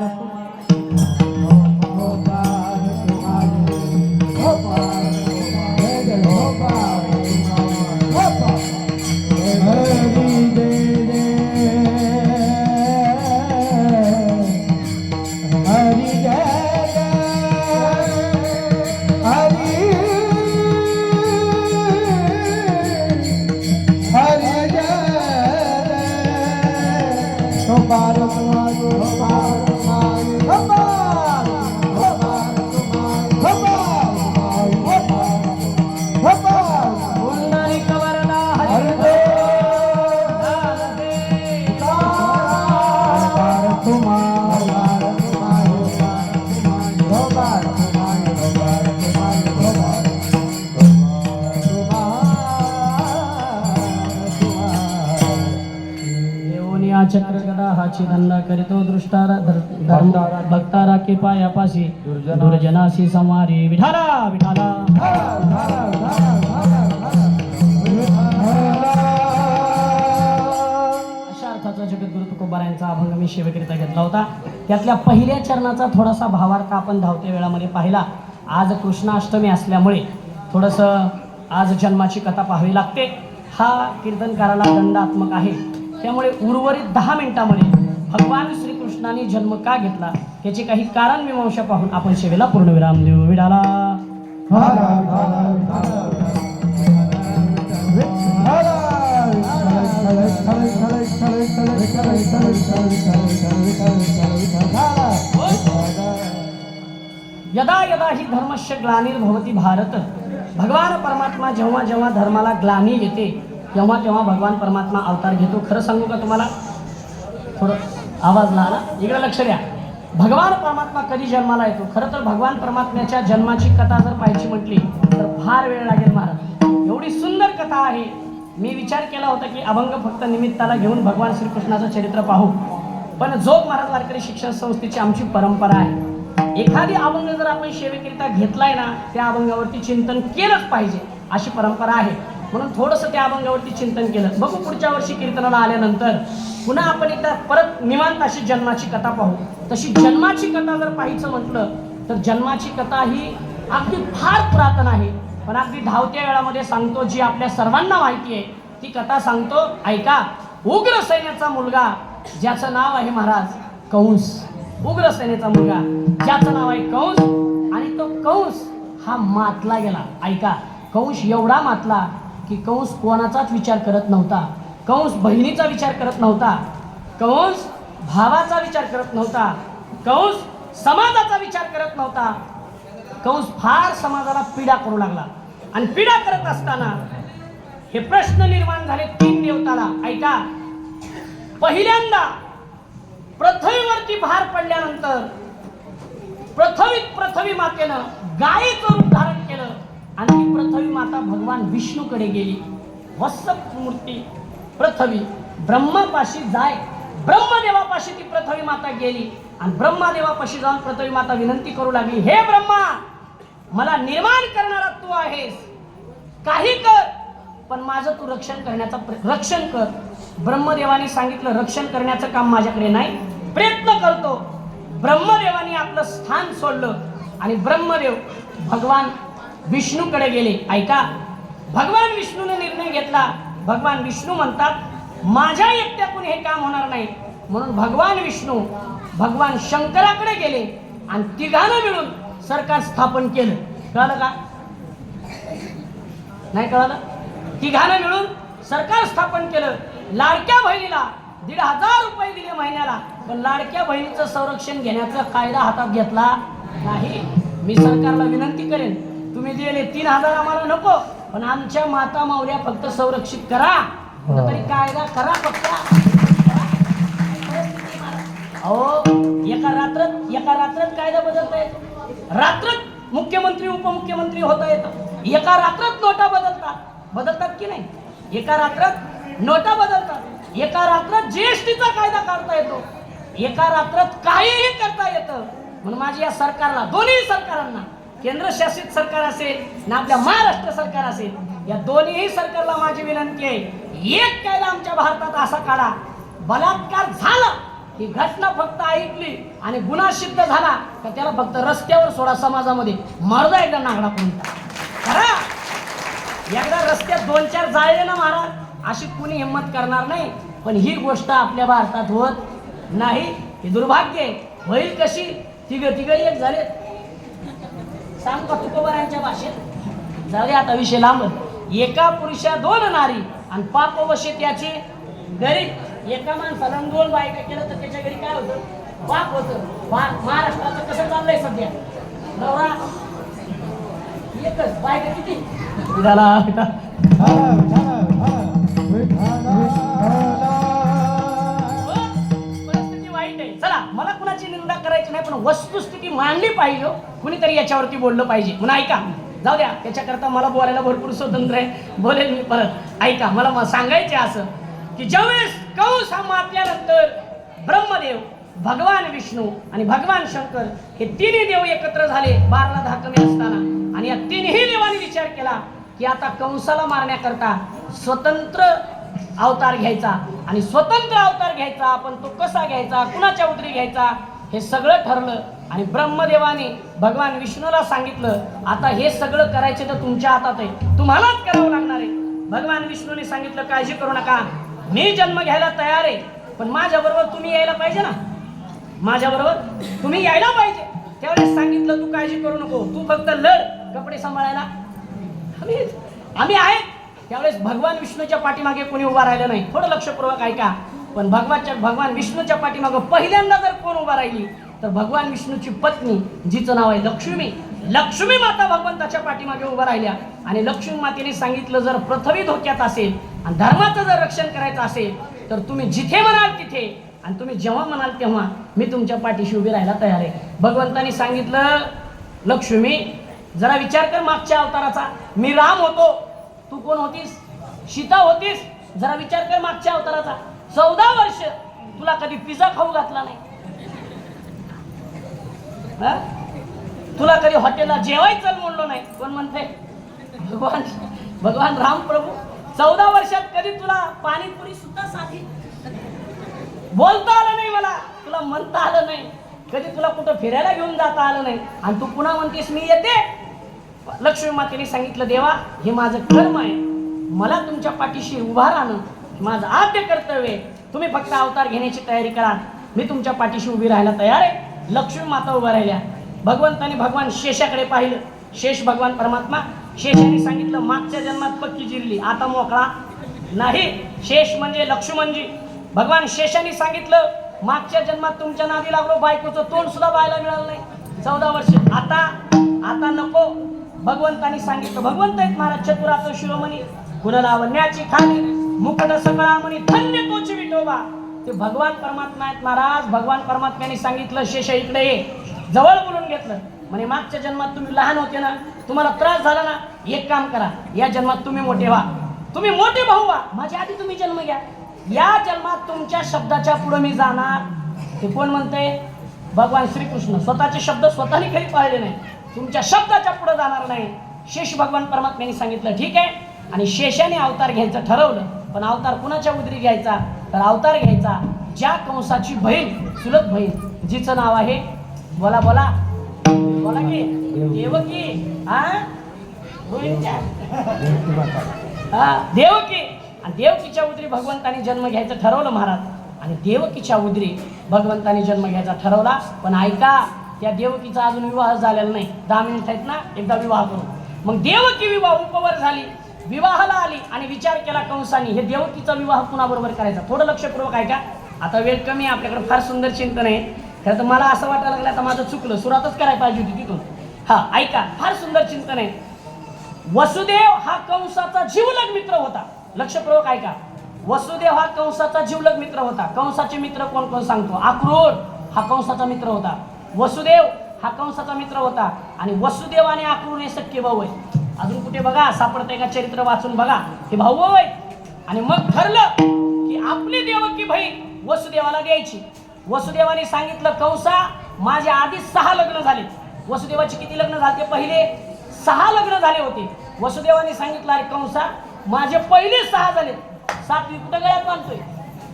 चक्र गदा हाची धंदा करीतो दृष्टारा धर्म भक्ता राखे पायापाशी दुर्जनाशी संवारी विठाला विठाला अशा अर्थाचा जगद्गुरु तुकोबारायांचा अभंग मी सेवेकरिता घेतला होता. त्यातल्या पहिल्या चरणाचा थोडासा भावार्थ आपण धावत्या वेळामध्ये पाहिला. आज कृष्णाष्टमी असल्यामुळे थोडंसं आज जन्माची कथा पाहावी लागते. हा कीर्तनकाराला दंडात्मक आहे, त्यामुळे उर्वरित 10 मिनिटांमध्ये भगवान श्रीकृष्णाने जन्म का घेतला याचे काही कारण मीमांसा पाहून आपण सेवेला पूर्णविराम देऊ. विडाला यदा यदा ही धर्मस्य ग्लानिर्भवती भारत. भगवान परमात्मा जेव्हा जेव्हा धर्माला ग्लानी येते तेव्हा तेव्हा भगवान परमात्मा अवतार घेतो. खरं सांगू का तुम्हाला, थोडं आवाज लहान इकडे लक्ष द्या. भगवान परमात्मा कधी जन्माला येतो? खरं तर भगवान परमात्म्याच्या जन्माची कथा जर पाहायची म्हटली तर फार वेळ लागेल महाराज. एवढी सुंदर कथा आहे. मी विचार केला होता की अभंग फक्त निमित्ताला घेऊन भगवान श्रीकृष्णाचं चरित्र पाहू, पण जोग महाराज वारकरी शिक्षण संस्थेची आमची परंपरा आहे. एखादी अभंग जर आपण सेवेकरिता घेतलाय ना, त्या अभंगावरती चिंतन केलंच पाहिजे अशी परंपरा आहे. म्हणून थोडंसं त्या अभंगावरती चिंतन केलं. बघू पुढच्या वर्षी कीर्तनाला आल्यानंतर पुन्हा आपण एकदा परत निवांत अशी जन्माची कथा पाहू. तशी जन्माची कथा जर पाहायचं म्हटलं तर जन्माची कथा ही अगदी फार पुरातन आहे, पण अगदी धावत्या वेळामध्ये सांगतो, जी आपल्या सर्वांना माहिती आहे ती कथा सांगतो. ऐका. उग्र सैन्याचा मुलगा ज्याचं नाव आहे महाराज कंस. उग्र सैन्याचा मुलगा ज्याचं नाव आहे कंस, आणि तो कंस हा मातला गेला. ऐका. कंस एवढा मातला की कंस कोणाचाच विचार करत नव्हता. कंस बहिणीचा विचार करत नव्हता. कंस भावाचा विचार करत नव्हता. कंस समाजाचा विचार करत नव्हता. कंस फार समाजाला पीडा करू लागला. आणि पीडा करत असताना हे प्रश्न निर्माण झाले 3 देवताला. ऐका. पहिल्यांदा पृथ्वीवरती भार पडल्यानंतर पृथ्वी मातेनं गायीचं रूप धारण केलं आणि ती पृथ्वी माता भगवान विष्णूकडे गेली. वत्स मूर्ती पृथ्वी ब्रह्मापाशी जाय. ब्रह्मदेवापाशी ती पृथ्वी माता गेली आणि ब्रह्मदेवापाशी जाऊन पृथ्वी माता विनंती करू लागली, हे ब्रह्मा, मला निर्माण करणारा तू आहेस, काही कर पण माझं तू रक्षण कर. ब्रह्मदेवाने सांगितलं, रक्षण करण्याचं काम माझ्याकडे नाही, प्रयत्न करतो. ब्रह्मदेवाने आपलं स्थान सोडलं आणि ब्रह्मदेव भगवान विष्णूकडे गेले. ऐका. भगवान विष्णूने निर्णय घेतला. भगवान विष्णू म्हणतात, माझ्या एकट्यातून हे काम होणार नाही. म्हणून भगवान विष्णू भगवान शंकराकडे गेले आणि तिघांना मिळून सरकार स्थापन केलं. कळलं का? नाही कळलं? तिघांना मिळून सरकार स्थापन केलं. लाडक्या बहिणीला 1,500 रुपये दिले महिन्याला, पण लाडक्या बहिणीचं संरक्षण घेण्याचा कायदा हातात घेतला नाही. मी सरकारला विनंती करेन, तुम्ही दिलेले 3,000 आम्हाला नको, पण आमच्या माता मावल्या फक्त संरक्षित करा. तरी कायदा करा फक्त. अहो, एका रात्रात कायदा बदलता येतो. रात्रात मुख्यमंत्री उपमुख्यमंत्री होता येतं. एका रात्रात नोटा बदलतात की नाही? एका रात्रात नोटा बदलतात. एका रात्रात जीएसटीचा कायदा काढता येतो. एका रात्रात काहीही करता येतं. म्हणून माझी या सरकारला, दोन्ही सरकारांना, केंद्रशासित सरकार असेल ना आपल्या महाराष्ट्र सरकार असेल, या दोन्ही सरकारला माझी विनंती आहे, एक कायदा आमच्या भारतात असा काढा, बलात्कार झाला ही घटना फक्त ऐकली आणि गुन्हा सिद्ध झाला तर त्याला फक्त रस्त्यावर सोडा, समाजामध्ये मारदा एकदा नागडा कोणता खरा. एकदा रस्त्यात 2-4 जाळले ना महाराज, अशी कुणी हिंमत करणार नाही. पण ही गोष्ट आपल्या भारतात होत नाही. हे दुर्भाग्य आहे. होईल कशी? तिघ एक झाले. सांग का तुकोबारांच्या भाषेत? जाऊ दे आता, विषय लांब. एका पुरुषा 2 नारी आणि पापवशे त्याचे गरीब. एका माणसाला 2 बायका केलं तर त्याच्या घरी काय होतं? पाप होतं. महाराष्ट्राचं कसं चाललंय सध्या? नवरा एकच, बायका किती झाला? परिस्थिती वाईट आहे. चला, मला कुणाची निंदा करायची नाही, पण वस्तुस्थिती मांडली पाहिजे. कुणीतरी याच्यावरती बोललं पाहिजे. म्हणून ऐका, जाऊ द्या, त्याच्याकरता मला बोलायला भरपूर स्वतंत्र आहे, बोलेल मी परत. ऐका, मला सांगायचे असं की ज्यावेळेस कंस हा मारल्यानंतर ब्रह्मदेव, भगवान विष्णू आणि भगवान शंकर हे तिन्ही देव एकत्र झाले 12 धाकमे असताना. आणि या तिन्ही देवांनी विचार केला की आता कंसाला मारण्याकरता स्वतंत्र अवतार घ्यायचा. आणि स्वतंत्र अवतार घ्यायचा, पण तो कसा घ्यायचा, कुणाच्या उतरी घ्यायचा, हे सगळं ठरलं. आणि ब्रह्मदेवाने भगवान विष्णूला सांगितलं, आता हे सगळं करायचे तर तुमच्या हातात आहे, तुम्हालाच करावं लागणार आहे. भगवान विष्णूने सांगितलं, काळजी करू नका, मी जन्म घ्यायला तयार आहे, पण माझ्याबरोबर तुम्ही यायला पाहिजे ना, माझ्याबरोबर तुम्ही यायला पाहिजे. त्यावेळेस सांगितलं, तू काळजी करू नको, तू फक्त लढ, कपडे सांभाळायला आम्ही आहेत. त्यावेळेस भगवान विष्णूच्या पाठीमागे कोणी उभा राहिलं नाही. थोडं लक्षपूर्वक ऐका. पण भगवान विष्णूच्या पाठीमागे पहिल्यांदा जर कोण उभा राहिली तर भगवान विष्णूची पत्नी, जिचं नाव आहे लक्ष्मी माता, भगवंताच्या पाठीमागे उभा राहिल्या. आणि लक्ष्मी मातेने सांगितलं, जर पृथ्वी धोक्यात असेल आणि धर्माचं जर रक्षण करायचं असेल तर तुम्ही जिथे म्हणाल तिथे, आणि तुम्ही जेव्हा म्हणाल तेव्हा मी तुमच्या पाठीशी उभी राहायला तयार आहे. भगवंतानी सांगितलं, लक्ष्मी जरा विचार कर मागच्या अवताराचा. मी राम होतो, तू कोण होतीस? सीता होतीस. जरा विचार कर मागच्या अवताराचा. 14 वर्ष तुला कधी पिझ्झा खाऊ घातला नाही, तुला कधी हॉटेलला जेवायचं म्हणलो नाही. कोण म्हणते? भगवान राम प्रभू. 14 वर्षात कधी तुला पाणीपुरी सुद्धा साधी बोलता आलं नाही, मला तुला म्हणता आलं नाही, कधी तुला कुठं फिरायला घेऊन जाता आलं नाही, आणि तू पुन्हा म्हणतेस मी येते. लक्ष्मी मातेने सांगितलं, देवा हे माझं कर्म आहे, मला तुमच्या पाठीशी उभा राहणं माझं आद्य कर्तव्य आहे. तुम्ही फक्त अवतार घेण्याची तयारी करा, मी तुमच्या पाठीशी उभी राहायला तयार आहे. लक्ष्मी माता उभा राहिल्या. भगवंताने भगवान शेषाकडे पाहिलं. शेष भगवान परमात्मा. शेषाने सांगितलं, मागच्या जन्मात पक्की जिरली, आता मोकळा नाही. शेष म्हणजे लक्ष्मणजी. भगवान शेषाने सांगितलं, मागच्या जन्मात तुमच्या नादी लागलो, बायकोचं तोंड सुद्धा पाहायला मिळालं नाही 14 वर्ष, आता नको. भगवंतानी सांगितलं, भगवंत आहेत महाराज चतुराचं शिरोमणी, गुणलावण्याची खाणी, मुकुट सकळामणी, धन्य तोची विठोबा. ते भगवान परमात्मा आहेत महाराज. भगवान परमात्म्याने सांगितलं, शेष इकडे ये. जवळ बोलून घेतलं. म्हणे मागच्या जन्मात तुम्ही लहान होते ना, तुम्हाला त्रास झाला ना, एक काम करा, या जन्मात तुम्ही मोठे व्हा, तुम्ही मोठे भाऊ व्हा, माझ्या आधी तुम्ही जन्म घ्या. या जन्मात तुमच्या शब्दाच्या पुढे मी जाणार. ते कोण म्हणते? भगवान श्रीकृष्ण. स्वतःचे शब्द स्वतःने काही पाळले नाही, तुमच्या शब्दाच्या पुढे जाणार नाही. शेष भगवान परमात्म्याने सांगितलं, ठीक आहे. आणि शेषाने अवतार घ्यायचं ठरवलं. पण अवतार कुणाच्या उदरी घ्यायचा? तर अवतार घ्यायचा ज्या कंसाची बहीण, चुलत बहीण, जिचं नाव आहे, बोला की देवकी. देवकी. आणि देवकीच्या उदरी भगवंताने जन्म घ्यायचं ठरवलं महाराज. आणि देवकीच्या उदरी भगवंताने जन्म घ्यायचा ठरवला. पण ऐका, त्या देवकीचा अजून विवाह झालेला नाही. 10 मिनिट आहेत ना, एकदा विवाह करू. मग देवकी विवाह उपवर झाली, विवाहाला आली. आणि विचार केला कंसाने, हे देवकीचा विवाह कुणाबरोबर करायचा? थोडं लक्षपूर्वक ऐका. आता वेळ कमी आहे आपल्याकडे, फार सुंदर चिंतन आहे. खरं तर मला असं वाटायला लागलं, आता माझं चुकलं, सुरुवातच करायला पाहिजे होती तिथून. ऐका, फार सुंदर चिंतन आहे. वसुदेव हा कंसाचा जीवलग मित्र होता. लक्षपूर्वक ऐका. वसुदेव हा कंसाचा जीवलग मित्र होता. कंसाचे मित्र कोण कोण सांगतो? अक्रूर हा कंसाचा मित्र होता. वसुदेव हा कंसाचा मित्र होता. आणि वसुदेव आणि अक्रूर हे सख्खे भाऊ आहेत. अजून कुठे बघा सापडतंय का? चरित्र वाचून बघा, हे भाऊ आहेत. आणि मग ठरलं की आपली देवकी बहीण वसुदेवाला द्यायची. वसुदेवाने सांगितलं, कंसा माझ्या आधी 6 लग्न झाले. वसुदेवाची किती लग्न झाले? पहिले 6 लग्न झाले होते. वसुदेवाने सांगितलं, अरे कंसा माझे पहिले 6 झाले, 7वी कुठं गळ्यात बांधतोय?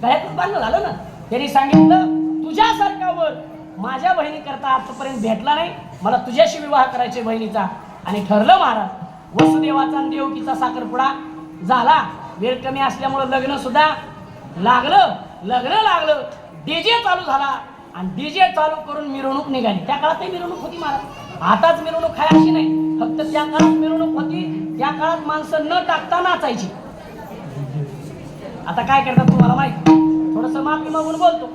गळ्यातच बांधलं झालं ना. त्यांनी सांगितलं, तुझ्यासारखा वर माझ्या बहिणी करता आतापर्यंत भेटला नाही. मला तुझ्याशी विवाह करायचे बहिणीचा. आणि ठरलं महाराज. वसुदेवाचा आणि देवकीचा साखरपुडा झाला. वेळ कमी असल्यामुळे लग्न सुद्धा लागलं. डीजे चालू झाला आणि डीजे चालू करून मिरवणूक निघाली. त्या काळातही मिरवणूक होती महाराज. आताच मिरवणूक आहे अशी नाही, फक्त त्या काळात मिरवणूक होती. त्या काळात माणसं न टाकता नाचायची. आता काय करतात तुम्हाला माहिती, थोडस माफी मागून बोलतो.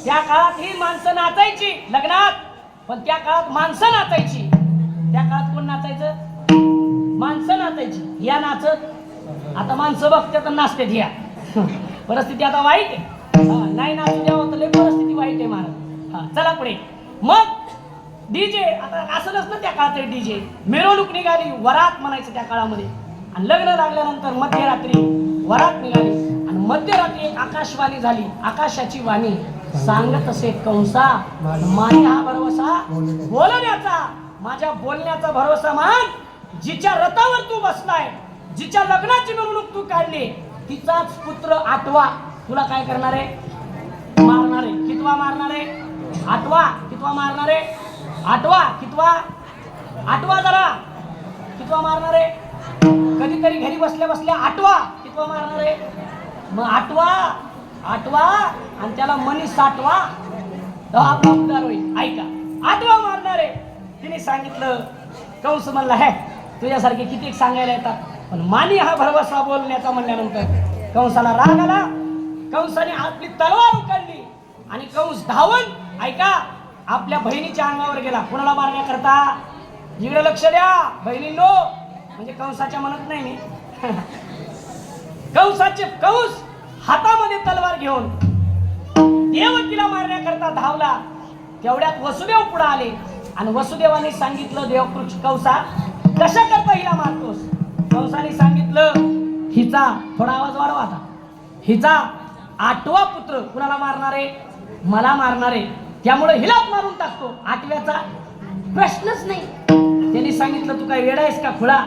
त्या काळात ही माणसं नाचायची लग्नात, पण त्या काळात माणसं नाचायची. त्या काळात कोण नाचायचं? माणसं नाचायची. या नाचत, आता माणसं बघतात आणि नाचतात. या परिस्थिती आता वाईट आहे. नाही नाचू द्यावं तर परिस्थिती वाईट आहे महाराज. चला पुढे. मग डीजे, आता असं नसतं त्या काळात डीजे. मिरवणूक निघाली, वरात म्हणायचं त्या काळामध्ये. आणि लग्न लागल्यानंतर मध्यरात्री वरात निघाली आणि मध्यरात्री एक आकाशवाणी झाली. आकाशाची वाणी सांगत असे, कंसा माने हा भरवसा बोलण्याचा, माझ्या बोलण्याचा भरवसा मान. जिच्या रथावर तू बसलाय, जिच्या लग्नाची मिरवणूक तू काढली, तिचाच पुत्र आठवा तुला काय करणार आहे? मारणार आहे. कितवा मारणार आहे? आठवा. कितवा मारणार आहे? आठवा. आठवा जरा कितवा मारणार आहे? कधीतरी घरी बसल्या बसल्या आठवा. कितवा मारणार आहे? मग आठवा आणि त्याला मनी साठवा आपला उद्धार होईल. ऐका, आठवा मारणार आहे. तिने सांगितलं. कंस म्हणला, हे तुझ्यासारखे किती सांगायला येतात, पण मानी हा भरवसा बोलण्याचा म्हणल्यानंतर कंसाला राग आला. कंसाने आपली तलवार उचलली आणि कंस धावून, ऐका, आपल्या बहिणीच्या अंगावर गेला. कोणाला मारण्याकरता? इकडे लक्ष द्या बहिणींनो, म्हणजे कंसाच्या म्हणत नाही मी. कंस हातामध्ये तलवार घेऊन देवकीला मारण्याकरता धावला. तेवढ्यात वसुदेव पुढे आले आणि वसुदेवाने सांगितलं, कंसा कशा करता हिला मारतोस? कंसाने सांगितलं, हिचा, थोडा आवाज वाढवा आता, हिचा आठवा पुत्र कुणाला मारणार आहे? मला मारणार आहे. त्यामुळे हिलाच मारून टाकतो. आठव्याचा प्रश्नच नाही. त्यांनी सांगितलं, तू काय वेडा आहेस का खुळा?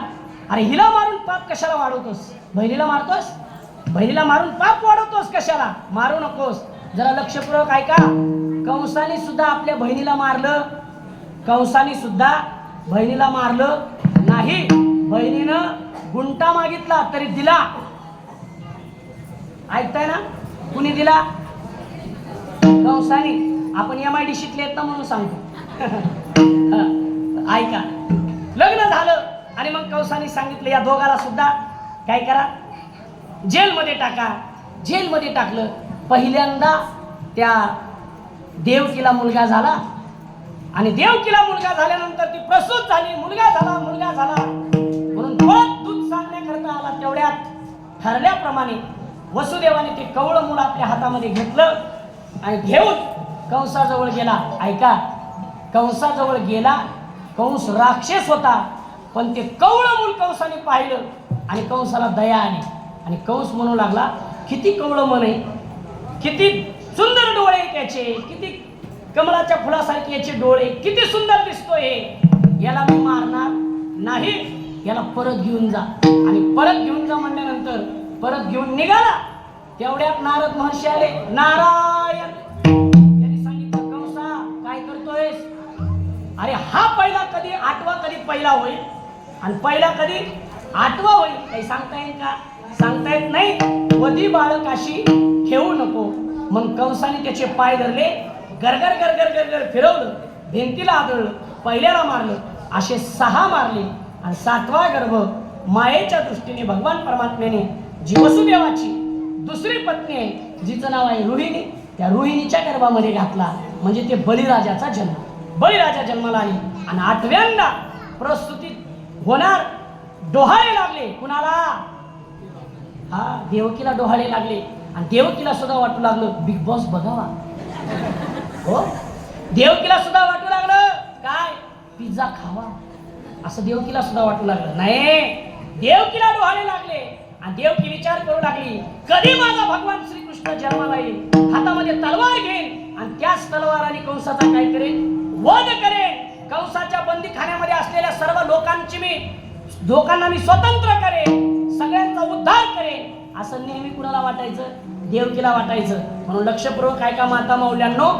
अरे हिला मारून पाप कशाला वाढवतोस? बहिणीला मारतोस? बहिणीला मारून पाप वाढवतोस कशाला? मारू नकोस. जरा लक्षपूर्वक ऐका. कंसाने सुद्धा आपल्या बहिणीला मारलं. कंसाने सुद्धा बहिणीला मारलं नाही. बहिणीनं गुंटा मागितला तरी दिला. ऐकताय ना? कुणी दिला? कंसाने. आपण MIDCतले येत ना म्हणून सांगतो. ऐका, लग्न झालं आणि मग कंसाने सांगितलं, या दोघाला सुद्धा काय करा, जेलमध्ये टाका. जेलमध्ये टाकलं. पहिल्यांदा त्या देवकीला मुलगा झाला आणि देवकीला मुलगा झाल्यानंतर ती प्रसूत झाली. मुलगा झाला म्हणून परत दूध सांगण्याकरता आला. तेवढ्यात ठरल्याप्रमाणे वसुदेवाने ते कवळं मूल आपल्या हातामध्ये घेतलं आणि घेऊन कंसाजवळ गेला. ऐका, कंसाजवळ गेला. कंस राक्षस होता, पण ते कवळं मूल कंसाने पाहिलं आणि कंसाला दया आली. आणि कंस म्हणू लागला, किती कवळं मन आहे, किती सुंदर डोळे त्याचे, किती कमळाच्या फुलासारखे याचे डोळे, किती सुंदर दिसतोय, याला मी मारणार नाही, याला परत घेऊन जा. आणि परत घेऊन जा म्हणल्यानंतर परत घेऊन निघाला. तेवढ्यात नारद महर्षी आले. नारायण. त्यांनी सांगितलं, कंसा काय करतोयस? अरे हा पहिला कधी आठवा कधी पहिला होईल आणि पहिला कधी आठवा होईल, काही सांगता येईल का? सांगता येत नाही. वधी बाळकाशी ठेवू नको. मग कंसाने त्याचे पाय धरले, गरगर गरगर गरगर फिरवलं, भिंतीला आदळलं, पहिल्याला मारलं, असे 6 मारले. आणि 7वा गर्भ मायेच्या दृष्टीने भगवान परमात्म्याने जी वसुदेवाची दुसरी पत्नी आहे, जिचं नाव आहे रोहिणी, त्या रोहिणीच्या गर्भामध्ये घातला. म्हणजे ते बळीराजाचा जन्म. बळीराजा जन्माला आली आणि 8व्यांदा प्रसूतीत होणार. डोहाळे लागले. कुणाला? हा, देवकीला डोहाळे लागले. आणि देवकीला सुद्धा वाटू लागलं, बिग बॉस बघावा. हो, देवकीला सुद्धा वाटू लागलं काय, पिझ्झा खावा, असं देवकीला सुद्धा वाटू लागलं. नाही, देवकीला डोहाळे लागले आणि देवकी विचार करू लागली, कधी माझा भगवान श्रीकृष्ण जन्माला येईल, हातामध्ये तलवार घेईन आणि त्याच तलवाराने कंसाचा काय करेन, वध करेन. कंसाच्या बंदीखान्यामध्ये असलेल्या सर्व लोकांना मी स्वतंत्र करेन, सगळ्यांचा उद्धार करेन. असं नेहमी कुणाला वाटायचं? देवकीला वाटायचं. म्हणून लक्षपूर्वक ऐका माता मौल्यांनो,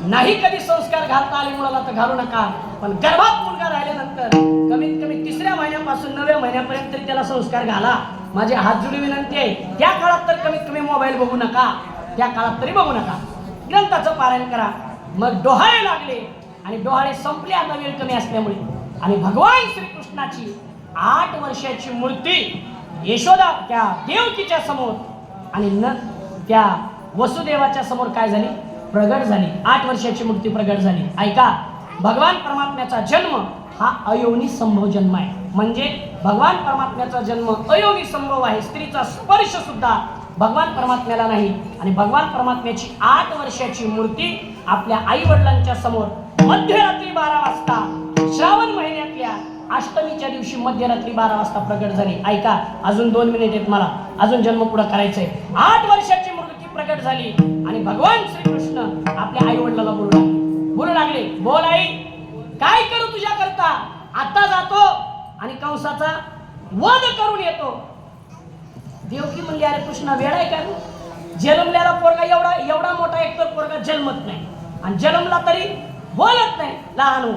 नाही कधी संस्कार घालता आले मुलाला तर घालू नका, पण गर्भात मुलगा राहिल्यानंतर कमीत कमी 3ऱ्या महिन्यापासून 9व्या महिन्यापर्यंत तरी त्याला संस्कार घाला. माझी हात जोडी विनंती आहे. त्या काळात तर कमीत कमी मोबाईल बघू नका, त्या काळात तरी बघू नका. ग्रंथाचं पारायण करा. मग डोहाळे लागले आणि डोहाळे संपले आता वेळ कमी असल्यामुळे. आणि भगवान श्रीकृष्णाची 8 वर्षाची मूर्ती यशोदा त्या देवकीच्या समोर आणि न त्या वसुदेवाच्या समोर काय झाली? प्रगट झाली. 8 वर्षाची मूर्ती प्रगट झाली. ऐका, भगवान परमात्म्याचा जन्म हा अयोनी संभव जन्म आहे. म्हणजे भगवान परमात्म्याचा जन्म अयोनी संभव आहे. स्त्रीचा स्पर्श सुद्धा भगवान परमात्म्याला नाही. आणि भगवान परमात्म्याची 8 वर्षाची मूर्ती आपल्या आई वडिलांच्या समोर मध्यरात्री 12 वाजता श्रावण महिन्यातल्या अष्टमीच्या दिवशी मध्यरात्री 12 वाजता प्रगट झाली. ऐका, अजून 2 मिनिट आहेत मला, अजून जन्म पुढे करायचंय. 8 वर्षाची मूर्ती प्रगट झाली आणि भगवान श्रीकृष्ण आपल्या आई वडिलाला बोलू लागले, बोल आई, काय करू तुझ्या करता? आता जातो आणि कंसाचा वध करून येतो. देवकी म्हणली, अरे कृष्णा वेळ आहे का? जन्मल्याला पोरगा एवढा मोठा एकतर पोरगा जन्मत नाही आणि जन्मला तरी बोलत नाही. लहान हो,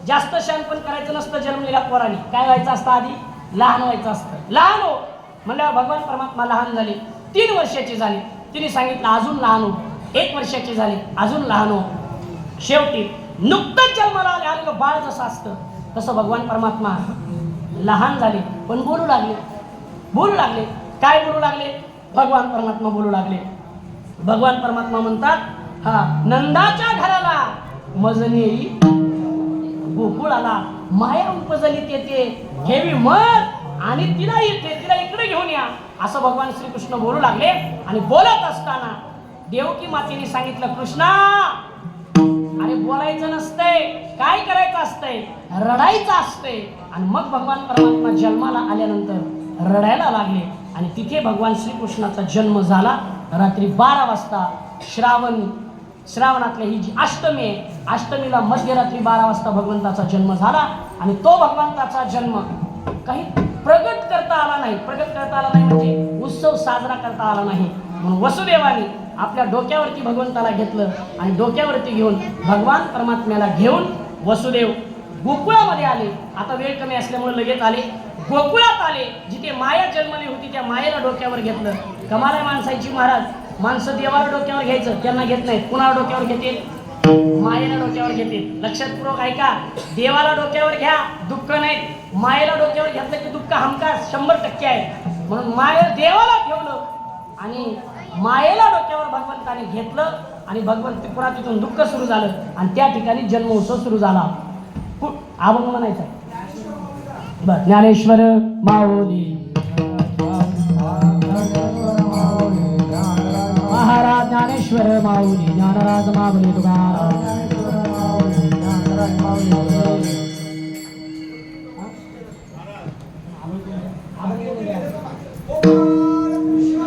जास्त शानपण करायचं नसतं. जन्मलेल्या पोराने काय व्हायचं असतं? आधी लहान व्हायचं असतं. लहान हो म्हणल्यावर भगवान परमात्मा लहान झाले. 3 वर्षाची झाली. तिने सांगितलं अजून लहान हो. 1 वर्षाची झाली, अजून लहान हो. शेवटी नुकतंच जन्माला आलेलं बाळ जसं असतं तसं भगवान परमात्मा लहान झाले, पण बोलू लागले. काय बोलू लागले? भगवान परमात्मा बोलू लागले. भगवान परमात्मा म्हणतात, हा नंदाच्या घराला मजनी येई गोकुळाला माया उपजली तेथे घेवी मत आणि तिला इकडे घेऊन या, असं भगवान श्रीकृष्ण बोलू लागले. आणि बोलत असताना देवकी मातेने सांगितलं, कृष्णा अरे बोलायचं नसतंय, काय करायचं असतंय? रडायचं असतंय. आणि मग भगवान परमात्मा जन्माला आल्यानंतर रडायला लागले आणि तिथे भगवान श्रीकृष्णाचा जन्म झाला. रात्री 12 वाजता श्रावणातल्या ही जी अष्टमी आहे, अष्टमीला मध्यरात्री 12 वाजता भगवंताचा जन्म झाला. आणि तो भगवंताचा जन्म काही प्रगट करता आला नाही म्हणजे उत्सव साजरा करता आला नाही. म्हणून वसुदेवाने आपल्या डोक्यावरती भगवंताला घेतलं आणि डोक्यावरती घेऊन भगवान परमात्म्याला घेऊन वसुदेव गोकुळामध्ये आले. आता वेळ कमी असल्यामुळे लगेच आले. गोकुळात आले, जिथे माया जन्मली होती त्या मायेला डोक्यावर घेतलं. कमाल आहे माणसाची महाराज. माणसं देवाला डोक्यावर घ्यायचं, त्यांना घेत नाहीत. कुणाला डोक्यावर घेते? मायेला डोक्यावर घेते. लक्षात पूर्वक ऐका, देवाला डोक्यावर घ्या, दुःख नाही. मायेला डोक्यावर घेतलं की दुःख हमखास 100% आहे. म्हणून देवाला ठेवलं आणि मायेला डोक्यावर भगवंताने घेतलं आणि भगवंत पुन्हा तिथून दुःख सुरू झालं आणि त्या ठिकाणी जन्मोत्सव सुरू झाला. अभंग म्हणायचा. ज्ञानेश्वर माऊली महाराज, ज्ञानेश्वर माऊली, ज्ञानराज माऊली तुकाराम,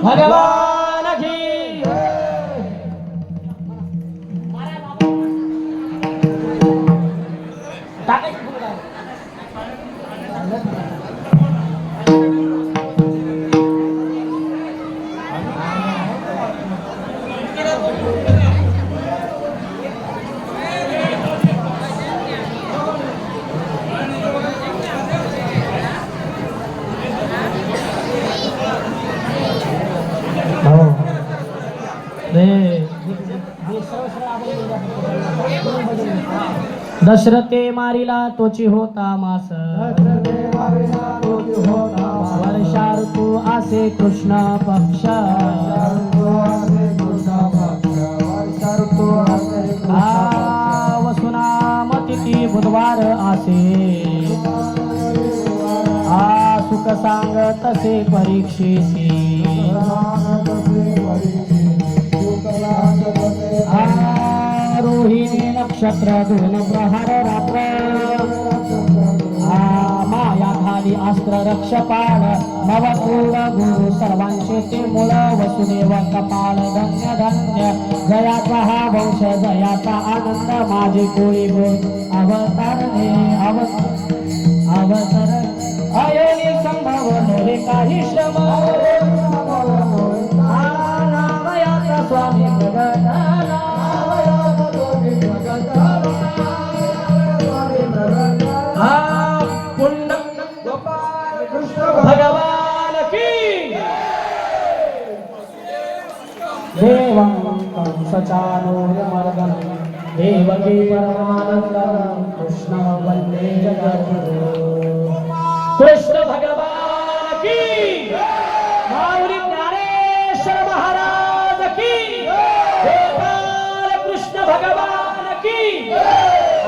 भगवान की टाकायची दशरथे मारिला तोची होता मास, वर्षा ऋतू आसे कृष्ण पक्ष, वसुनाम तिथी बुधवार आसे, सुख सांग तसे परीक्षेसी, रोहिणी नक्षत्र दोन प्रहार रात्र, माया खाली अस्त्र रक्षपाल, नवकूळ गुरु सर्वांचे ते मूळ, वसुदेव कपाळ धन्य धन्य, जयाचा हा वंश जयाचा आनंद, माझे कोळी गोड अवतारणे अवतर अयोनी संभव नव्हे काही श्रम, नावयाचे कंसचानूरमर्दनं देवकी परमानन्दं कृष्ण वन्दे जगद्गुरुं। कृष्ण भगवान की माऊली ज्ञानेश्वर महाराज की गोपाल कृष्ण भगवान की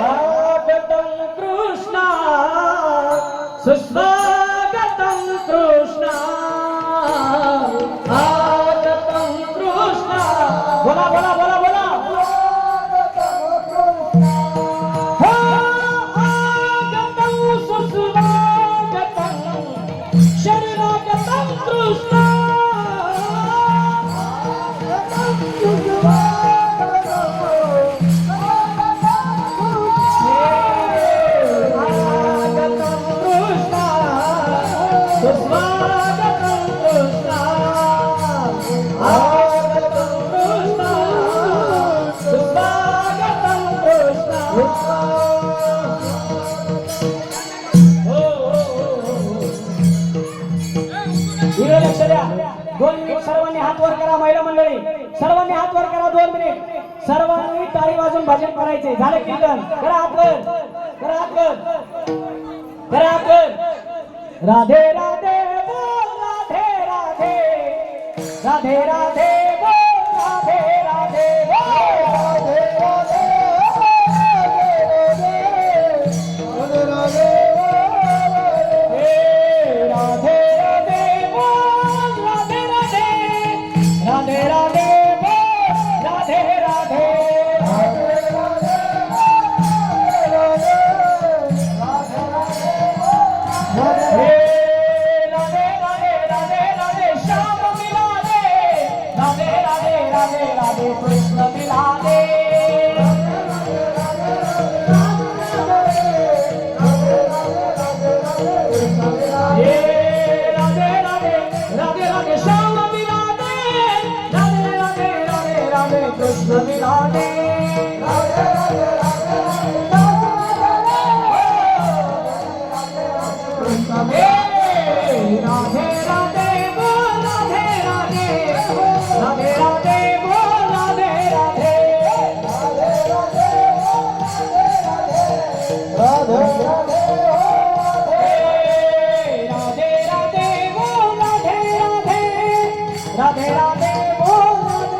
आगतं कृष्ण सुस्वागतं कृष्ण आगतं कृष्ण बोला बोला बोला बोला आगतं सुस्वागतं शरणागतं कृष्ण लक्ष द्या 2 मिनिट सर्वांनी हात वर करा महिला मंडळी सर्वांनी हात वर करा 2 मिनिट सर्वांनी टाळी वाजून भजन करायचे झालं कीर्तन करा हात वर करा हात वर करा हात वर राधे राधे बोल राधे राधे राधे राधे बोल राधे राधे बोल राधे राधे कृष्ण मिला दे राधे राधे राधे राधे श्याम मिला दे राधे राधे राधे राधे कृष्ण मिला दे राधे राधे राधे राधे बोल राधे राधे राधे राधे राधे राधे बोल राधे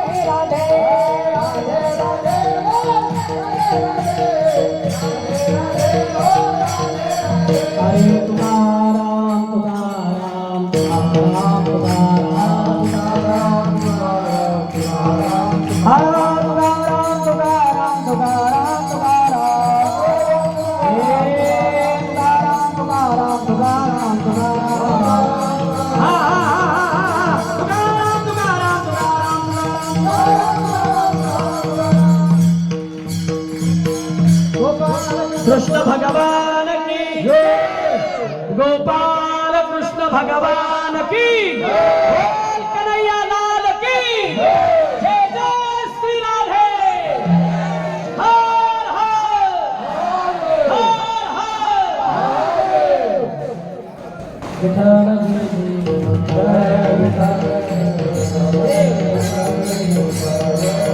राधे राधे हरे तुकाराम तुकाराम तुकाराम तुकाराम तुकाराम तुकाराम तुकाराम तुकाराम तुकाराम कृष्ण भगवान की गोपाल कृष्ण भगवान की कन्हैया लाल की जय जय श्री राधे हर हर हर हर